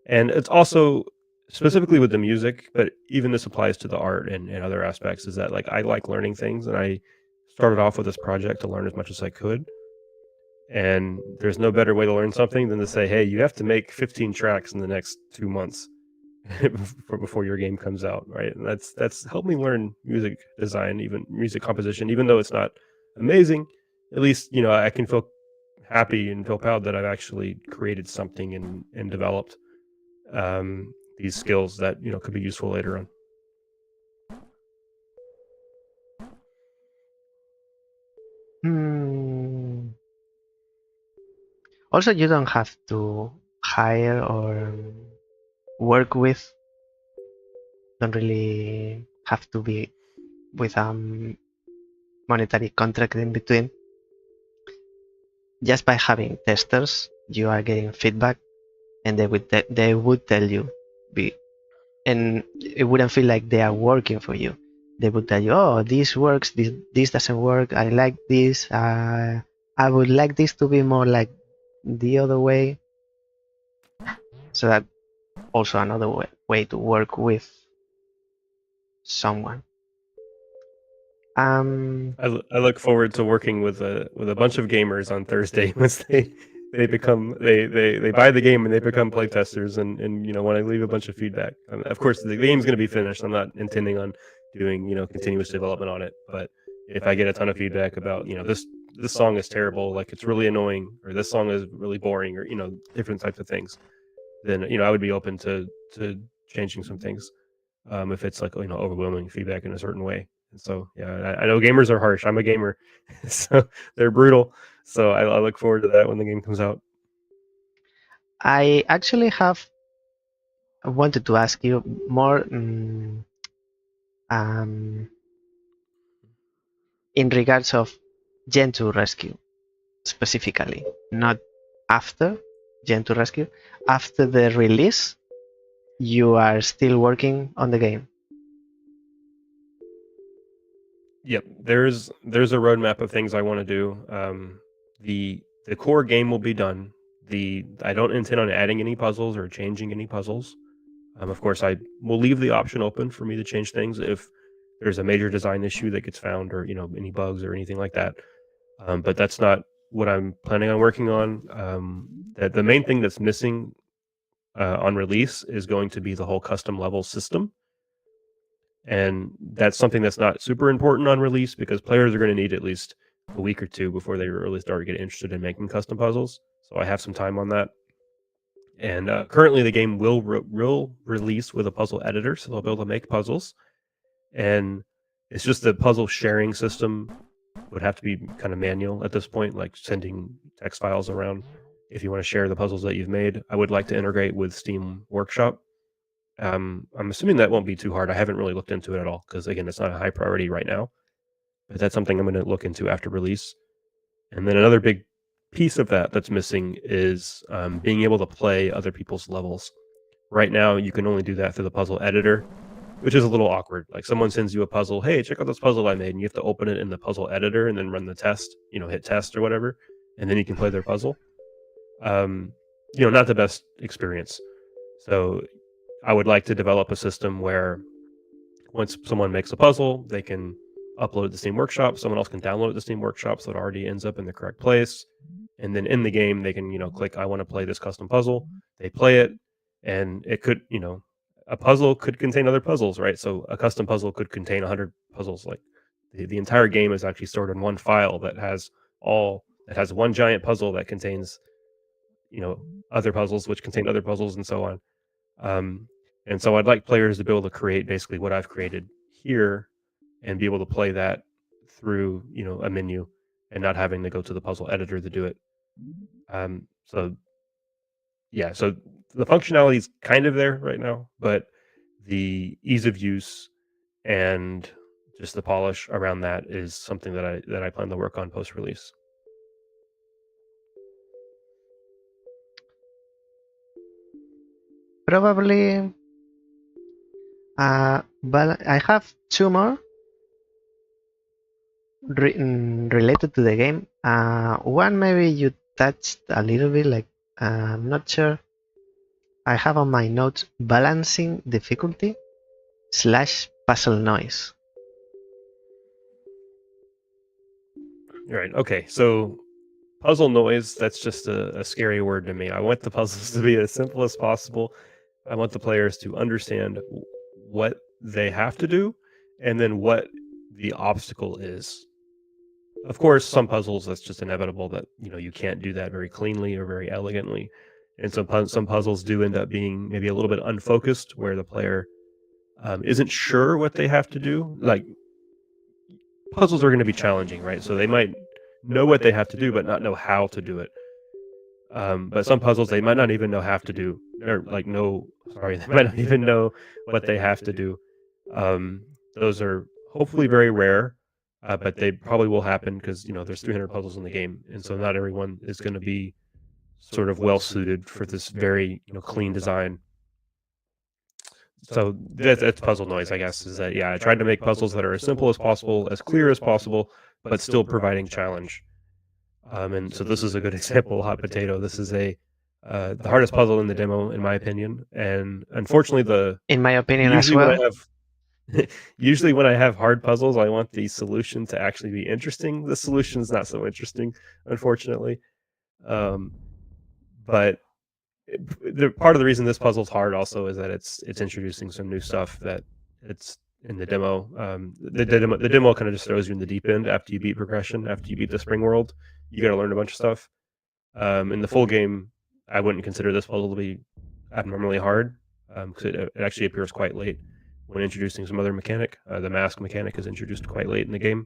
And it's also specifically with the music, but even this applies to the art and other aspects. Is that like I like learning things, and I started off with this project to learn as much as I could. And there's no better way to learn something than to say, "Hey, you have to make 15 tracks in the next 2 months before your game comes out," right? And that's helped me learn music design, even music composition, even though it's not amazing. At least, I can feel happy and feel proud that I've actually created something and developed these skills that, could be useful later on. Hmm. Also, you don't have to hire or work with, don't really have to be with a monetary contract in between. Just by having testers, you are getting feedback, and they would tell you, be, and it wouldn't feel like they are working for you. They would tell you, oh, this works, this doesn't work. I like this. I would like this to be more like the other way. So that also another way to work with someone. I look forward to working with a bunch of gamers on Thursday once they become they buy the game and they become playtesters, and when I leave a bunch of feedback. Of course, the game's going to be finished. I'm not intending on doing continuous development on it, but if I get a ton of feedback about this song is terrible, like it's really annoying, or this song is really boring, or different types of things, then I would be open to changing some things if it's like overwhelming feedback in a certain way. And so yeah, I know gamers are harsh. I'm a gamer, so they're brutal. So I look forward to that when the game comes out. I actually have wanted to ask you more um, in regards of Gentoo Rescue specifically, not after Gentoo Rescue. After the release, you are still working on the game. Yep, there's a roadmap of things I want to do. The core game will be done. The I don't intend on adding any puzzles or changing any puzzles. Of course, I will leave the option open for me to change things if there's a major design issue that gets found, or any bugs or anything like that. But that's not what I'm planning on working on. That the main thing that's missing on release is going to be the whole custom level system, and that's something that's not super important on release because players are going to need at least a week or two before they really start getting interested in making custom puzzles. So I have some time on that. And currently, the game will release with a puzzle editor, so they'll be able to make puzzles. and it's just the puzzle sharing system would have to be kind of manual at this point, like sending text files around if you want to share the puzzles that you've made. I would like to integrate with Steam Workshop. I'm assuming that won't be too hard. I haven't really looked into it at all because, again, it's not a high priority right now, but that's something I'm going to look into after release. And then another big piece of that that's missing is being able to play other people's levels. Right now, you can only do that through the puzzle editor, which is a little awkward. Like someone sends you a puzzle, hey, check out this puzzle I made, and you have to open it in the puzzle editor and then run the test, hit test or whatever, and then you can play their puzzle. Not the best experience. So I would like to develop a system where once someone makes a puzzle, they can upload it to Steam Workshop. Someone else can download it to Steam Workshop so it already ends up in the correct place. And then in the game, they can, click, I want to play this custom puzzle. They play it, and it could, a puzzle could contain other puzzles, right? So a custom puzzle could contain 100 puzzles. Like the entire game is actually stored in one file that has one giant puzzle that contains, other puzzles, which contain other puzzles, and so on. And so I'd like players to be able to create basically what I've created here and be able to play that through, a menu and not having to go to the puzzle editor to do it. So the functionality is kind of there right now, but the ease of use and just the polish around that is something that I plan to work on post-release. Probably, but I have two more related to the game. One maybe you touched a little bit, like I'm not sure. I have on my notes balancing difficulty / puzzle noise. Right. Okay. So puzzle noise, that's just a scary word to me. I want the puzzles to be as simple as possible. I want the players to understand what they have to do and then what the obstacle is. Of course, some puzzles, that's just inevitable that, you can't do that very cleanly or very elegantly. And some puzzles do end up being maybe a little bit unfocused where the player isn't sure what they have to do. Like, puzzles are going to be challenging, right? So they might know what they have to do, but not know how to do it. But some puzzles they might not even know have to do, or they might not even know what they have to do. Those are hopefully very rare, but they probably will happen because there's 300 puzzles in the game, and so not everyone is going to be sort of well suited for this very clean design. So that's puzzle noise, I guess. Is that I tried to make puzzles that are as simple as possible, as clear as possible, but still providing challenge. And so this is a good example. Hot potato. This is the hardest puzzle in the demo, in my opinion. And unfortunately, in my opinion as well. Usually when I have hard puzzles, I want the solution to actually be interesting. The solution is not so interesting, unfortunately. But part of the reason this puzzle's hard also is that it's introducing some new stuff that it's in the demo. The demo kind of just throws you in the deep end after you beat progression, after you beat the spring world. You got to learn a bunch of stuff. In the full game, I wouldn't consider this puzzle to be abnormally hard because it actually appears quite late when introducing some other mechanic. The mask mechanic is introduced quite late in the game.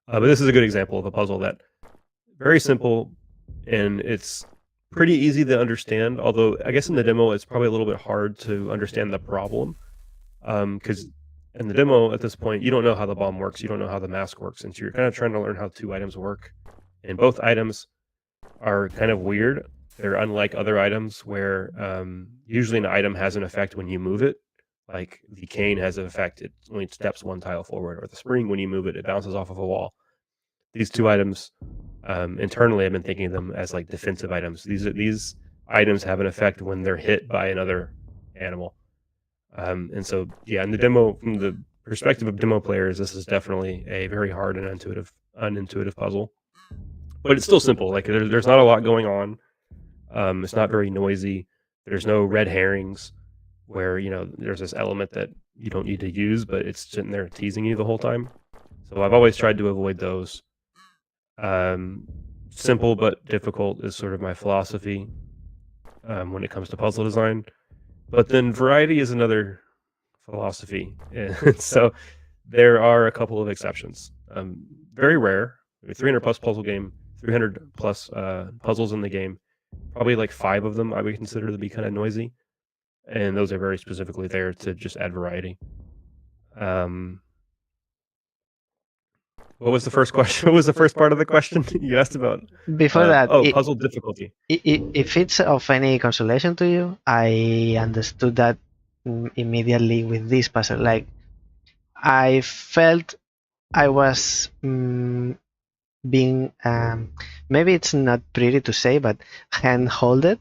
But this is a good example of a puzzle that very simple, and it's pretty easy to understand. Although I guess in the demo, it's probably a little bit hard to understand the problem because in the demo at this point, you don't know how the bomb works. You don't know how the mask works. And so you're kind of trying to learn how 2 items work. And both items are kind of weird. They're unlike other items where usually an item has an effect when you move it. Like the cane has an effect, it only steps 1 tile forward, or the spring, when you move it, it bounces off of a wall. These 2 items, internally, I've been thinking of them as like defensive items. These items have an effect when they're hit by another animal. And so, in the demo, from the perspective of demo players, this is definitely a very hard and unintuitive puzzle. But it's still simple. Like there's not a lot going on. It's not very noisy. There's no red herrings where there's this element that you don't need to use, but it's sitting there teasing you the whole time. So I've always tried to avoid those. Simple but difficult is sort of my philosophy when it comes to puzzle design. But then variety is another philosophy. And so there are a couple of exceptions. Very rare. 300 plus puzzle game, 300 plus puzzles in the game. Probably like 5 of them I would consider to be kind of noisy, and those are very specifically there to just add variety. What was the first question? What was the first part of the question you asked about? Before that, Puzzle difficulty. If it's of any consolation to you, I understood that immediately with this puzzle. Like, I felt I was being, maybe it's not pretty to say, but hand-holded.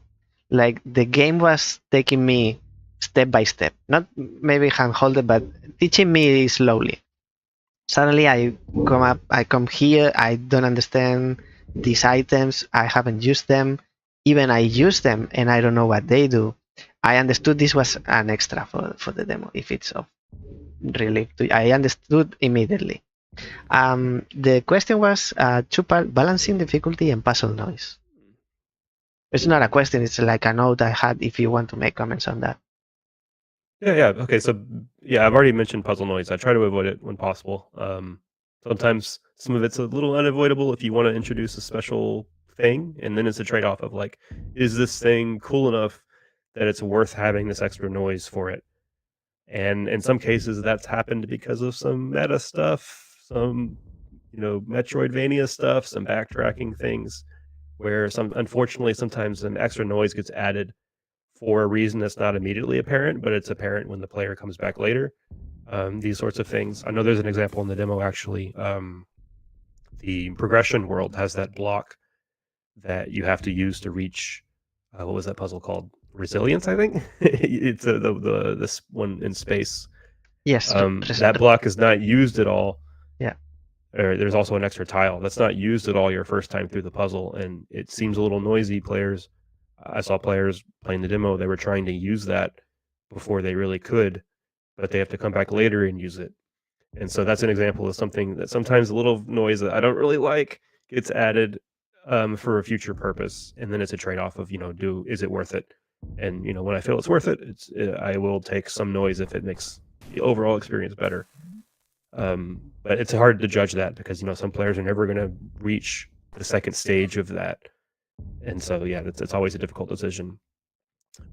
Like, the game was taking me step by step. Not maybe hand-holded, but teaching me slowly. Suddenly I come here, I don't understand these items, I haven't used them, even I use them and I don't know what they do. I understood this was an extra for the demo, if it's of really, I understood immediately. The question was balancing difficulty and puzzle noise. It's not a question, it's like a note I had if you want to make comments on that. Yeah. Okay, so yeah, I've already mentioned puzzle noise. I try to avoid it when possible. Sometimes some of it's a little unavoidable if you want to introduce a special thing, and then it's a trade-off of like, is this thing cool enough that it's worth having this extra noise for it? And in some cases, that's happened because of some meta stuff, some Metroidvania stuff, some backtracking things, where unfortunately sometimes an extra noise gets added for a reason that's not immediately apparent, but it's apparent when the player comes back later. These sorts of things. I know there's an example in the demo actually. The progression world has that block that you have to use to reach. What was that puzzle called? Resilience, I think. It's this one in space. Yes. That block is not used at all. Yeah. There's also an extra tile that's not used at all your first time through the puzzle, and it seems a little noisy. I saw players playing the demo, they were trying to use that before they really could, but they have to come back later and use it. And so that's an example of something that sometimes a little noise that I don't really like gets added for a future purpose, and then it's a trade-off of is it worth it? And when I feel it's worth it, I will take some noise if it makes the overall experience better. But it's hard to judge that because some players are never going to reach the second stage of that. And so, yeah, it's always a difficult decision.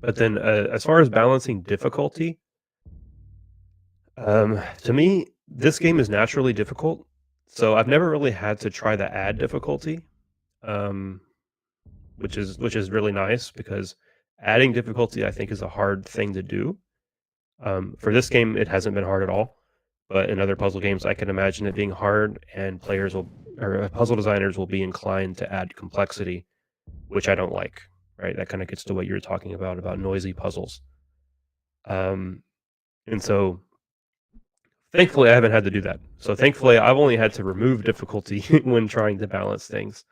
But then as far as balancing difficulty, to me, this game is naturally difficult. So I've never really had to try to add difficulty, which is really nice because adding difficulty, I think, is a hard thing to do. For this game, it hasn't been hard at all. But in other puzzle games, I can imagine it being hard, and puzzle designers will be inclined to add complexity, which I don't like, right? That kind of gets to what you're talking about noisy puzzles. And so thankfully I haven't had to do that. So thankfully I've only had to remove difficulty when trying to balance things.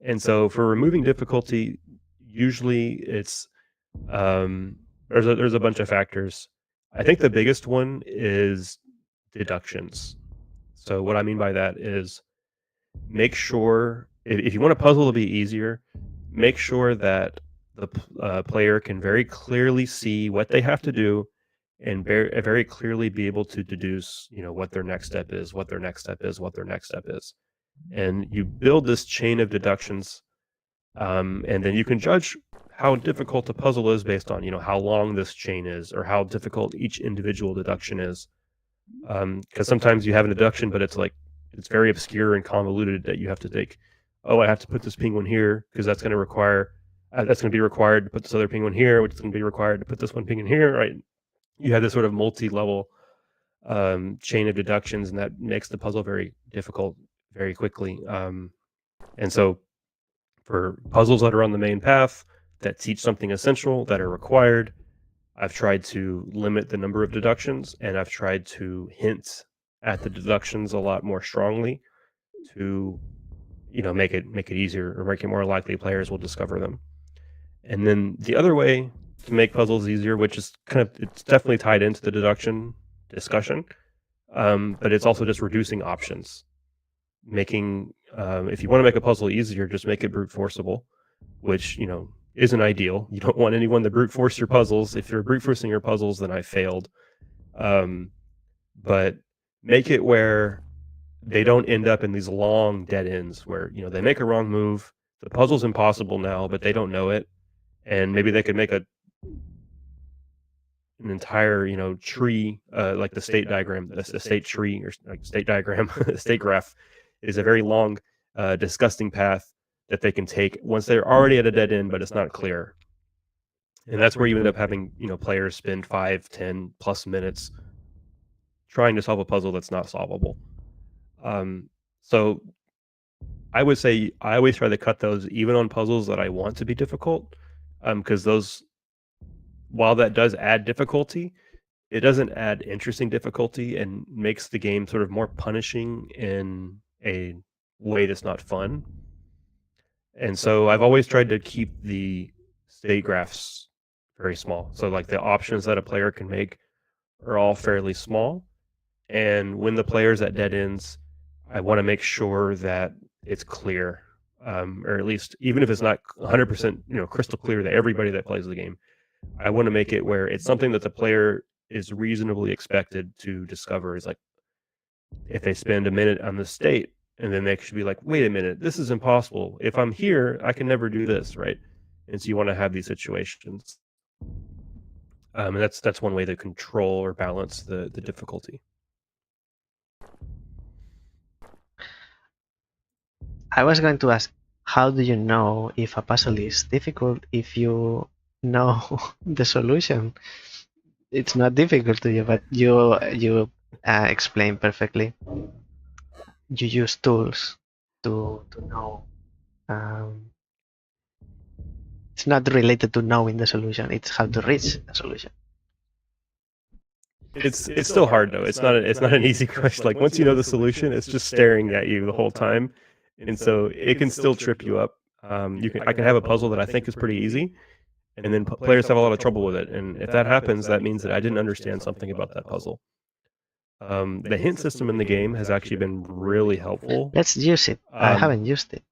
And so for removing difficulty, usually it's there's a bunch of factors. I think the biggest one is deductions. So what I mean by that is make sure if you want a puzzle to be easier, make sure that the player can very clearly see what they have to do and very clearly be able to deduce, what their next step is, what their next step is, what their next step is. And you build this chain of deductions, and then you can judge how difficult a puzzle is based on, how long this chain is or how difficult each individual deduction is. Because sometimes you have a deduction, but it's very obscure and convoluted that you have to think, oh, I have to put this penguin here because that's going to be required to put this other penguin here, which is going to be required to put this one penguin here, right? You have this sort of multi-level chain of deductions, and that makes the puzzle very difficult very quickly. And so for puzzles that are on the main path that teach something essential, that are required, I've tried to limit the number of deductions, and I've tried to hint at the deductions a lot more strongly to, make it easier or make it more likely players will discover them. And then the other way to make puzzles easier, which is it's definitely tied into the deduction discussion, but it's also just reducing options. Making, if you want to make a puzzle easier, just make it brute forceable, which, isn't ideal. You don't want anyone to brute force your puzzles. If you're brute forcing your puzzles, then I failed. Um, but make it where they don't end up in these long dead ends where, they make a wrong move, the puzzle's impossible now, but they don't know it, and maybe they could make an entire, tree, like the state diagram, the state tree or like state diagram, the state graph is a very long, disgusting path that they can take once they're already at a dead end, but it's not clear. And that's where you end up having, players spend 5, 10 plus minutes trying to solve a puzzle that's not solvable. So I would say I always try to cut those even on puzzles that I want to be difficult, because those, while that does add difficulty, it doesn't add interesting difficulty and makes the game sort of more punishing in a way that's not fun. And so I've always tried to keep the state graphs very small. So like the options that a player can make are all fairly small. And when the player's at dead ends, I want to make sure that it's clear, or at least even if it's not 100%, crystal clear to everybody that plays the game. I want to make it where it's something that the player is reasonably expected to discover. Is like if they spend a minute on the state, and then they should be like, "Wait a minute, this is impossible. If I'm here, I can never do this, right?" And so you want to have these situations, and that's one way to control or balance the difficulty. I was going to ask, how do you know if a puzzle is difficult if you know the solution? It's not difficult to you, but you explain perfectly. You use tools to know. Um, it's not related to knowing the solution. It's how to reach the solution. It's still hard though. It's not an easy question. Like once you know the solution, it's just staring at you the whole time, and so it can still trip you up. I can have a puzzle that I think is pretty easy, and then players have a lot of trouble with it. And if that happens, that means that I didn't understand something about that puzzle. The hint system in the game has actually been really helpful. Let's use it. I haven't used it.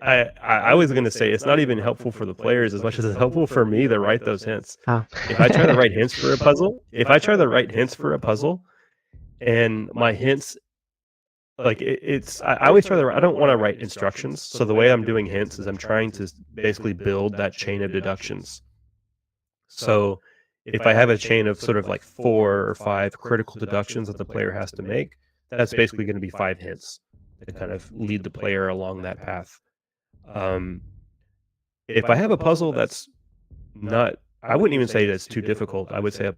I was going to say it's not even helpful for the players as much as it's helpful for me to write those hints. If I try to write hints for a puzzle, and my hints, like I always try to. I don't want to write instructions. So the way I'm doing hints is I'm trying to basically build that chain of deductions. So if I have a chain of sort of like 4 or 5 critical deductions that the player has to make, that's basically going to be 5 hints to kind of lead the player along that path. If I have a puzzle that's not, I wouldn't even say that's too difficult. I would say a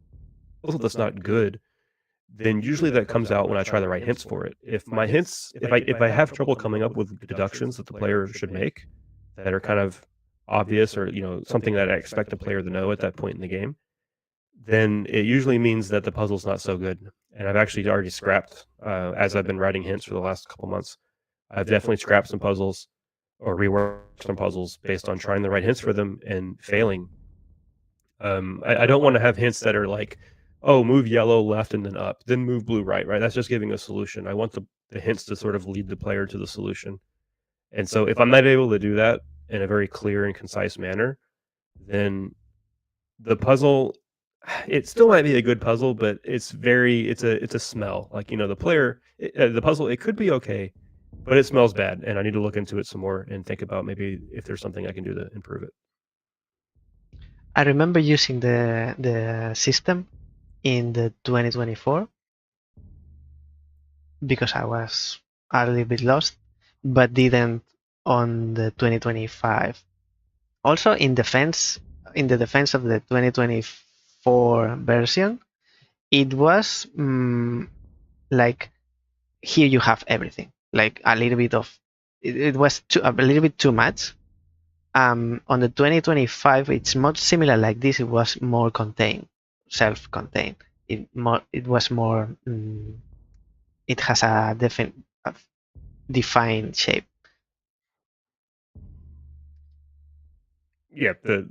puzzle that's not good, then usually that comes out when I try to write hints for it. If I have trouble coming up with deductions that the player should make that are kind of obvious or something that I expect a player to know at that point in the game, then it usually means that the puzzle's not so good. And I've actually already scrapped, as I've been writing hints for the last couple months, I've definitely scrapped some puzzles or reworked some puzzles based on trying to write hints for them and failing. I don't want to have hints that are like, oh, move yellow left and then up, then move blue right. That's just giving a solution. I want the hints to sort of lead the player to the solution. And so if I'm not able to do that in a very clear and concise manner, then the puzzle, it still might be a good puzzle, but it's a smell. Like, the puzzle, it could be okay, but it smells bad, and I need to look into it some more and think about maybe if there's something I can do to improve it. I remember using the system in the 2024 because I was a little bit lost, but didn't on the 2025. Also, in the defense of the 2024 version, it was like, here you have everything. Like a little bit of it was a little bit too much. On the 2025, it's much similar like this. It was more contained, self-contained. It was more. It has a defined shape. Yeah, the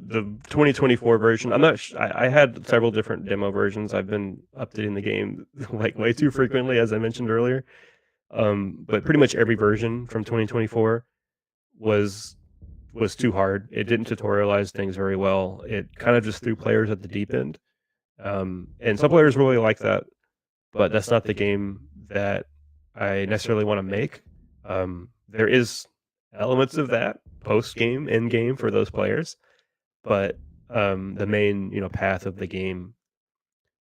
2024 version. I'm not. I had several different demo versions. I've been updating the game like way too frequently, as I mentioned earlier. But pretty much every version from 2024 was too hard. It didn't tutorialize things very well. It kind of just threw players at the deep end. And some players really like that, but that's not the game that I necessarily want to make. There is elements of that post game, in game for those players, but the main path of the game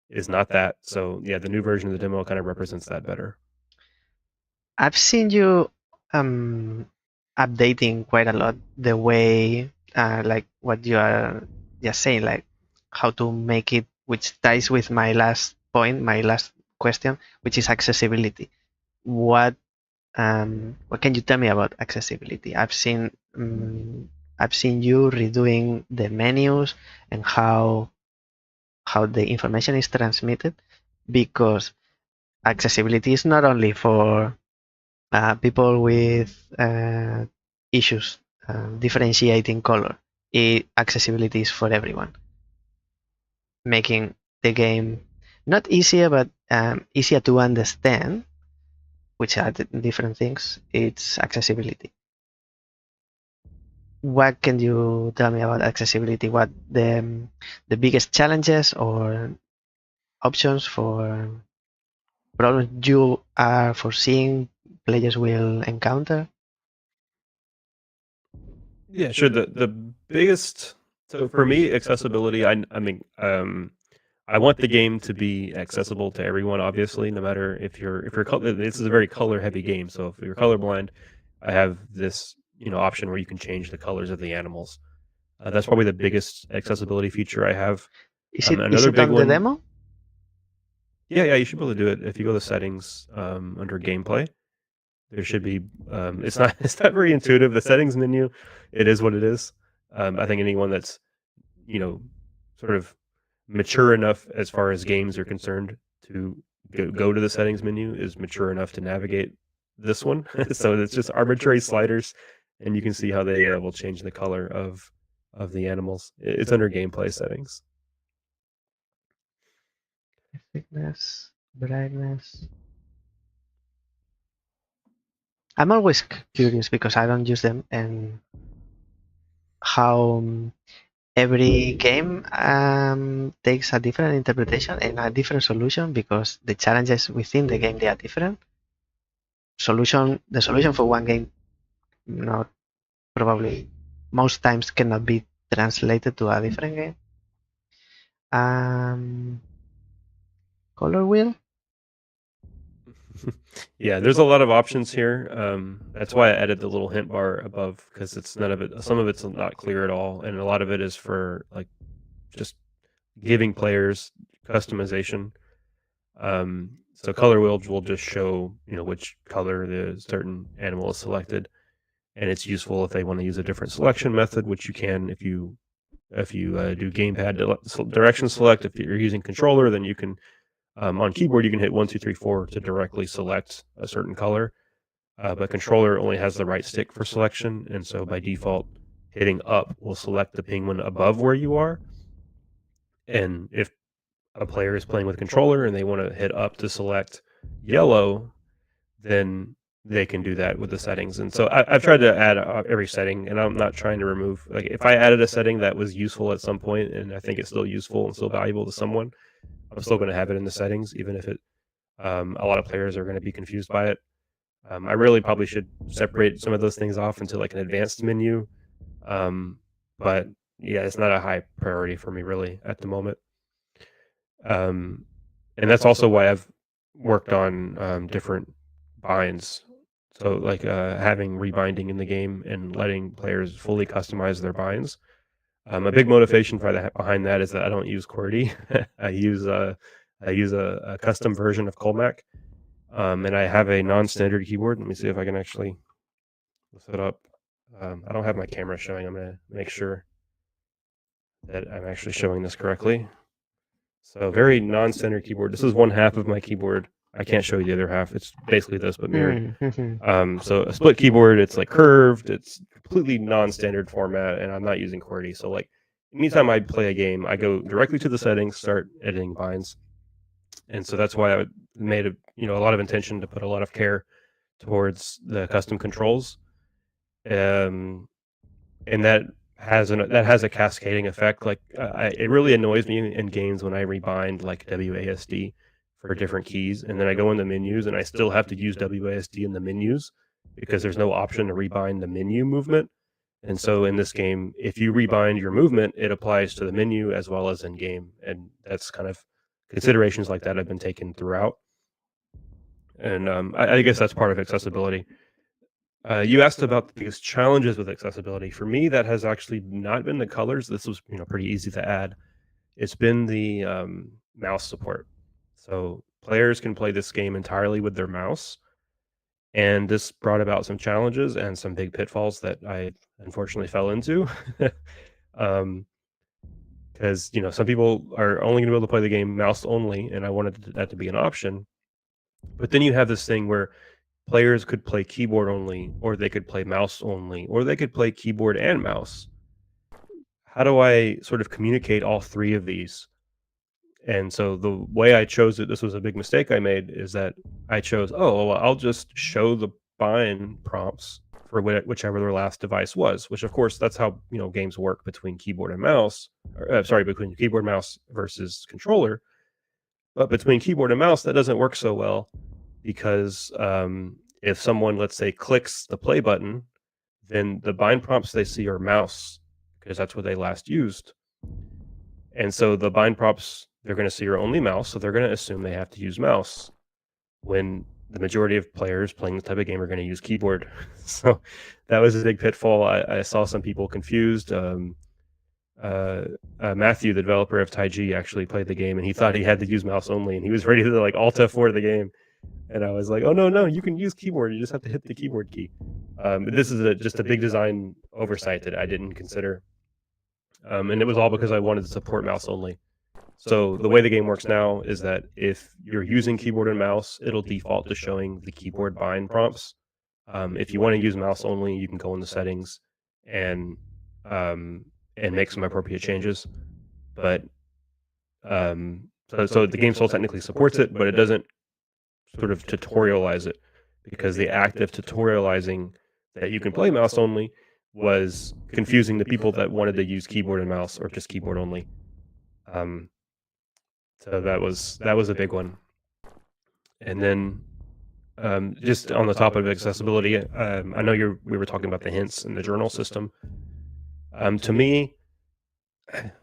is not that. So yeah, the new version of the demo kind of represents that better. I've seen you um, updating quite a lot the way, like what you are just saying, like how to make it, which ties with my last point, my last question, which is accessibility. What what can you tell me about accessibility? I've seen you redoing the menus and how the information is transmitted, because accessibility is not only for people with issues differentiating color. Accessibility is for everyone, making the game not easier but easier to understand, which are different things. It's accessibility. What can you tell me about accessibility? What the biggest challenges or options for problems you are foreseeing players will encounter? Yeah, sure. The biggest, so for me, accessibility. I mean, I want the game to be accessible to everyone. Obviously, no matter if you're this is a very color heavy game. So if you're colorblind, I have this option where you can change the colors of the animals. That's probably the biggest accessibility feature I have. Is Another it big on the one. demo? Yeah, you should be able to do it if you go to settings under gameplay. There should be. It's not. It's not very intuitive. The settings menu, it is what it is. I think anyone that's you know sort of mature enough as far as games are concerned to go to the settings menu is mature enough to navigate this one. So it's just arbitrary sliders, and you can see how they will change the color of the animals. It's under gameplay settings. Thickness, brightness. I'm always curious because I don't use them, and how every game takes a different interpretation and a different solution, because the challenges within the game, they are different. The solution for one game, not probably most times, cannot be translated to a different game. Color wheel. Yeah, there's a lot of options here. That's why I added the little hint bar above, because it's none of it. Some of it's not clear at all, and a lot of it is for like just giving players customization. So color wheels will just show which color the certain animal is selected, and it's useful if they want to use a different selection method, which you can if you do gamepad direction select. If you're using controller, then you can on keyboard you can hit 1, 2, 3, 4 to directly select a certain color. But controller only has the right stick for selection, and so by default, hitting up will select the penguin above where you are. And if a player is playing with controller and they want to hit up to select yellow, then they can do that with the settings. And so I've tried to add every setting, and I'm not trying to remove. Like if I added a setting that was useful at some point, and I think it's still useful and still valuable to someone, I'm still going to have it in the settings, even if a lot of players are going to be confused by it. I really probably should separate some of those things off into like an advanced menu. But yeah, it's not a high priority for me really at the moment. And that's also why I've worked on different binds. So like having rebinding in the game and letting players fully customize their binds. A big motivation behind that is that I don't use QWERTY. I use a custom version of Colmac. And I have a non-standard keyboard. Let me see if I can actually lift it up. I don't have my camera showing. I'm going to make sure that I'm actually showing this correctly. So very non-standard keyboard. This is one half of my keyboard. I can't show you the other half. It's basically this, but mirrored. So a split keyboard, it's like curved. It's completely non-standard format, and I'm not using QWERTY. So like anytime I play a game, I go directly to the settings, start editing binds. And so that's why I made a lot of intention to put a lot of care towards the custom controls. And that has a cascading effect. Like it really annoys me in games when I rebind like WASD for different keys, and then I go in the menus and I still have to use WASD in the menus because there's no option to rebind the menu movement. And so in this game, if you rebind your movement, it applies to the menu as well as in game, and that's kind of considerations like that have been taken throughout. And I guess that's part of accessibility. You asked about the biggest challenges with accessibility. For me, that has actually not been the colors. This was, pretty easy to add. It's been the mouse support. So players can play this game entirely with their mouse, and this brought about some challenges and some big pitfalls that I unfortunately fell into. um, because some people are only going to be able to play the game mouse only, and I wanted that to be an option. But then you have this thing where players could play keyboard only, or they could play mouse only, or they could play keyboard and mouse. How do I sort of communicate all three of these? And so the way I chose it, this was a big mistake I made, is that I chose, oh, well, I'll just show the bind prompts for whichever their last device was, which of course that's how games work between keyboard and mouse. Sorry, between keyboard mouse versus controller. But between keyboard and mouse, that doesn't work so well because if someone, let's say, clicks the play button, then the bind prompts they see are mouse because that's what they last used. And so the bind prompts they're going to see are only mouse, so they're going to assume they have to use mouse when the majority of players playing this type of game are going to use keyboard. So that was a big pitfall. I saw some people confused. Matthew, the developer of Taiji, actually played the game, and he thought he had to use mouse only, and he was ready to like Alt F4 the game. And I was like, "Oh no, you can use keyboard. You just have to hit the keyboard key." This is just a big design oversight that I didn't consider, and it was all because I wanted to support mouse only. So the way the game works now is that if you're using keyboard and mouse, it'll default to showing the keyboard bind prompts. If you want to use mouse only, you can go in the settings and um, and make some appropriate changes. But so the game still technically supports it, but it doesn't sort of tutorialize it because the act of tutorializing that you can play mouse only was confusing the people that wanted to use keyboard and mouse or just keyboard only. So that was a big one. And then just on the topic of accessibility, I know we were talking about the hints in the journal system. To me,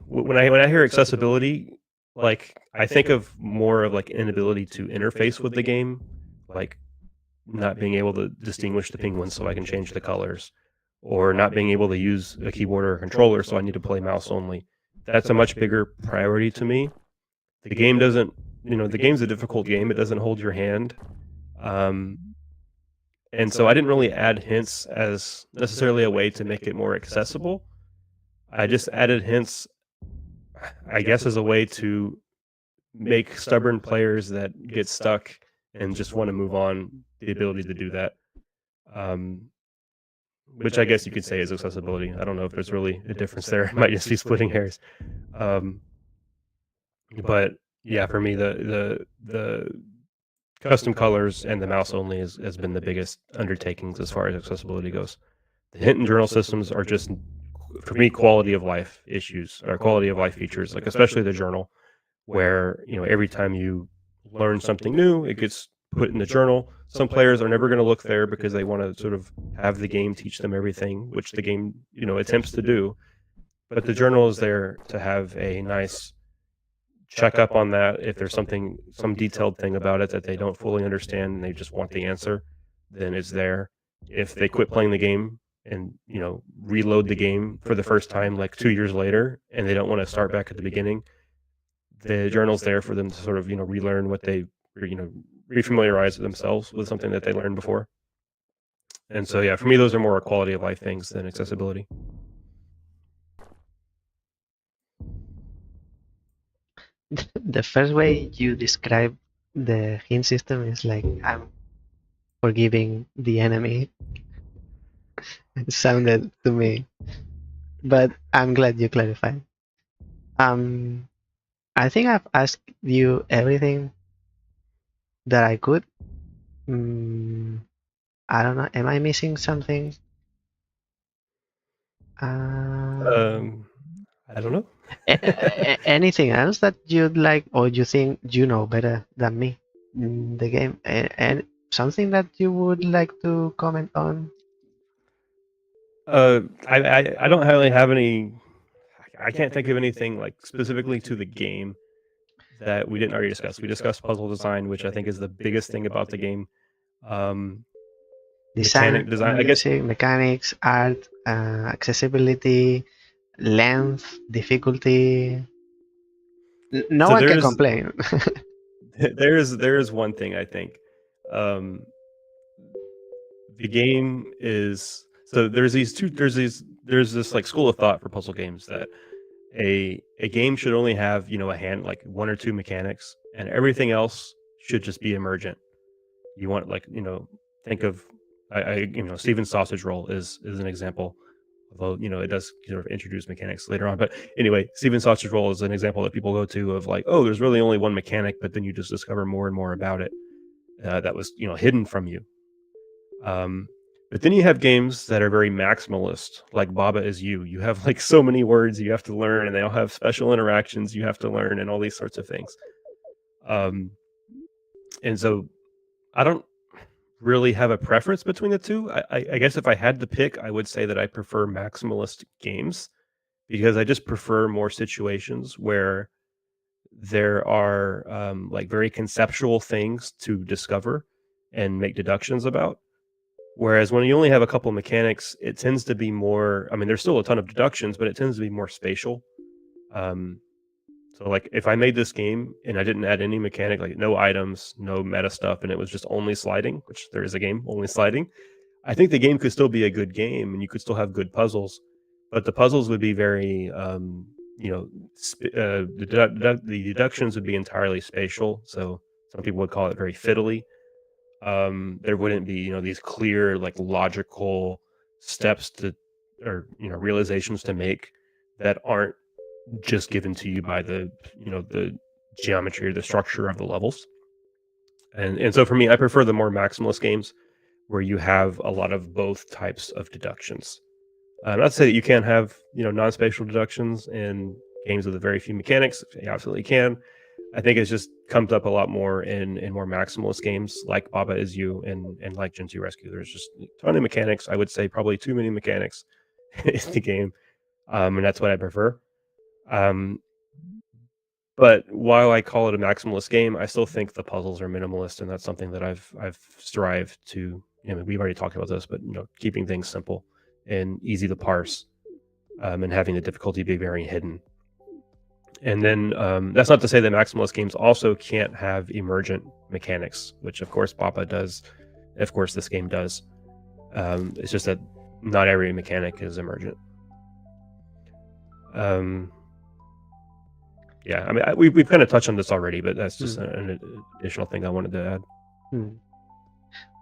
when I hear accessibility, like I think of more of like inability to interface with the game, like not being able to distinguish the penguins so I can change the colors, or not being able to use a keyboard or a controller so I need to play mouse only. That's a much bigger priority to me. The game doesn't, the game's a difficult game. It doesn't hold your hand. And so I didn't really add hints as necessarily a way to make it more accessible. I just added hints, I guess, as a way to make stubborn players that get stuck and just want to move on the ability to do that. Which I guess you could say is accessibility. I don't know if there's really a difference there. It might just be splitting hairs. But yeah, for me, the custom colors and the mouse only has been the biggest undertakings as far as accessibility goes. The hint and journal systems are just, for me, quality of life issues or quality of life features, like especially the journal, where every time you learn something new, it gets put in the journal. Some players are never going to look there because they want to sort of have the game teach them everything, which the game attempts to do. But the journal is there to have a nice check up on that. If there's some detailed thing about it that they don't fully understand and they just want the answer, then it's there. If they quit playing the game and reload the game for the first time like 2 years later and they don't want to start back at the beginning, the journal's there for them to sort of relearn what they refamiliarize themselves with something that they learned before. And so yeah, for me those are more quality of life things than accessibility. The first way you describe the hint system is like I'm forgiving the enemy. It sounded to me, but I'm glad you clarified. Um, I think I've asked you everything that I could. I don't know. Am I missing something? Um, I don't know. Anything else that you'd like, or you think you know better than me in the game? And something that you would like to comment on? I don't really have any. I can't think of anything like specifically to the game that we didn't already discuss. We discussed puzzle design, which I think is the biggest thing about the game. Design, Mechanic design, I guess. music, mechanics, art, accessibility, length, difficulty. No So one can complain. there is one thing I think. Um, the game is so there's this like school of thought for puzzle games that a game should only have a hand like one or two mechanics and everything else should just be emergent. You want like think of I Steven's sausage roll is an example, although it does sort of introduce mechanics later on. But anyway, Steven's sausage roll is an example that people go to of like, oh, there's really only one mechanic, but then you just discover more and more about it that was hidden from you. Um, but then you have games that are very maximalist, like Baba is You. You have like so many words you have to learn, and they all have special interactions you have to learn, and all these sorts of things. Um, and so I don't really have a preference between the two. I guess if I had to pick, I would say that I prefer maximalist games because I just prefer more situations where there are like very conceptual things to discover and make deductions about. Whereas when you only have a couple mechanics, it tends to be more. I mean, there's still a ton of deductions, but it tends to be more spatial. Um, so, like, if I made this game and I didn't add any mechanic, like no items, no meta stuff, and it was just only sliding, which there is a game only sliding, I think the game could still be a good game, and you could still have good puzzles, but the puzzles would be very, the deductions would be entirely spatial. So some people would call it very fiddly. There wouldn't be these clear like logical steps to or realizations to make that aren't just given to you by the geometry or the structure of the levels. And so for me, I prefer the more maximalist games where you have a lot of both types of deductions. Not to say that you can't have non-spatial deductions in games with a very few mechanics. You absolutely can. I think it's just comes up a lot more in more maximalist games like Baba Is You and like Gentoo Rescue. There's just a ton of mechanics. I would say probably too many mechanics in the game, and that's what I prefer. Um, but while I call it a maximalist game, I still think the puzzles are minimalist, and that's something that I've strived to. We've already talked about this, but keeping things simple and easy to parse, and having the difficulty be very hidden. And then that's not to say that maximalist games also can't have emergent mechanics, which of course Papa does. Of course, this game does. It's just that not every mechanic is emergent. Yeah, I mean, we've kind of touched on this already, but that's just an additional thing I wanted to add.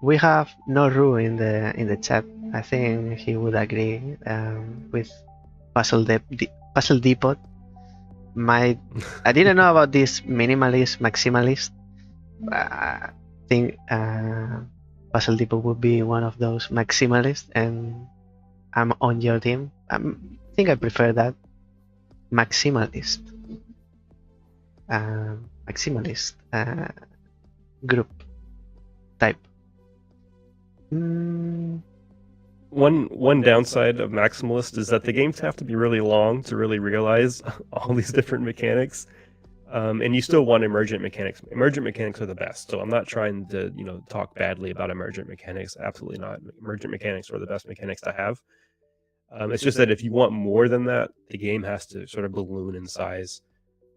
We have Noru in the chat. I think he would agree with Puzzle Depot. I didn't know about this minimalist, maximalist. I think Puzzle Depot would be one of those maximalists, and I'm on your team. I think I prefer that maximalist. Maximalist group type. One downside of maximalist is that the games have to be really long to really realize all these different mechanics, and you still want emergent mechanics. Emergent mechanics are the best, so I'm not trying to talk badly about emergent mechanics. Absolutely not. Emergent mechanics are the best mechanics to have. It's just that if you want more than that, the game has to sort of balloon in size,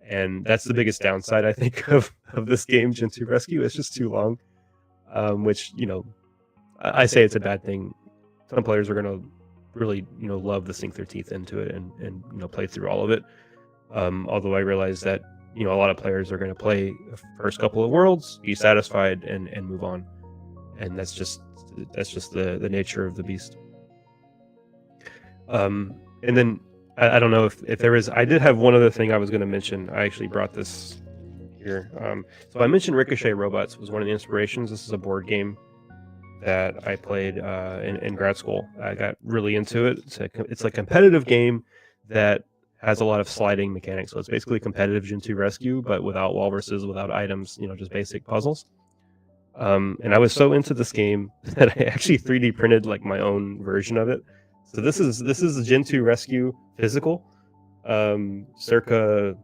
and that's the biggest downside I think of this game, Gentoo Rescue. It's just too long, which I say it's a bad thing. Some players are going to really love to sink their teeth into it and play through all of it. Although I realize that a lot of players are going to play the first couple of worlds, be satisfied, and move on, and that's just the nature of the beast. And then I don't know if there is. I did have one other thing I was going to mention. I actually brought this here. So I mentioned Ricochet Robots was one of the inspirations. This is a board game that I played in grad school. I got really into it. It's a competitive game that has a lot of sliding mechanics. So it's basically competitive Gentoo rescue, but without walruses, without items, just basic puzzles. And I was so into this game that I actually 3D printed like my own version of it. So this is a Gentoo rescue physical. Circa,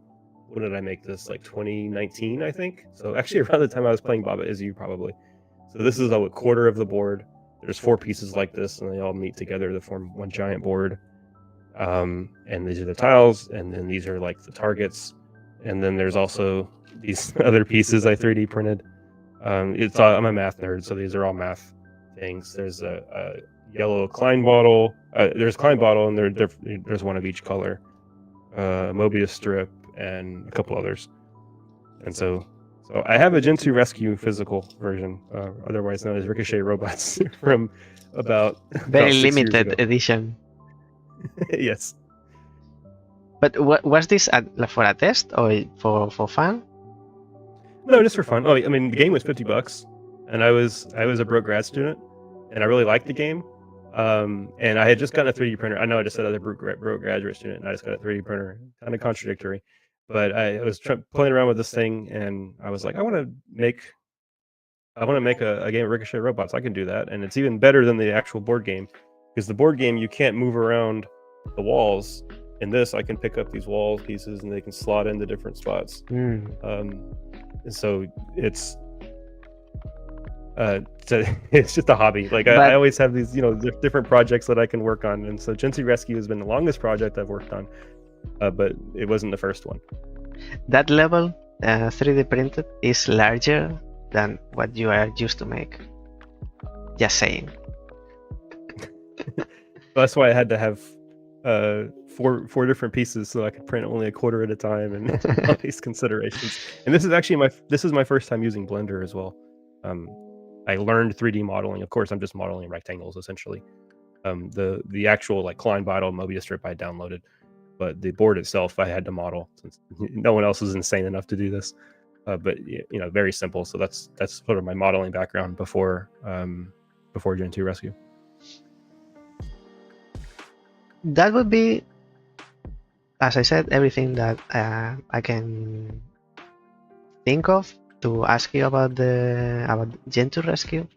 when did I make this? Like 2019, I think. So actually around the time I was playing Baba Is You, probably. So this is a quarter of the board. There's 4 pieces like this, and they all meet together to form one giant board. And these are the tiles, and then these are like the targets, and then there's also these other pieces I 3D printed. I'm a math nerd, so these are all math things. There's a yellow Klein bottle. There's Klein bottle, and there's one of each color. Mobius strip, and a couple others. And so I have a Gentoo Rescue physical version, otherwise known as Ricochet Robots, from about Very 6 years limited ago. edition. Yes. But was this for a test or for fun? No, just for fun. Oh, I mean, the game was $50, and I was a broke grad student, and I really liked the game. And I had just gotten a 3D printer. I know I just said other broke graduate student, and I just got a 3D printer. Kind of contradictory, but I was playing around with this thing, and I was like, I want to make a game of Ricochet Robots. I can do that, and it's even better than the actual board game, because the board game you can't move around the walls. In this, I can pick up these wall pieces, and they can slot into different spots. And so it's just a hobby. Like I always have these, different projects that I can work on, and so Gentoo Rescue has been the longest project I've worked on, but it wasn't the first one. That level, 3D printed, is larger than what you are used to make. Just saying. That's why I had to have four different pieces, so I could print only a quarter at a time, and all these considerations. And this is actually my first time using Blender as well. I learned 3D modeling. Of course, I'm just modeling rectangles essentially. The actual like Klein bottle Mobius strip I downloaded, but the board itself I had to model since no one else was insane enough to do this. But very simple. So that's sort of my modeling background before Gentoo Rescue. That would be, as I said, everything that I can think of to ask you about Gentoo Rescue.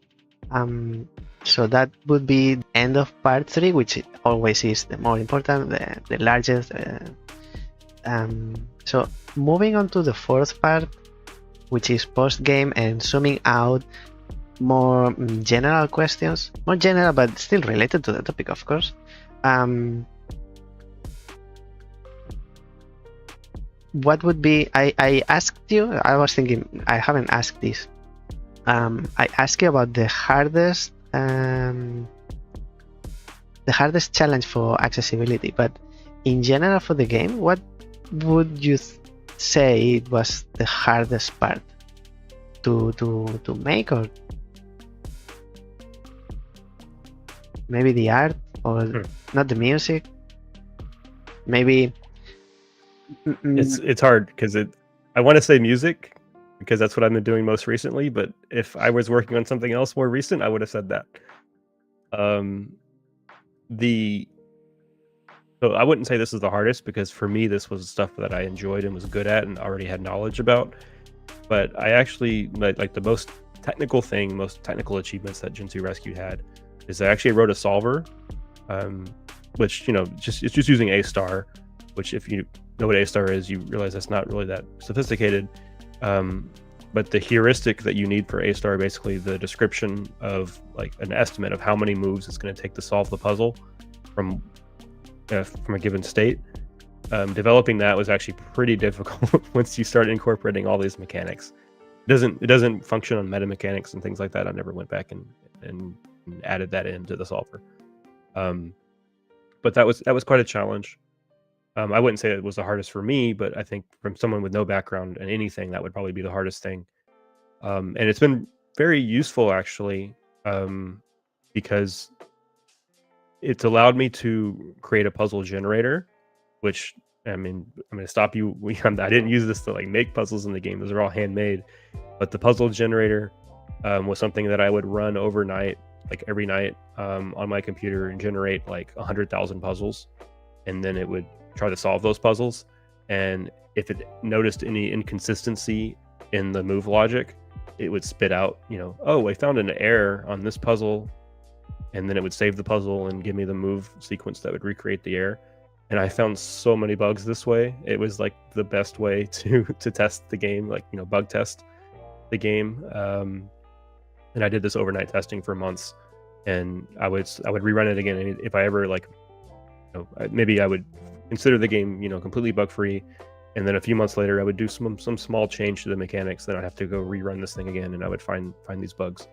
So that would be the end of part 3, which always is the more important, the largest. So moving on to the 4th part, which is post-game and zooming out, more general questions, more general but still related to the topic, of course. What would be, I asked you, I was thinking, I haven't asked this. I asked you about the hardest challenge for accessibility, but in general for the game, what would you say it was the hardest part to make, or maybe the art, or not the music? Maybe it's hard because I want to say music because that's what I've been doing most recently, but if I was working on something else more recent, I would have said that. So I wouldn't say this is the hardest, because for me this was stuff that I enjoyed and was good at and already had knowledge about. But I actually like the most technical achievements that Gentoo Rescue had is I actually wrote a solver, which it's just using A star, which if you know what A star is, you realize that's not really that sophisticated. But the heuristic that you need for A star, basically the description of like an estimate of how many moves it's going to take to solve the puzzle from a given state. Developing that was actually pretty difficult once you start incorporating all these mechanics. It doesn't function on meta mechanics and things like that. I never went back and added that into the solver. But that was quite a challenge. I wouldn't say it was the hardest for me, but I think from someone with no background in anything, that would probably be the hardest thing. And it's been very useful actually, because it's allowed me to create a puzzle generator, which, I mean, I'm going to stop you. I didn't use this to like make puzzles in the game. Those are all handmade. But the puzzle generator was something that I would run overnight, like every night, on my computer and generate like 100,000 puzzles, and then it would try to solve those puzzles. And if it noticed any inconsistency in the move logic, it would spit out, oh, I found an error on this puzzle, and then it would save the puzzle and give me the move sequence that would recreate the error. And I found so many bugs this way. It was like the best way to test the game, like bug test the game. And I did this overnight testing for months, and I would rerun it again. And if I ever maybe I would consider the game completely bug free, and then a few months later I would do some small change to the mechanics. Then I'd have to go rerun this thing again, and I would find these bugs.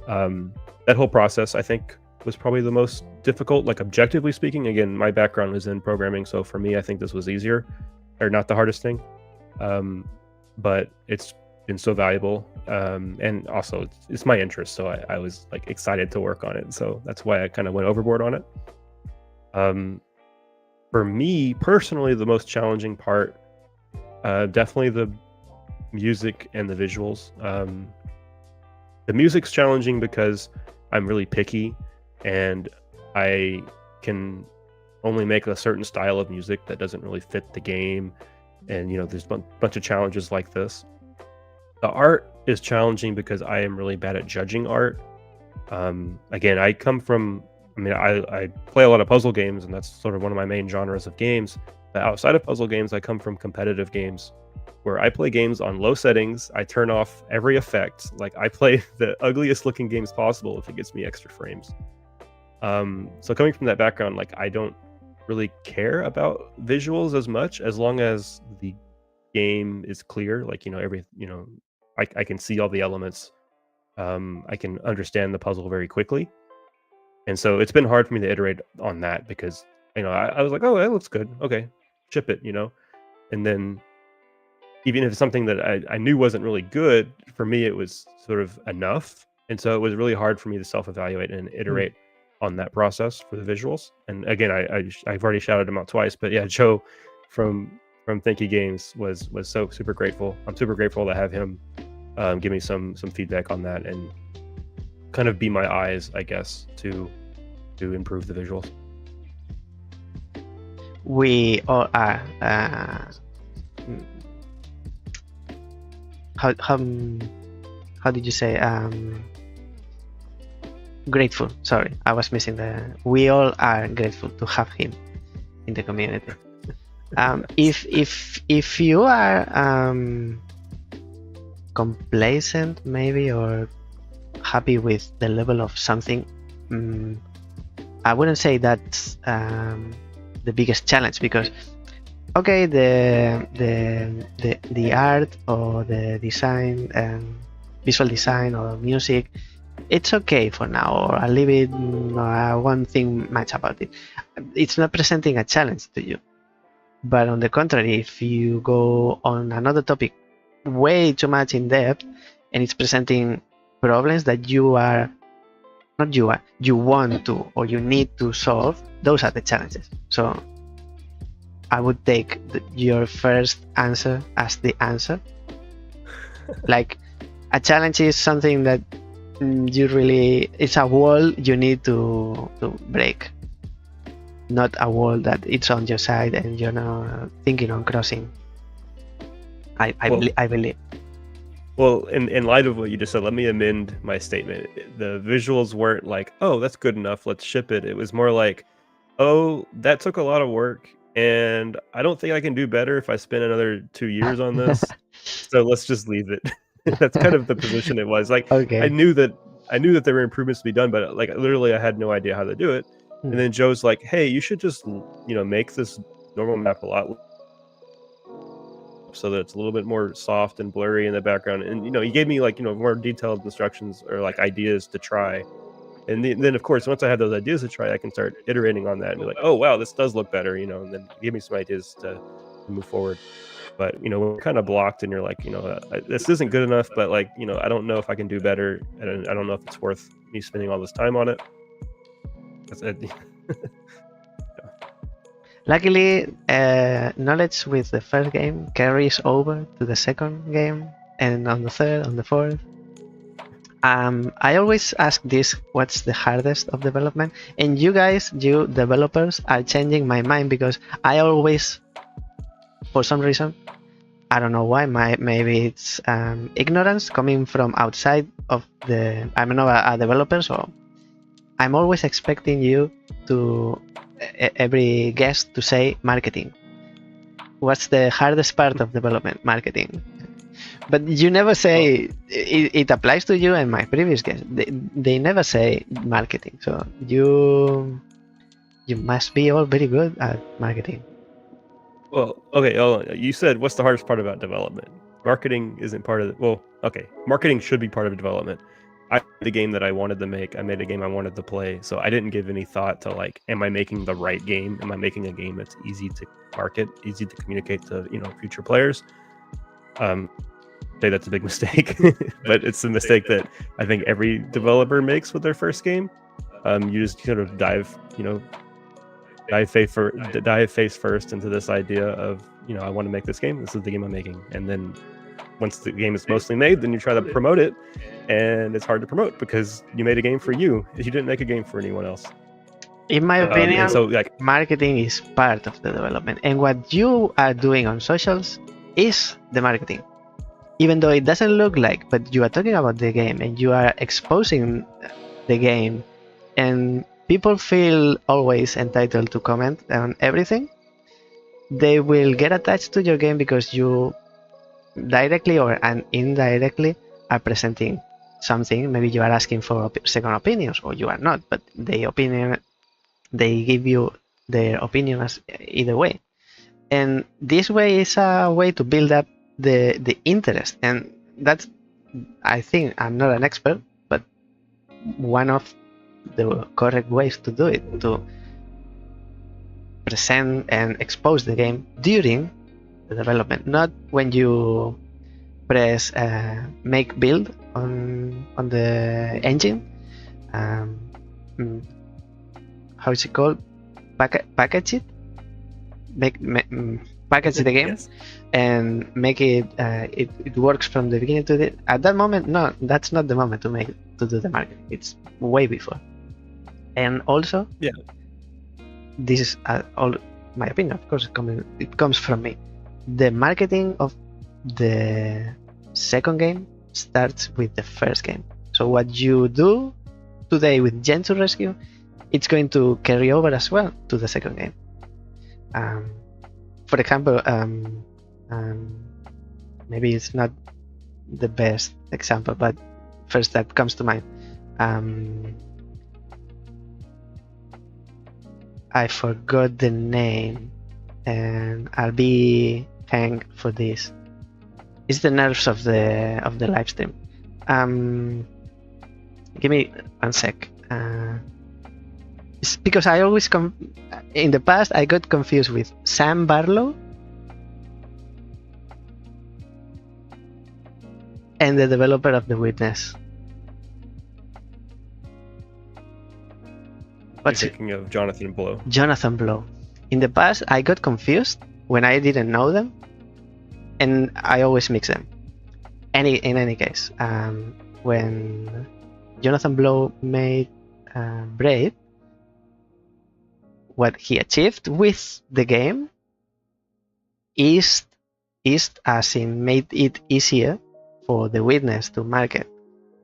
That whole process, I think, was probably the most difficult, like objectively speaking. Again, my background was in programming, so for me, I think this was easier, or not the hardest thing. But it's been so valuable, and also it's my interest, so I was like excited to work on it. So that's why I kind of went overboard on it. For me personally, the most challenging part, definitely the music and the visuals. The music's challenging because I'm really picky, and I can only make a certain style of music that doesn't really fit the game. And there's a bunch of challenges like this. The art is challenging because I am really bad at judging art. Again, I play a lot of puzzle games, and that's sort of one of my main genres of games. But outside of puzzle games, I come from competitive games, where I play games on low settings. I turn off every effect. Like, I play the ugliest looking games possible if it gets me extra frames. So coming from that background, like, I don't really care about visuals as much, as long as the game is clear. Like, I can see all the elements. I can understand the puzzle very quickly. And so it's been hard for me to iterate on that, because I was like, oh, that looks good, okay, ship it. And then even if it's something that I knew wasn't really good, for me it was sort of enough. And so it was really hard for me to self-evaluate and iterate on that process for the visuals. And again, I've already shouted him out twice, but yeah, Joe from Thinky Games was so super grateful. I'm super grateful to have him give me some feedback on that, and kind of be my eyes, I guess, to improve the visuals. We all are how did you say, grateful. Sorry, I was missing we all are grateful to have him in the community. If you are complacent maybe, or happy with the level of something, I wouldn't say that's the biggest challenge, because okay, the art or the design, visual design or music, it's okay for now, or I'll leave it. I won't think much about it. It's not presenting a challenge to you. But on the contrary, if you go on another topic way too much in depth, and it's presenting problems that you want to, or you need to solve, those are the challenges. So I would take your first answer as the answer. Like, a challenge is something that it's a wall you need to break, not a wall that it's on your side and you're not thinking on crossing. I believe. Well, in light of what you just said, let me amend my statement. The visuals weren't like, oh, that's good enough, let's ship it. It was more like, oh, that took a lot of work, and I don't think I can do better if I spend another 2 years on this. So let's just leave it. That's kind of the position it was. Like, okay. I knew that there were improvements to be done, but like literally I had no idea how to do it. And then Joe's like, hey, you should just make this normal map a lot so that it's a little bit more soft and blurry in the background. And he gave me like more detailed instructions, or like ideas to try. And then of course, once I had those ideas to try, I can start iterating on that and be like, oh wow, this does look better, and then give me some ideas to move forward. But we're kind of blocked, and you're like, this isn't good enough, but like, I don't know if I can do better, and I don't know if it's worth me spending all this time on it. That's it. Luckily, knowledge with the first game carries over to the second game, and on the third, on the fourth. I always ask this: what's the hardest of development? And you guys, you developers, are changing my mind, because I always, for some reason, I don't know why, maybe it's ignorance coming from outside of the, I'm not a developer, so I'm always expecting you to, every guest, to say marketing. What's the hardest part of development? Marketing. But you never say it applies to you and my previous guests. They never say marketing. So you must be all very good at marketing. Well, okay. Oh, you said what's the hardest part about development? Marketing isn't part of it. Well, okay. Marketing should be part of development. I made the game that I wanted to make. I made a game I wanted to play. So I didn't give any thought to like, am I making the right game? Am I making a game that's easy to market, easy to communicate to, future players? Say that's a big mistake, but it's a mistake that I think every developer makes with their first game. You just sort of dive face first into this idea of, I want to make this game. This is the game I'm making. And then once the game is mostly made, then you try to promote it, and it's hard to promote because you made a game for you. You didn't make a game for anyone else. In my opinion, so like, marketing is part of the development, and what you are doing on socials is the marketing. Even though it doesn't look like, but you are talking about the game and you are exposing the game, and people feel always entitled to comment on everything. They will get attached to your game because you directly or indirectly are presenting something. Maybe you are asking for second opinions, or you are not, but they give you their opinion as either way. And this way is a way to build up the interest, and that's, I think, I'm not an expert, but one of the correct ways to do it, to present and expose the game during the development, not when you press make build on the engine. How is it called? Package it. Package the game, yes, and make it, it works from the beginning to the, at that moment. No, that's not the moment to do the marketing. It's way before. And also, yeah, this is all my opinion, of course. It comes from me. The marketing of the second game starts with the first game. So what you do today with Gentoo Rescue, it's going to carry over as well to the second game. For example, maybe it's not the best example, but first that comes to mind. I forgot the name, and I'll be hanged for this. It's the nerves of the live stream. Give me 1 sec. It's because I always in the past I got confused with Sam Barlow and the developer of The Witness. What's thinking of Jonathan Blow? Jonathan Blow. In the past, I got confused when I didn't know them, and I always mix them. In any case, when Jonathan Blow made Braid, what he achieved with the game is as in made it easier for The Witness to market.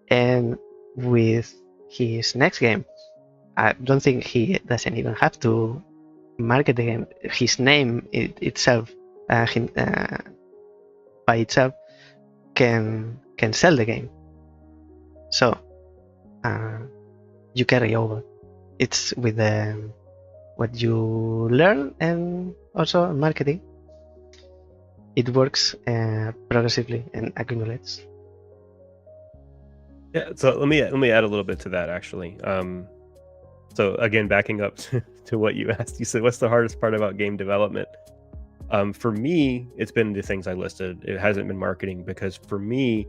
And with his next game, I don't think he doesn't even have to market the game. His name itself, by itself, can sell the game. So you carry over. It's with what you learn, and also marketing. It works progressively and accumulates. Yeah. So let me add a little bit to that, actually. So again, backing up to what you asked, you said, what's the hardest part about game development? For me, it's been the things I listed. It hasn't been marketing, because for me,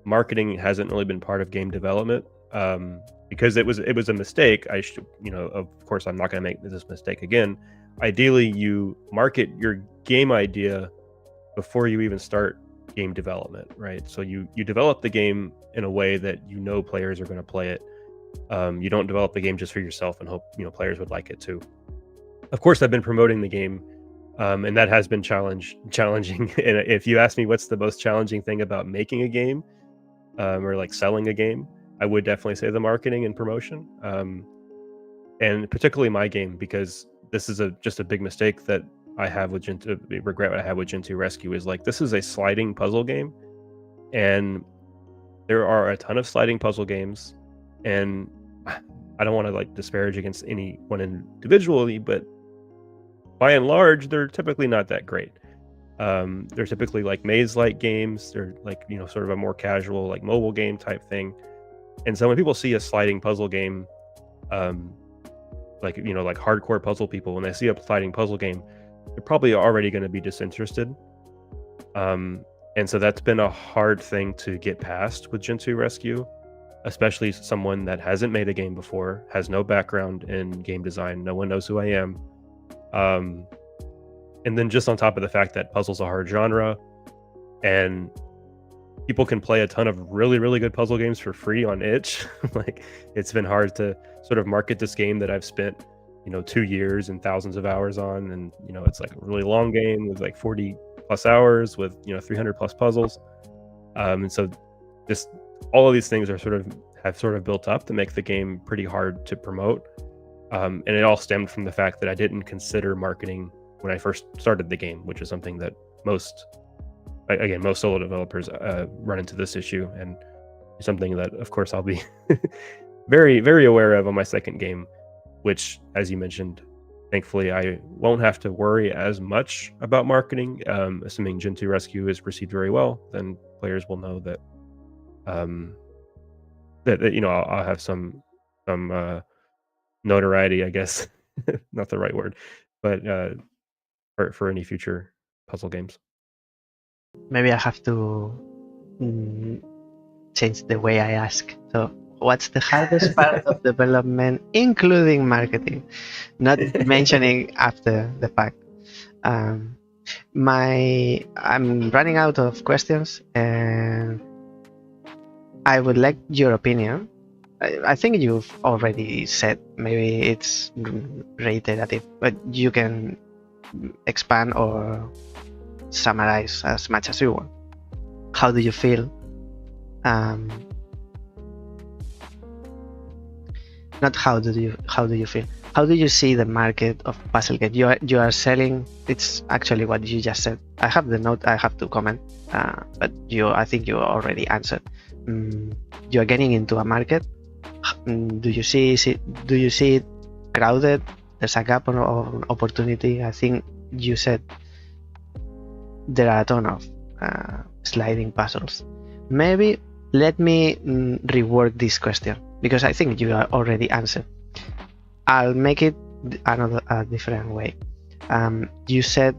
marketing hasn't really been part of game development, because it was a mistake. I should, of course, I'm not going to make this mistake again. Ideally, you market your game idea before you even start game development, right? So you develop the game in a way that players are going to play it. You don't develop the game just for yourself and hope players would like it too. Of course, I've been promoting the game, and that has been challenging. And if you ask me what's the most challenging thing about making a game, or like selling a game, I would definitely say the marketing and promotion, and particularly my game, because this is just a big mistake that I have with Gentoo. Regret what I have with Gentoo Rescue is like this is a sliding puzzle game, and there are a ton of sliding puzzle games, and I don't want to like disparage against anyone individually, but by and large, they're typically not that great. They're typically like maze-like games. They're like, sort of a more casual, like mobile game type thing. And so when people see a sliding puzzle game, like hardcore puzzle people, when they see a sliding puzzle game, they're probably already going to be disinterested. And so that's been a hard thing to get past with Gentoo Rescue, especially someone that hasn't made a game before, has no background in game design, no one knows who I am. And then just on top of the fact that puzzles are a hard genre, and people can play a ton of really, really good puzzle games for free on itch. Like it's been hard to sort of market this game that I've spent 2 years and thousands of hours on, and it's like a really long game with like 40 plus hours with 300 plus puzzles, and so just all of these things have sort of built up to make the game pretty hard to promote. And it all stemmed from the fact that I didn't consider marketing when I first started the game, which is something that most solo developers run into this issue, and something that, of course, I'll be very, very aware of on my second game, which, as you mentioned, thankfully, I won't have to worry as much about marketing. Assuming Gentoo Rescue is received very well, then players will know that I'll have some notoriety, I guess. Not the right word, but for any future puzzle games. Maybe I have to change the way I ask. So, what's the hardest part of development, including marketing, not mentioning after the fact? I'm running out of questions, and I would like your opinion. I think you've already said, maybe it's reiterative, but you can expand or summarize as much as you want. How do you feel? Not how do you feel? How do you see the market of puzzle games? You are selling. It's actually what you just said. I have the note. I have to comment, but I think you already answered. You are getting into a market. Do you see it crowded? There's a gap on opportunity. I think you said there are a ton of sliding puzzles. Maybe let me reword this question, because I think you are already answered. I'll make it a different way. You said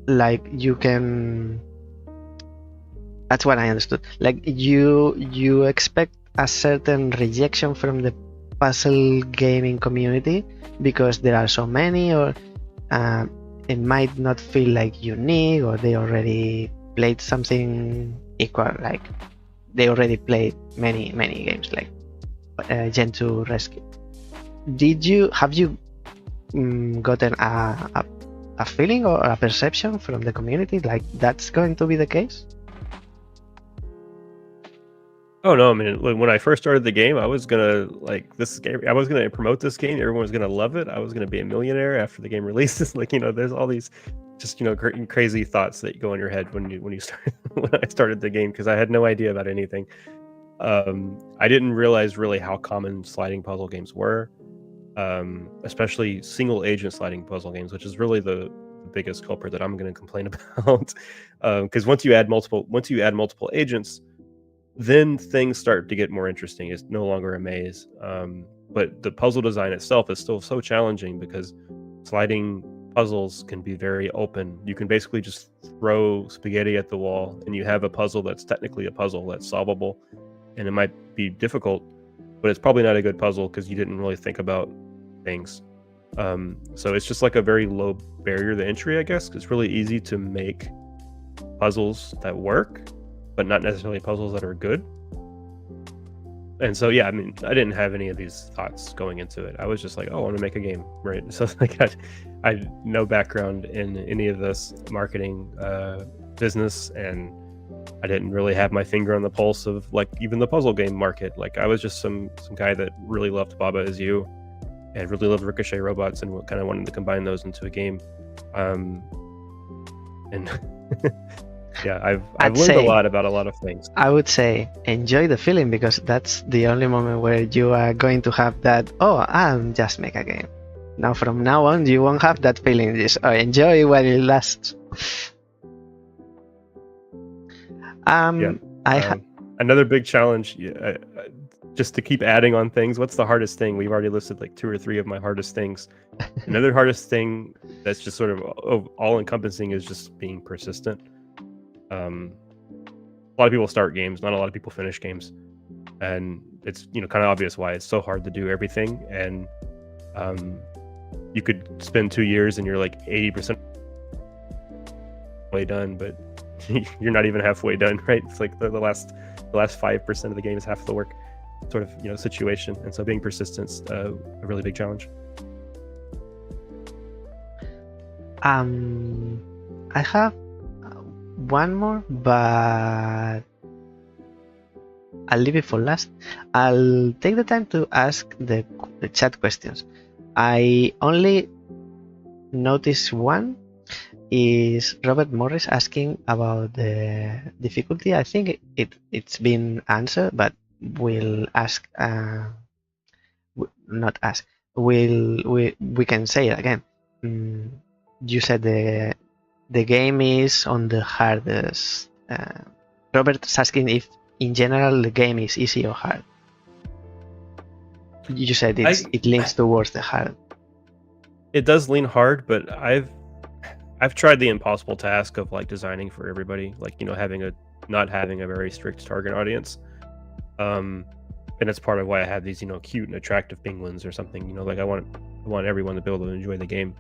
like you can. That's what I understood. Like you expect a certain rejection from the puzzle gaming community because there are so many, or it might not feel like unique, or they already played something equal. Like they already played many games, like Gentoo Rescue. Have you gotten a feeling or a perception from the community like that's going to be the case? Oh no! I mean, when I first started the game, I was gonna I was gonna promote this game. Everyone was gonna love it. I was gonna be a millionaire after the game releases. There's all these just crazy thoughts that go in your head when you start when I started the game, because I had no idea about anything. I didn't realize really how common sliding puzzle games were, especially single agent sliding puzzle games, which is really the biggest culprit that I'm going to complain about. Because once you add multiple agents, then things start to get more interesting. It's no longer a maze, but the puzzle design itself is still so challenging because sliding puzzles can be very open. You can basically just throw spaghetti at the wall and you have a puzzle that's technically a puzzle that's solvable, and it might be difficult, but it's probably not a good puzzle because you didn't really think about things. So it's just like a very low barrier to entry, I guess. It's really easy to make puzzles that work, but not necessarily puzzles that are good. And so, yeah, I mean, I didn't have any of these thoughts going into it. I was just like, oh, I want to make a game, right? So like, I had no background in any of this marketing business, and I didn't really have my finger on the pulse of like even the puzzle game market. Like I was just some guy that really loved Baba Is You and really loved Ricochet robots and kind of wanted to combine those into a game. And yeah, I've learned a lot about a lot of things. I would say enjoy the feeling, because that's the only moment where you are going to have that, oh, I'll just make a game. Now from now on you won't have that feeling. Just enjoy while it lasts. Another big challenge, just to keep adding on things. What's the hardest thing? We've already listed like 2 or 3 of my hardest things. Another hardest thing that's just sort of all encompassing is just being persistent. A lot of people start games, not a lot of people finish games, and it's kind of obvious why it's so hard to do everything. And you could spend 2 years and you're like 80% way done, but you're not even halfway done, right? It's like the last 5% of the game is half the work, sort of situation. And so being persistent's a really big challenge. I have one more, but I'll leave it for last. I'll take the time to ask the chat questions. I only noticed one. Is Robert Morris asking about the difficulty? I think it's been answered, but we'll ask. Not ask. We can say it again. You said the game is on the hardest. Robert's asking if, in general, the game is easy or hard. You said it leans towards the hard. It does lean hard, but I've tried the impossible task of like designing for everybody, like not having a very strict target audience, and that's part of why I have these cute and attractive penguins or something. Like I want everyone to be able to enjoy the game.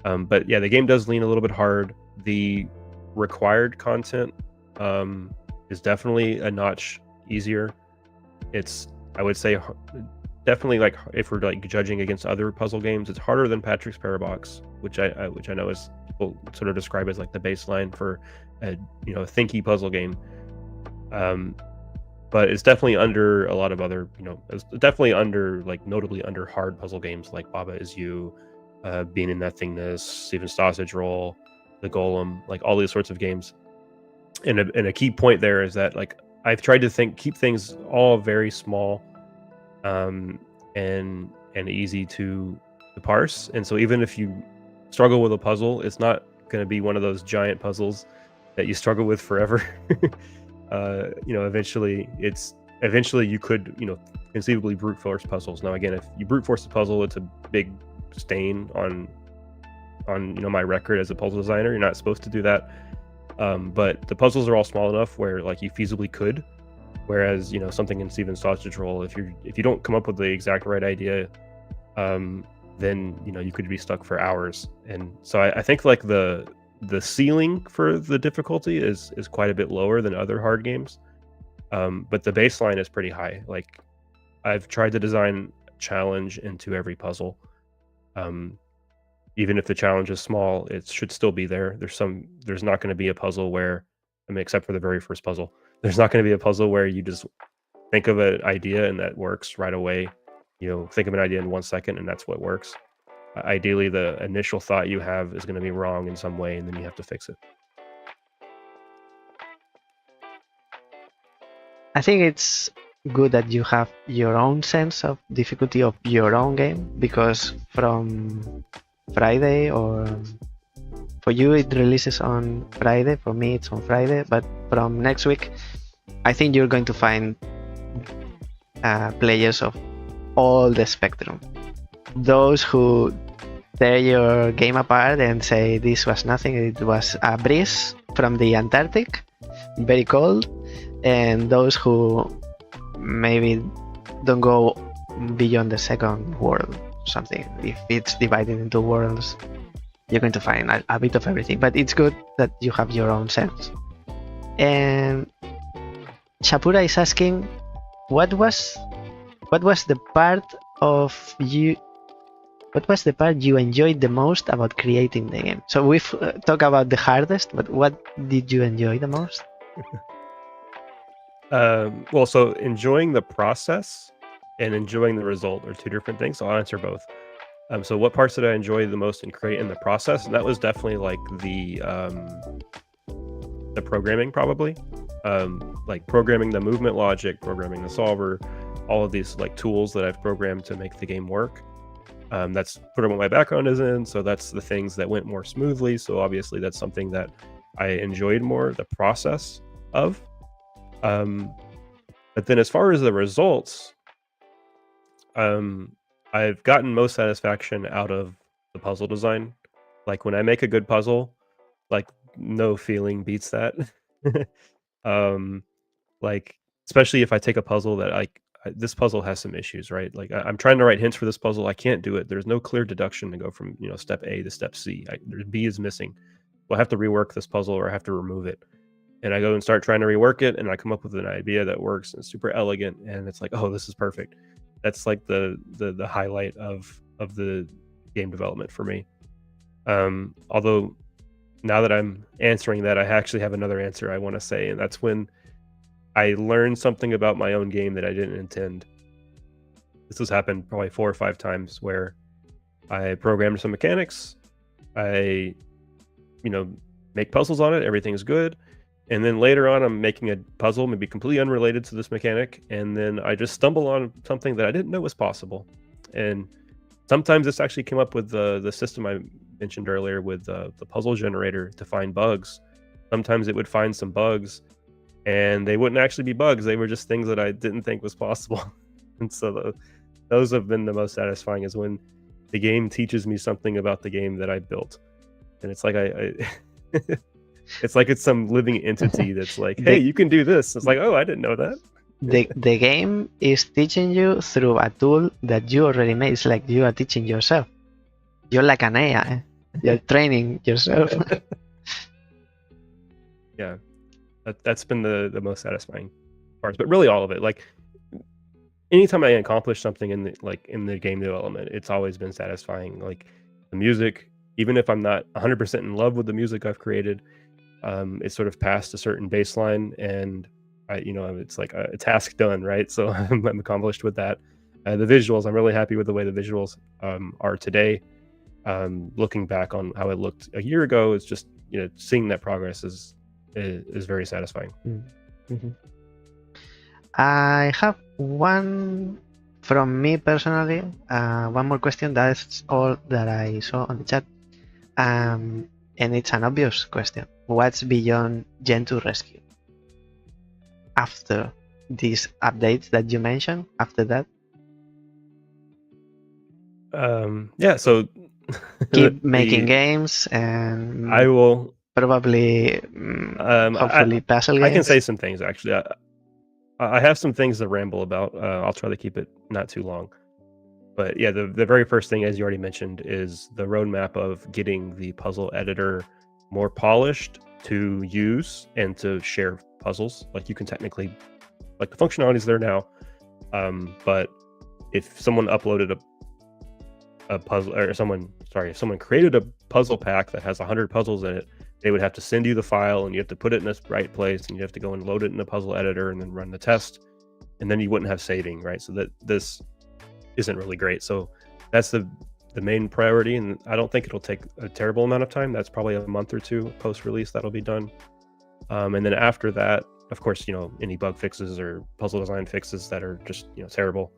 But yeah, the game does lean a little bit hard. The required content is definitely a notch easier. It's, I would say, definitely, like if we're like judging against other puzzle games, it's harder than Patrick's Parabox, which I know is people sort of describe as like the baseline for a thinky puzzle game. But it's definitely under a lot of other, it's definitely under, like notably under hard puzzle games like Baba Is You, Being in Nothingness, Steven Sausage Roll, The Golem, like all these sorts of games. And a key point there is that like I've tried to keep things all very small, and easy to parse. And so even if you struggle with a puzzle, it's not going to be one of those giant puzzles that you struggle with forever. Eventually you could conceivably brute force puzzles. Now again, if you brute force a puzzle, it's a big stain on my record as a puzzle designer. You're not supposed to do that. But the puzzles are all small enough where like you feasibly could. Whereas something in Steven Sausage Roll, if you don't come up with the exact right idea, then you could be stuck for hours. And so I think like the ceiling for the difficulty is quite a bit lower than other hard games, but the baseline is pretty high. Like I've tried to design challenge into every puzzle. Even if the challenge is small, it should still be there. There's not going to be a puzzle where, except for the very first puzzle, there's not going to be a puzzle where you just think of an idea and that works right away. Think of an idea in 1 second and that's what works. Ideally, the initial thought you have is going to be wrong in some way, and then you have to fix it. I think it's good that you have your own sense of difficulty of your own game, because from Friday, or for you it releases on Friday, for me it's on Friday, but from next week I think you're going to find players of all the spectrum. Those who tear your game apart and say this was nothing, it was a breeze from the Antarctic, very cold, and those who maybe don't go beyond the second world, something, if it's divided into worlds. you're going to find a bit of everything. But it's good that you have your own sense. And Shapura is asking, what was the part of you? What was the part you enjoyed the most about creating the game? So we've talked about the hardest, but what did you enjoy the most? Well, so enjoying the process and enjoying the result are two different things. So I'll answer both. So what parts did I enjoy the most in creating the process? And that was definitely like the programming, probably. Like programming the movement logic, programming the solver, all of these like tools that I've programmed to make the game work. That's sort of what my background is in, so that's the things that went more smoothly. So obviously that's something that I enjoyed more, the process of. But then as far as the results, I've gotten most satisfaction out of the puzzle design. Like when I make a good puzzle, like no feeling beats that. Like especially if I take a puzzle that this puzzle has some issues, right? Like I'm trying to write hints for this puzzle, I can't do it. There's no clear deduction to go from step A to step C. B is missing. Well, I have to rework this puzzle, or I have to remove it. And I go and start trying to rework it, and I come up with an idea that works and it's super elegant, and it's like, oh, this is perfect. That's like the highlight of the game development for me. Although now that I'm answering that, I actually have another answer I want to say, and that's when I learned something about my own game that I didn't intend. This has happened probably 4 or 5 times where I programmed some mechanics, I make puzzles on it, everything's good. And then later on, I'm making a puzzle, maybe completely unrelated to this mechanic, and then I just stumble on something that I didn't know was possible. And sometimes this actually came up with the system I mentioned earlier with the puzzle generator to find bugs. Sometimes it would find some bugs, and they wouldn't actually be bugs. They were just things that I didn't think was possible. And so those have been the most satisfying, is when the game teaches me something about the game that I built. And it's like it's like it's some living entity that's like, hey, you can do this. It's like, oh, I didn't know that. The game is teaching you through a tool that you already made. It's like you are teaching yourself. You're like an AI. You're training yourself. Yeah, that's been the most satisfying parts. But really all of it. Like anytime I accomplish something in the game development, it's always been satisfying. Like the music, even if I'm not 100% in love with the music I've created, it's sort of past a certain baseline, and it's like a task done, right? So I'm accomplished with that. The visuals, I'm really happy with the way the visuals are today. Looking back on how it looked a year ago, it's just seeing that progress is very satisfying. Mm-hmm. I have one from me personally. One more question. That's all that I saw on the chat. And it's an obvious question. What's beyond Gentoo Rescue? After these updates that you mentioned, after that? Yeah, so keep making games, and I will probably hopefully puzzle games. I can say some things, actually. I have some things to ramble about. I'll try to keep it not too long. But yeah, the very first thing, as you already mentioned, is the roadmap of getting the puzzle editor more polished to use and to share puzzles. Like you can technically, like the functionality is there now, but if someone uploaded a puzzle, or if someone created a puzzle pack that has 100 puzzles in it, they would have to send you the file, and you have to put it in the right place, and you have to go and load it in the puzzle editor and then run the test, and then you wouldn't have saving, right? So that this isn't really great. So that's the main priority, and I don't think it'll take a terrible amount of time. That's probably a month or 2 post-release that'll be done. And then after that, of course, any bug fixes or puzzle design fixes that are just terrible.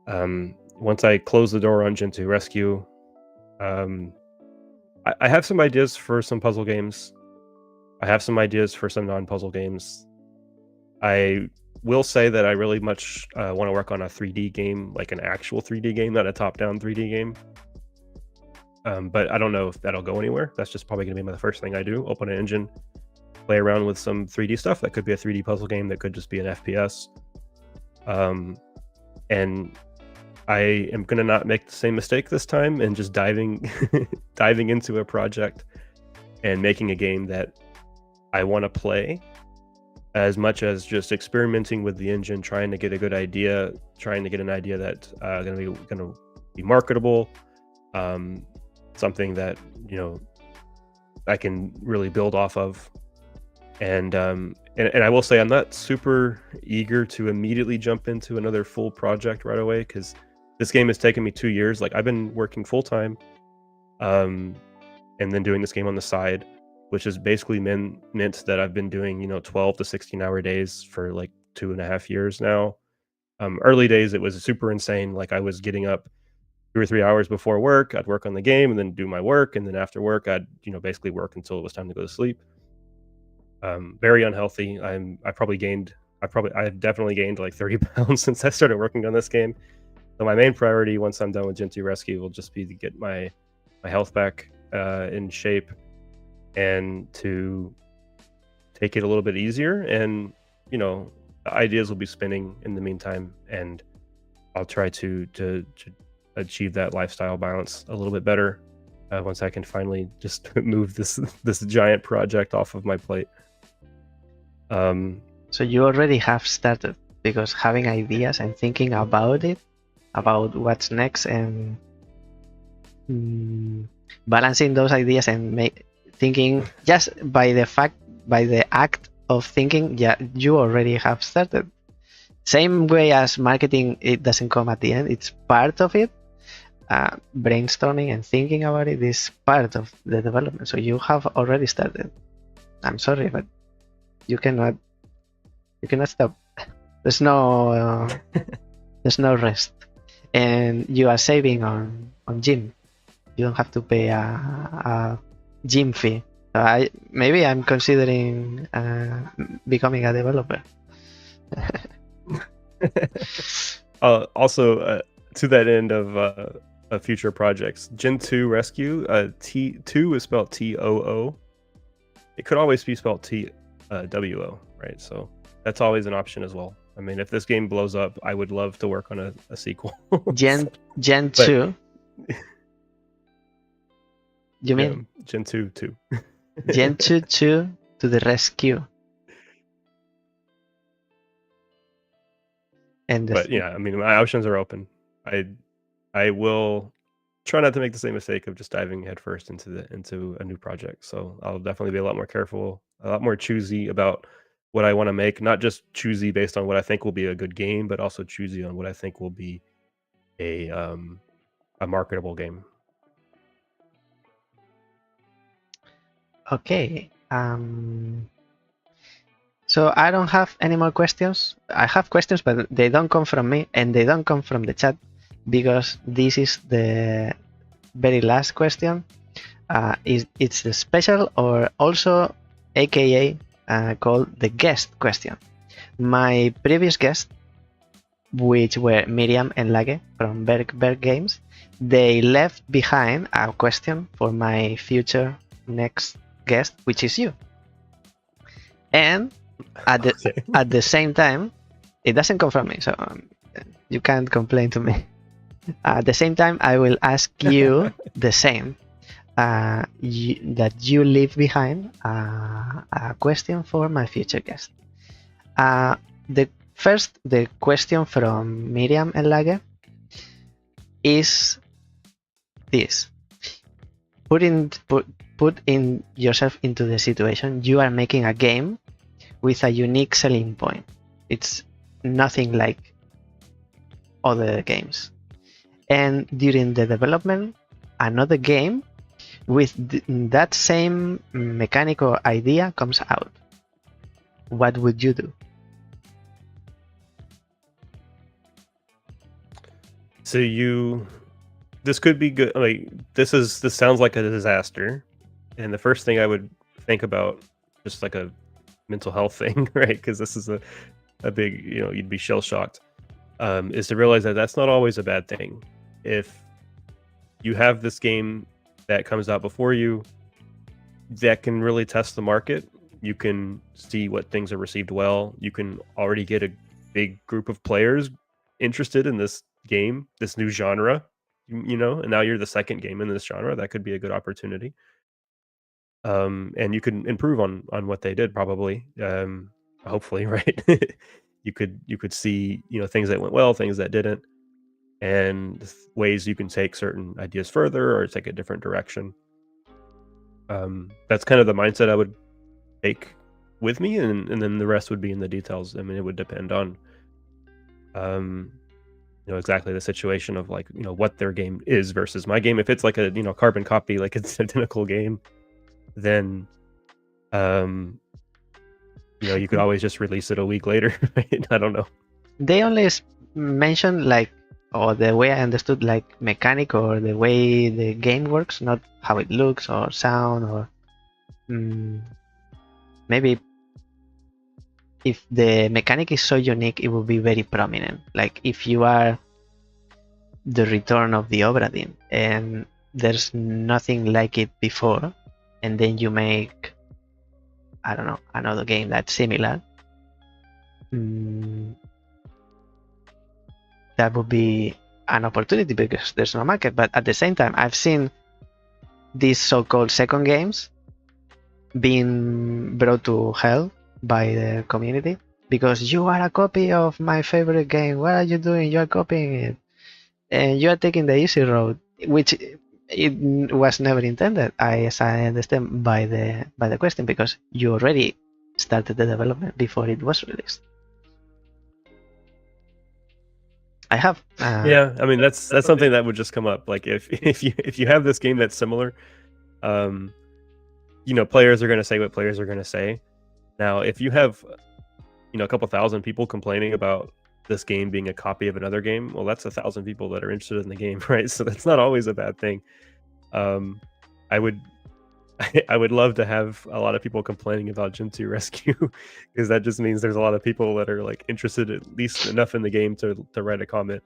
Once I close the door on Gentoo Rescue, I have some ideas for some puzzle games. I have some ideas for some non-puzzle games. I will say that I really much want to work on a 3D game, like an actual 3D game, not a top-down 3D game. But I don't know if that'll go anywhere. That's just probably going to be the first thing I do. Open an engine, play around with some 3D stuff. That could be a 3D puzzle game. That could just be an FPS. And I am gonna not make the same mistake this time and just diving diving into a project and making a game that I want to play, as much as just experimenting with the engine, trying to get a good idea, trying to get an idea that's gonna be marketable, something that I can really build off of. And I will say I'm not super eager to immediately jump into another full project right away, because this game has taken me 2 years. Like, I've been working full time, and then doing this game on the side, which has basically meant that I've been doing 12 to 16-hour days for like 2.5 years now. Early days it was super insane. Like, I was getting up 2 or 3 hours before work. I'd work on the game and then do my work, and then after work I'd basically work until it was time to go to sleep. Very unhealthy. I've definitely gained like 30 pounds since I started working on this game. So my main priority, once I'm done with Gentoo Rescue, will just be to get my health back in shape, and to take it a little bit easier. And the ideas will be spinning in the meantime, and I'll try to achieve that lifestyle balance a little bit better once I can finally just move this giant project off of my plate. So you already have started, because having ideas and thinking about it, about what's next, and balancing those ideas and thinking just by the act of thinking, yeah, you already have started. Same way as marketing, it doesn't come at the end, it's part of it. Brainstorming and thinking about it is part of the development, so you have already started. I'm sorry, but you cannot stop. There's no rest, and you are saving on gym. You don't have to pay a gym fee. So maybe I'm considering becoming a developer. Also, to that end of future projects, Gentoo Rescue, T2 is spelled T-O-O. It could always be spelled T-W-O, right? So that's always an option as well. I mean, if this game blows up, I would love to work on a sequel. Gentoo. You mean Gentoo 2? Gentoo 2 to the rescue. But yeah, I mean, my options are open. I will try not to make the same mistake of just diving headfirst into a new project. So I'll definitely be a lot more careful, a lot more choosy about what I want to make. Not just choosy based on what I think will be a good game, but also choosy on what I think will be a marketable game. Okay. So I don't have any more questions. I have questions, but they don't come from me, and they don't come from the chat, because this is the very last question. It's the special, or also AKA called the guest question. My previous guests, which were Miriam and Lage from Berg Games, they left behind a question for my future next guest, which is you. And at the same time, it doesn't come from me, so you can't complain to me. At the same time, I will ask you the same, that you leave behind a question for my future guest. The question from Miriam and Lage is this: put in yourself into the situation. You are making a game with a unique selling point. It's nothing like other games. And during the development, another game with that same mechanical idea comes out. What would you do? So this could be good. Like, this sounds like a disaster, and the first thing I would think about, just like a mental health thing, right? Because this is a big, you'd be shell shocked, is to realize that that's not always a bad thing. If you have this game that comes out before you that can really test the market, you can see what things are received well. You can already get a big group of players interested in this game, this new genre, and now you're the second game in this genre. That could be a good opportunity. And you can improve on what they did probably. Hopefully, right? You could see things that went well, things that didn't, and ways you can take certain ideas further or take a different direction. That's kind of the mindset I would take with me, and then the rest would be in the details. I mean, it would depend on um, exactly the situation of like what their game is versus my game. If it's like a carbon copy, like it's an identical game, then um, you could always just release it a week later. Right? I don't know. They only mention like, or the way I understood, like mechanic or the way the game works, not how it looks or sound or maybe if the mechanic is so unique, it will be very prominent. Like if you are the return of the Obra Dinn and there's nothing like it before, and then you make, I don't know, another game that's similar, that would be an opportunity because there's no market. But at the same time, I've seen these so-called second games being brought to hell by the community because you are a copy of my favorite game. What are you doing? You are copying it, and you are taking the easy road, which it was never intended, as I understand by the question, because you already started the development before it was released. I have. Yeah, I mean that's something that would just come up. Like if you have this game that's similar, players are going to say what players are going to say. Now, if you have a couple thousand people complaining about this game being a copy of another game, well, that's 1,000 people that are interested in the game, right? So that's not always a bad thing. I would I would love to have a lot of people complaining about Gentoo Rescue because that just means there's a lot of people that are like interested at least enough in the game to write a comment.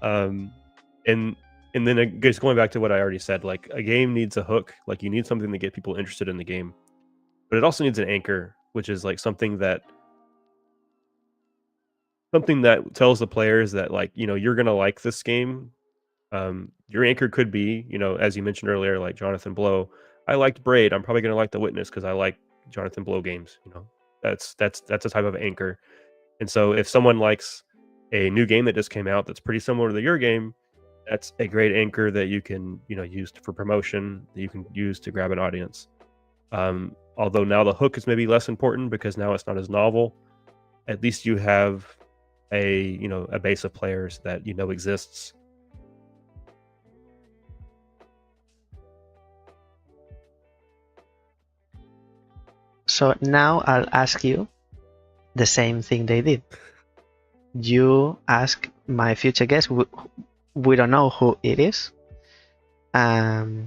And then just going back to what I already said, like a game needs a hook, like you need something to get people interested in the game, but it also needs an anchor, which is like something that tells the players that like you're gonna like this game. Your anchor could be, as you mentioned earlier, like Jonathan Blow. I liked Braid. I'm probably gonna like The Witness because I like Jonathan Blow games. That's a type of anchor. And so if someone likes a new game that just came out that's pretty similar to your game, that's a great anchor that you can use for promotion, that you can use to grab an audience. Although now the hook is maybe less important because now it's not as novel. At least you have a base of players that exists. So now I'll ask you the same thing they did. You ask my future guest. We don't know who it is. It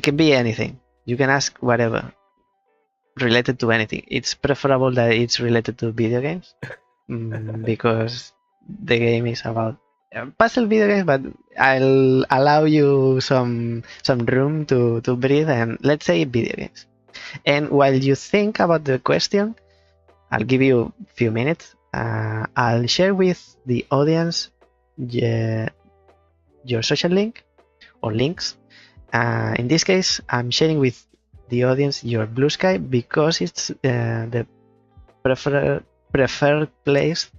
can be anything. You can ask whatever related to anything. It's preferable that it's related to video games because the game is about puzzle video games, but I'll allow you some room to breathe, and let's say video games. And while you think about the question, I'll give you a few minutes. I'll share with the audience your social link or links. In this case, I'm sharing with the audience your Blue Sky because it's the preferred place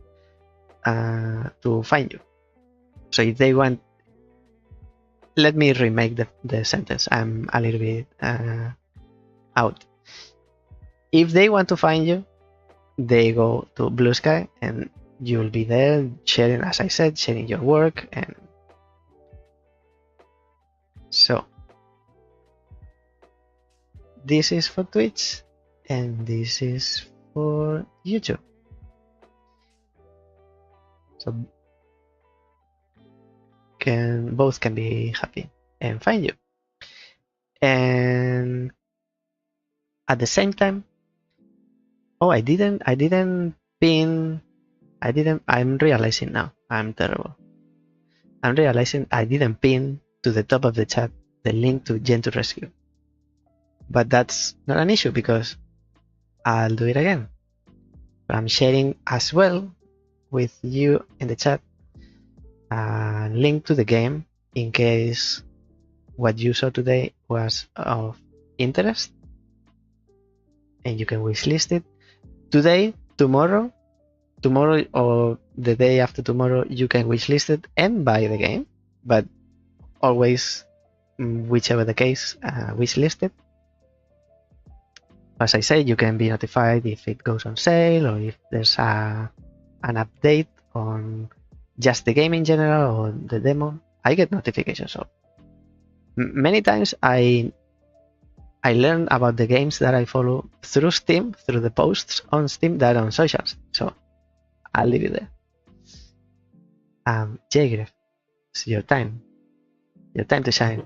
to find you. So if they want, let me remake the sentence. I'm a little bit out. If they want to find you, they go to Blue Sky and you'll be there sharing, as I said, sharing your work. And so this is for Twitch and this is for YouTube. So both can be happy and find you. And at the same time, I didn't pin. I'm realizing now. I'm terrible. I'm realizing I didn't pin to the top of the chat the link to Gentoo Rescue. But that's not an issue because I'll do it again. But I'm sharing as well with you in the chat a link to the game in case what you saw today was of interest, and you can wishlist it. Today, tomorrow, or the day after tomorrow, you can wishlist it and buy the game, but always, whichever the case, wishlist it. As I said, you can be notified if it goes on sale or if there's an update on just the game in general or the demo. I get notifications. So many times I learn about the games that I follow through Steam, through the posts on Steam that are on socials. So I'll leave it there. Jagref, it's your time. Your time to shine.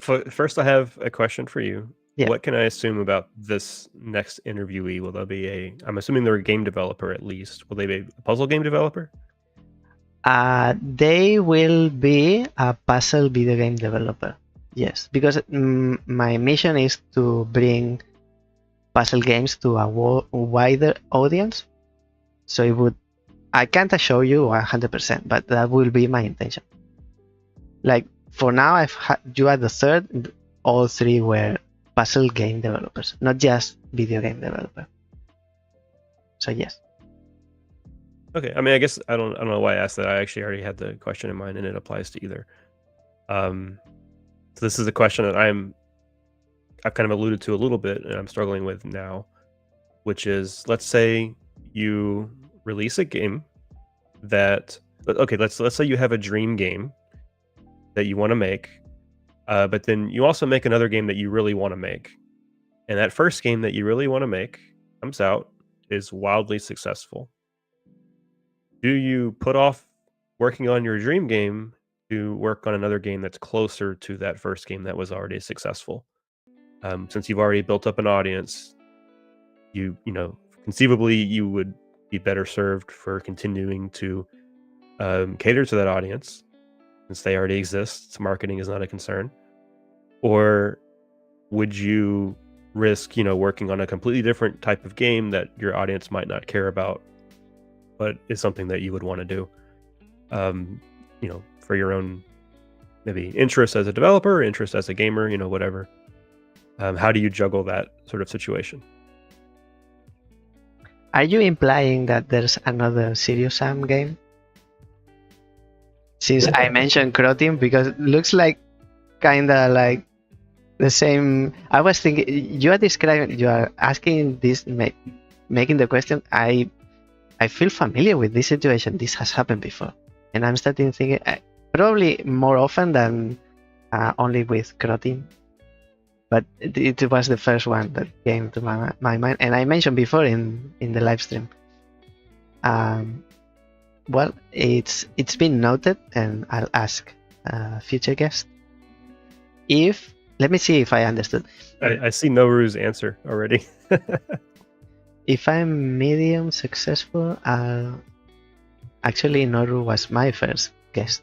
First, I have a question for you. Yeah. What can I assume about this next interviewee? Will they be I'm assuming they're a game developer at least. Will they be a puzzle game developer? They will be a puzzle video game developer. Yes, because my mission is to bring puzzle games to a wider audience. So I can't assure you 100%, but that will be my intention. Like for now, you are the third. All three were puzzle game developers, not just video game developer. So yes. Okay, I mean, I guess I don't know why I asked that. I actually already had the question in mind, and it applies to either. So this is a question that I've kind of alluded to a little bit, and I'm struggling with now, which is, let's say you release a game that, okay, let's say you have a dream game that you want to make, but then you also make another game that you really want to make, and that first game that you really want to make comes out, is wildly successful. Do you put off working on your dream game to work on another game that's closer to that first game that was already successful? Since you've already built up an audience, you know, conceivably you would be better served for continuing to cater to that audience, since they already exist. Marketing is not a concern. Or would you risk, working on a completely different type of game that your audience might not care about, but is something that you would want to do, for your own maybe interest as a developer, interest as a gamer, whatever. How do you juggle that sort of situation? Are you implying that there's another Serious Sam game? Since I mentioned Crotin, because it looks like kinda like the same. I was thinking you are asking this, making the question. I feel familiar with this situation. This has happened before, and I'm starting thinking probably more often than only with Crotin. But it was the first one that came to my mind, and I mentioned before in the live stream. Well, it's been noted, and I'll ask future guests if. Let me see if I understood. I see Noru's answer already. If I'm medium successful, actually Noru was my first guest.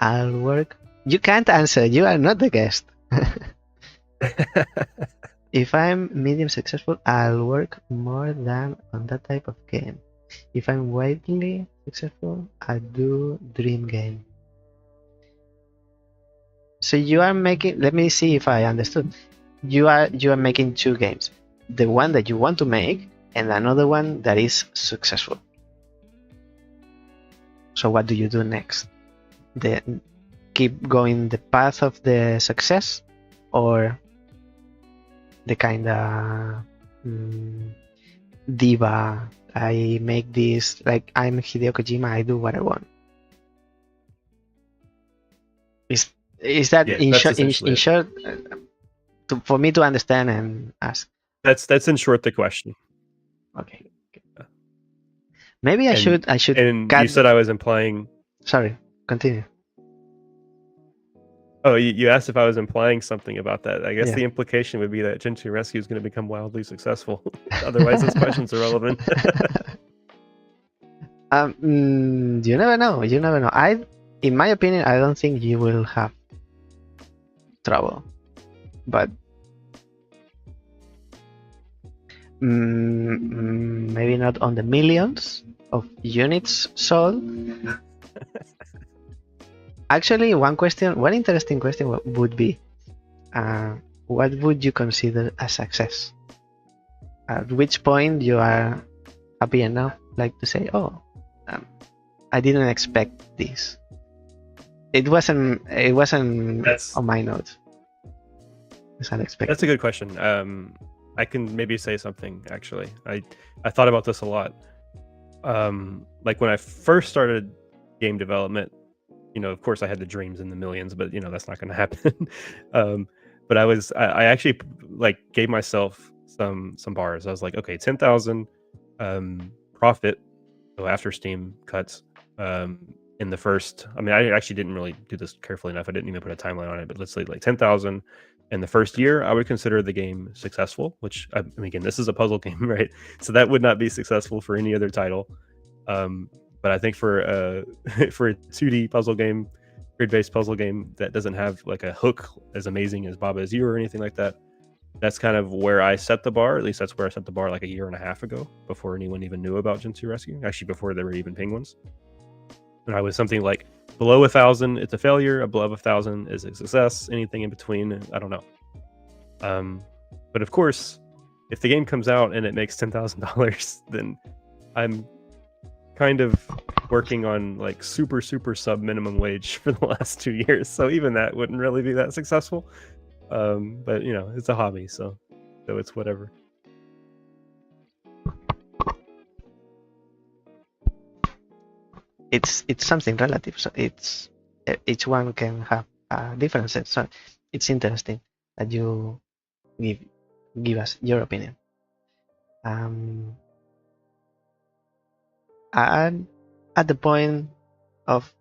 I'll work. You can't answer. You are not the guest. If I'm medium successful, I'll work more than on that type of game. If I'm widely successful, I do dream game. So you are making. Let me see if I understood. You are making two games. The one that you want to make, and another one that is successful. So what do you do next? Keep going the path of the success, or the kind of diva, I make this like I'm Hideo Kojima, I do what I want. Is that in short for me to understand and ask? That's in short the question. Okay. Maybe I should. And you said I was implying. Sorry, continue. Oh, you asked if I was implying something about that. I guess the implication would be that Gentoo Rescue is going to become wildly successful. Otherwise, this question's irrelevant. You never know. In my opinion, I don't think you will have trouble, but maybe not on the millions of units sold. Actually, one interesting question would be, what would you consider a success? At which point you are happy enough, like to say, "Oh, I didn't expect this." It wasn't on my notes. It's unexpected. That's a good question. I can maybe say something actually. I thought about this a lot. Like when I first started game development, of course I had the dreams in the millions, but that's not going to happen. But I actually like gave myself some bars. I was like, okay, 10,000 profit, so after Steam cuts, in the first. I mean, I actually didn't really do this carefully enough. I didn't even put a timeline on it, but let's say like 10,000 in the first year. I would consider the game successful. Which I mean, again, this is a puzzle game, right? So that would not be successful for any other title. But I think for a 2D puzzle game, grid-based puzzle game that doesn't have like a hook as amazing as Baba Is You or anything like that, that's kind of where I set the bar. At least that's where I set the bar like a year and a half ago, before anyone even knew about Gentoo Rescue. Actually, before there were even penguins. And I was something like below 1,000, it's a failure. Above 1,000 is a success. Anything in between, I don't know. But of course, if the game comes out and it makes $10,000, then I'm kind of working on like super sub minimum wage for the last 2 years. So even that wouldn't really be that successful. But it's a hobby, so it's whatever. It's something relative, so it's each one can have differences. So it's interesting that you give us your opinion. I'm at the point of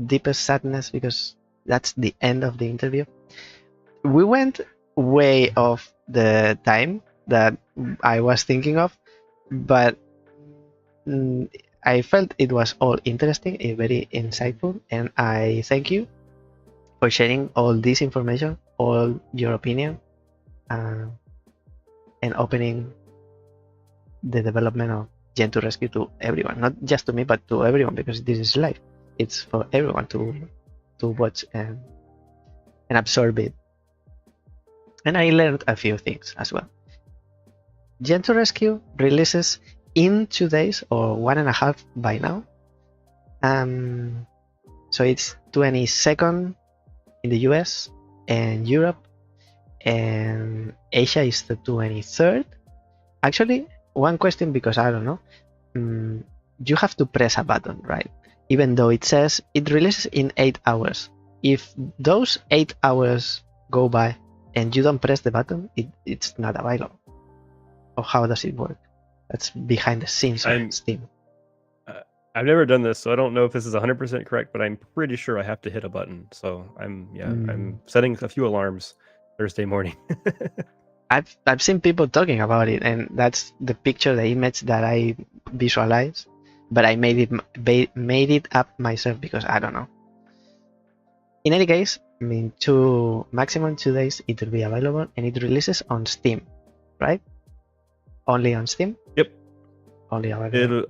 deepest sadness because that's the end of the interview. We went way off the time that I was thinking of, but I felt it was all interesting and very insightful, and I thank you for sharing all this information, all your opinion, and opening the development of Gentoo Rescue to everyone, not just to me, but to everyone, because this is live. It's for everyone to watch and absorb it. And I learned a few things as well. Gentoo Rescue releases in 2 days or 1.5 by now. So it's 22nd in the US and Europe, and Asia is the 23rd. Actually, one question, because I don't know, you have to press a button, right? Even though it says it releases in 8 hours. If those 8 hours go by and you don't press the button, it's not available. Or how does it work? That's behind the scenes on Steam. I've never done this, so I don't know if this is 100% correct, but I'm pretty sure I have to hit a button. So I'm setting a few alarms Thursday morning. I've seen people talking about it, and that's the picture, the image that I visualized. But I made it up myself because I don't know. In any case, I mean, maximum 2 days it will be available, and it releases on Steam, right? Only on Steam? Yep. Only available.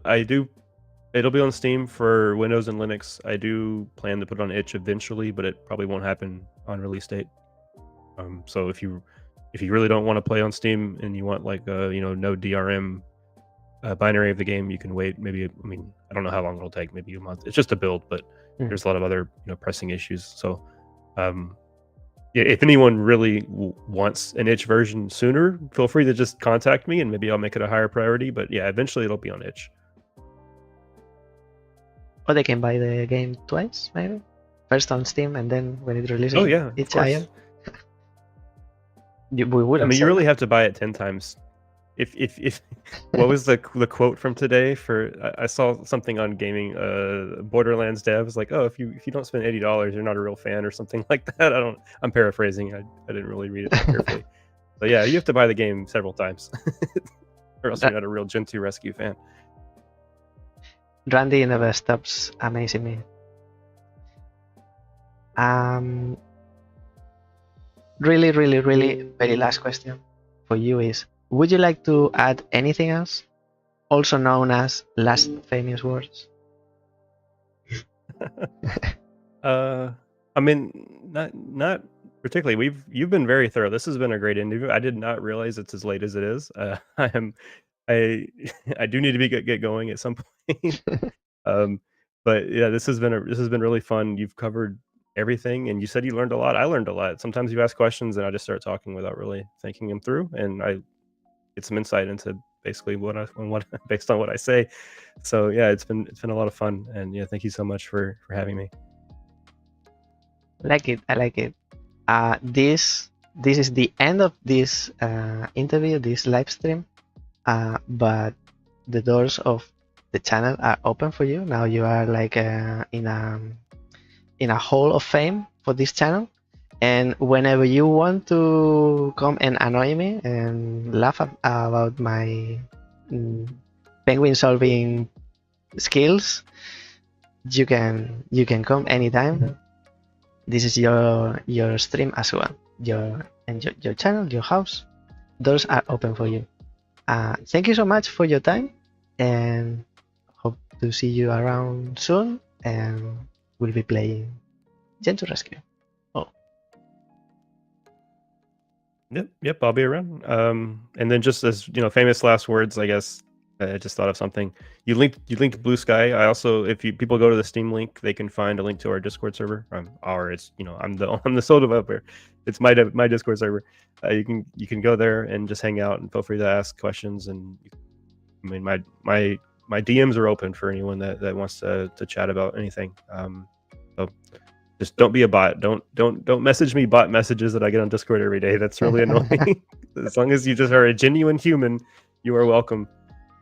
It'll be on Steam for Windows and Linux. I do plan to put it on itch eventually, but it probably won't happen on release date. So if you really don't want to play on Steam and you want like no DRM binary of the game, you can wait. Maybe, I mean, I don't know how long it'll take. Maybe a month. It's just a build, but there's a lot of other pressing issues. So if anyone really wants an itch version sooner, feel free to just contact me and maybe I'll make it a higher priority. But yeah, eventually it'll be on itch. Or they can buy the game twice, maybe. First on Steam, and then when it releases, oh yeah, it's IM. We would. I mean, you really have to buy it 10 times. If what was the quote from today? I saw something on gaming. Borderlands devs like, oh, if you don't spend $80, you're not a real fan or something like that. I'm paraphrasing. I didn't really read it that carefully. But yeah, you have to buy the game several times, or else you're not a real Gentoo Rescue fan. Randy never stops amazing me. Really, very last question for you is: would you like to add anything else, also known as Last Famous Words? I mean, not particularly. You've been very thorough. This has been a great interview. I did not realize it's as late as it is. I I do need to get going at some point. Um, but yeah, this has been really fun. You've covered everything, and you said you learned a lot. I learned a lot. Sometimes you ask questions, and I just start talking without really thinking them through, and I get some insight into basically what based on what I say. So yeah, it's been a lot of fun, and yeah, thank you so much for having me. Like it. I like it. This is the end of this interview, this live stream. But the doors of the channel are open for you. Now you are like in a hall of fame for this channel. And whenever you want to come and annoy me and laugh about my penguin solving skills, you can come anytime. This is your stream as well. Your channel, your house. Doors are open for you. Thank you so much for your time, and hope to see you around soon. And we'll be playing Gentoo Rescue. Oh, Yep, I'll be around. And then just as famous last words, I guess. I just thought of something. You linked Blue Sky. I also, if people go to the Steam link, they can find a link to our Discord server. I'm the sole developer. It's my Discord server. You can go there and just hang out and feel free to ask questions. And I mean, my DMs are open for anyone that wants to chat about anything. So just don't be a bot. Don't message me bot messages that I get on Discord every day. That's really annoying. As long as you just are a genuine human, you are welcome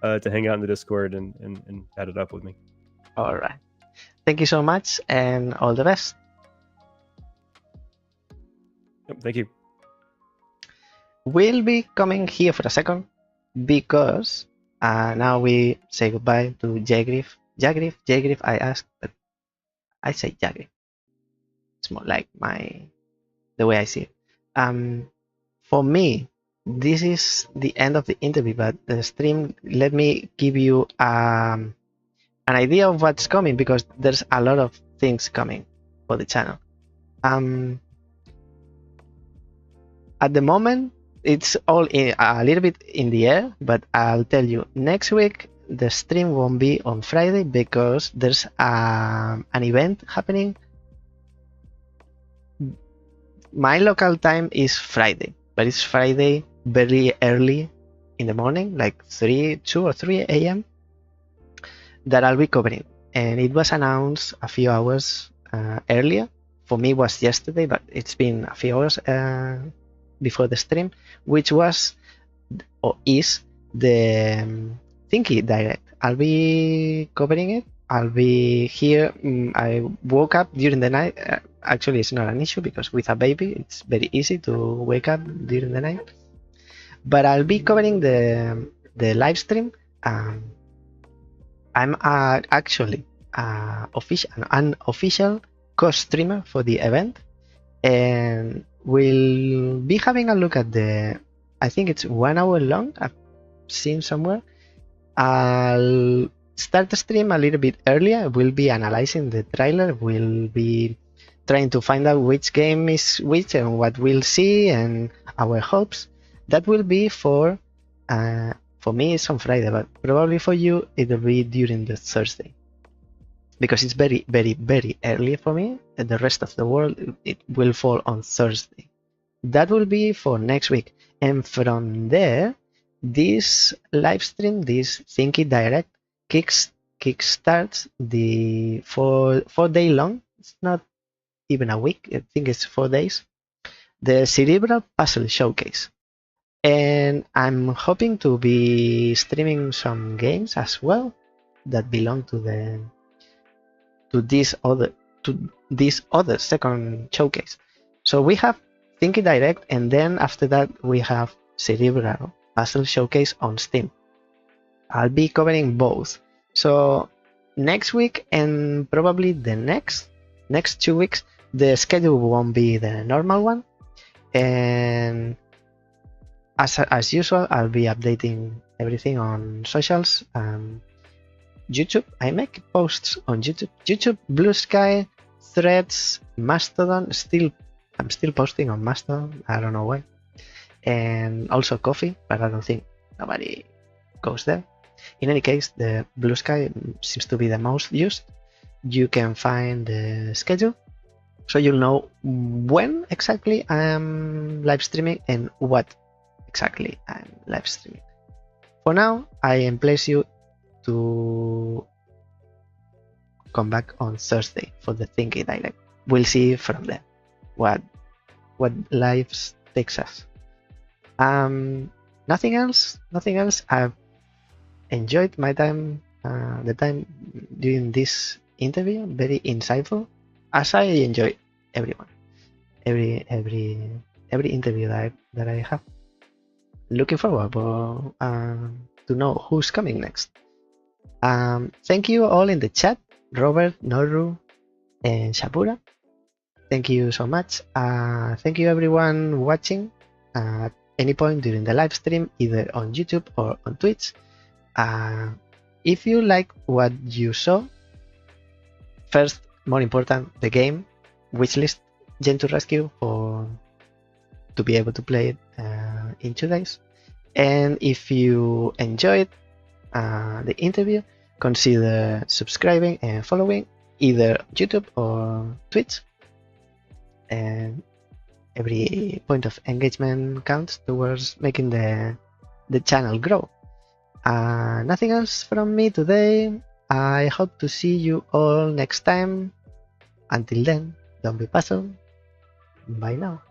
to hang out in the Discord and chat it up with me. all right. Thank you so much, and all the best. Yep, thank you. We'll be coming here for a second because now we say goodbye to Jagriff. Jagriff, I asked, but I say Jagriff. It's more like the way I see it. For me, this is the end of the interview, but the stream let me give you an idea of what's coming, because there's a lot of things coming for the channel. At the moment, it's all a little bit in the air, but I'll tell you, next week the stream won't be on Friday because there's an event happening. My local time is Friday, but it's Friday very early in the morning, like 2 or 3 a.m. that I'll be covering. And it was announced a few hours earlier. For me, it was yesterday, but it's been a few hours before the stream, which was or is the Thinky Direct. I'll be covering it. I'll be here. I woke up during the night. Actually, it's not an issue because with a baby, it's very easy to wake up during the night. But I'll be covering the live stream. I'm actually an official co-streamer for the event, and we'll be having a look at I think it's 1 hour long. I've seen somewhere. I'll start the stream a little bit earlier. We'll be analyzing the trailer. We'll be trying to find out which game is which and what we'll see and our hopes. That will be for me it's on Friday, but probably for you it'll be during the Thursday, because it's very, very, very early for me, and the rest of the world it will fall on Thursday. That will be for next week, and from there, this live stream, this Thinky Direct, kickstarts the 4-day long. It's not even a week. I think it's 4 days. The Cerebral Puzzle Showcase. And I'm hoping to be streaming some games as well that belong to this other second showcase. So we have Thinky Direct, and then after that we have Cerebral Puzzle Showcase on Steam. I'll be covering both. So next week and probably the next 2 weeks, the schedule won't be the normal one, and as usual, I'll be updating everything on socials. YouTube, I make posts on YouTube, Blue Sky, Threads, Mastodon. I'm still posting on Mastodon. I don't know why. And also Coffee, but I don't think nobody goes there. In any case, the Blue Sky seems to be the most used. You can find the schedule, so you'll know when exactly I'm live streaming and what exactly I'm live streaming. For now, I emplace you to come back on Thursday for the Thinky Direct. We'll see from there what lives takes us. Nothing else. I've enjoyed my time, the time doing this interview. Very insightful, as I enjoy every interview that I have. Looking forward to know who's coming next. Thank you all in the chat, Robert, Noru, and Shapura. Thank you so much. Thank you everyone watching at any point during the live stream, either on YouTube or on Twitch. If you like what you saw, first, more important, the game, wishlist Gentoo Rescue to be able to play it in 2 days. And if you enjoyed the interview, consider subscribing and following either YouTube or Twitch. And every point of engagement counts towards making the channel grow. Nothing else from me today. I hope to see you all next time. Until then, don't be puzzled. Bye now.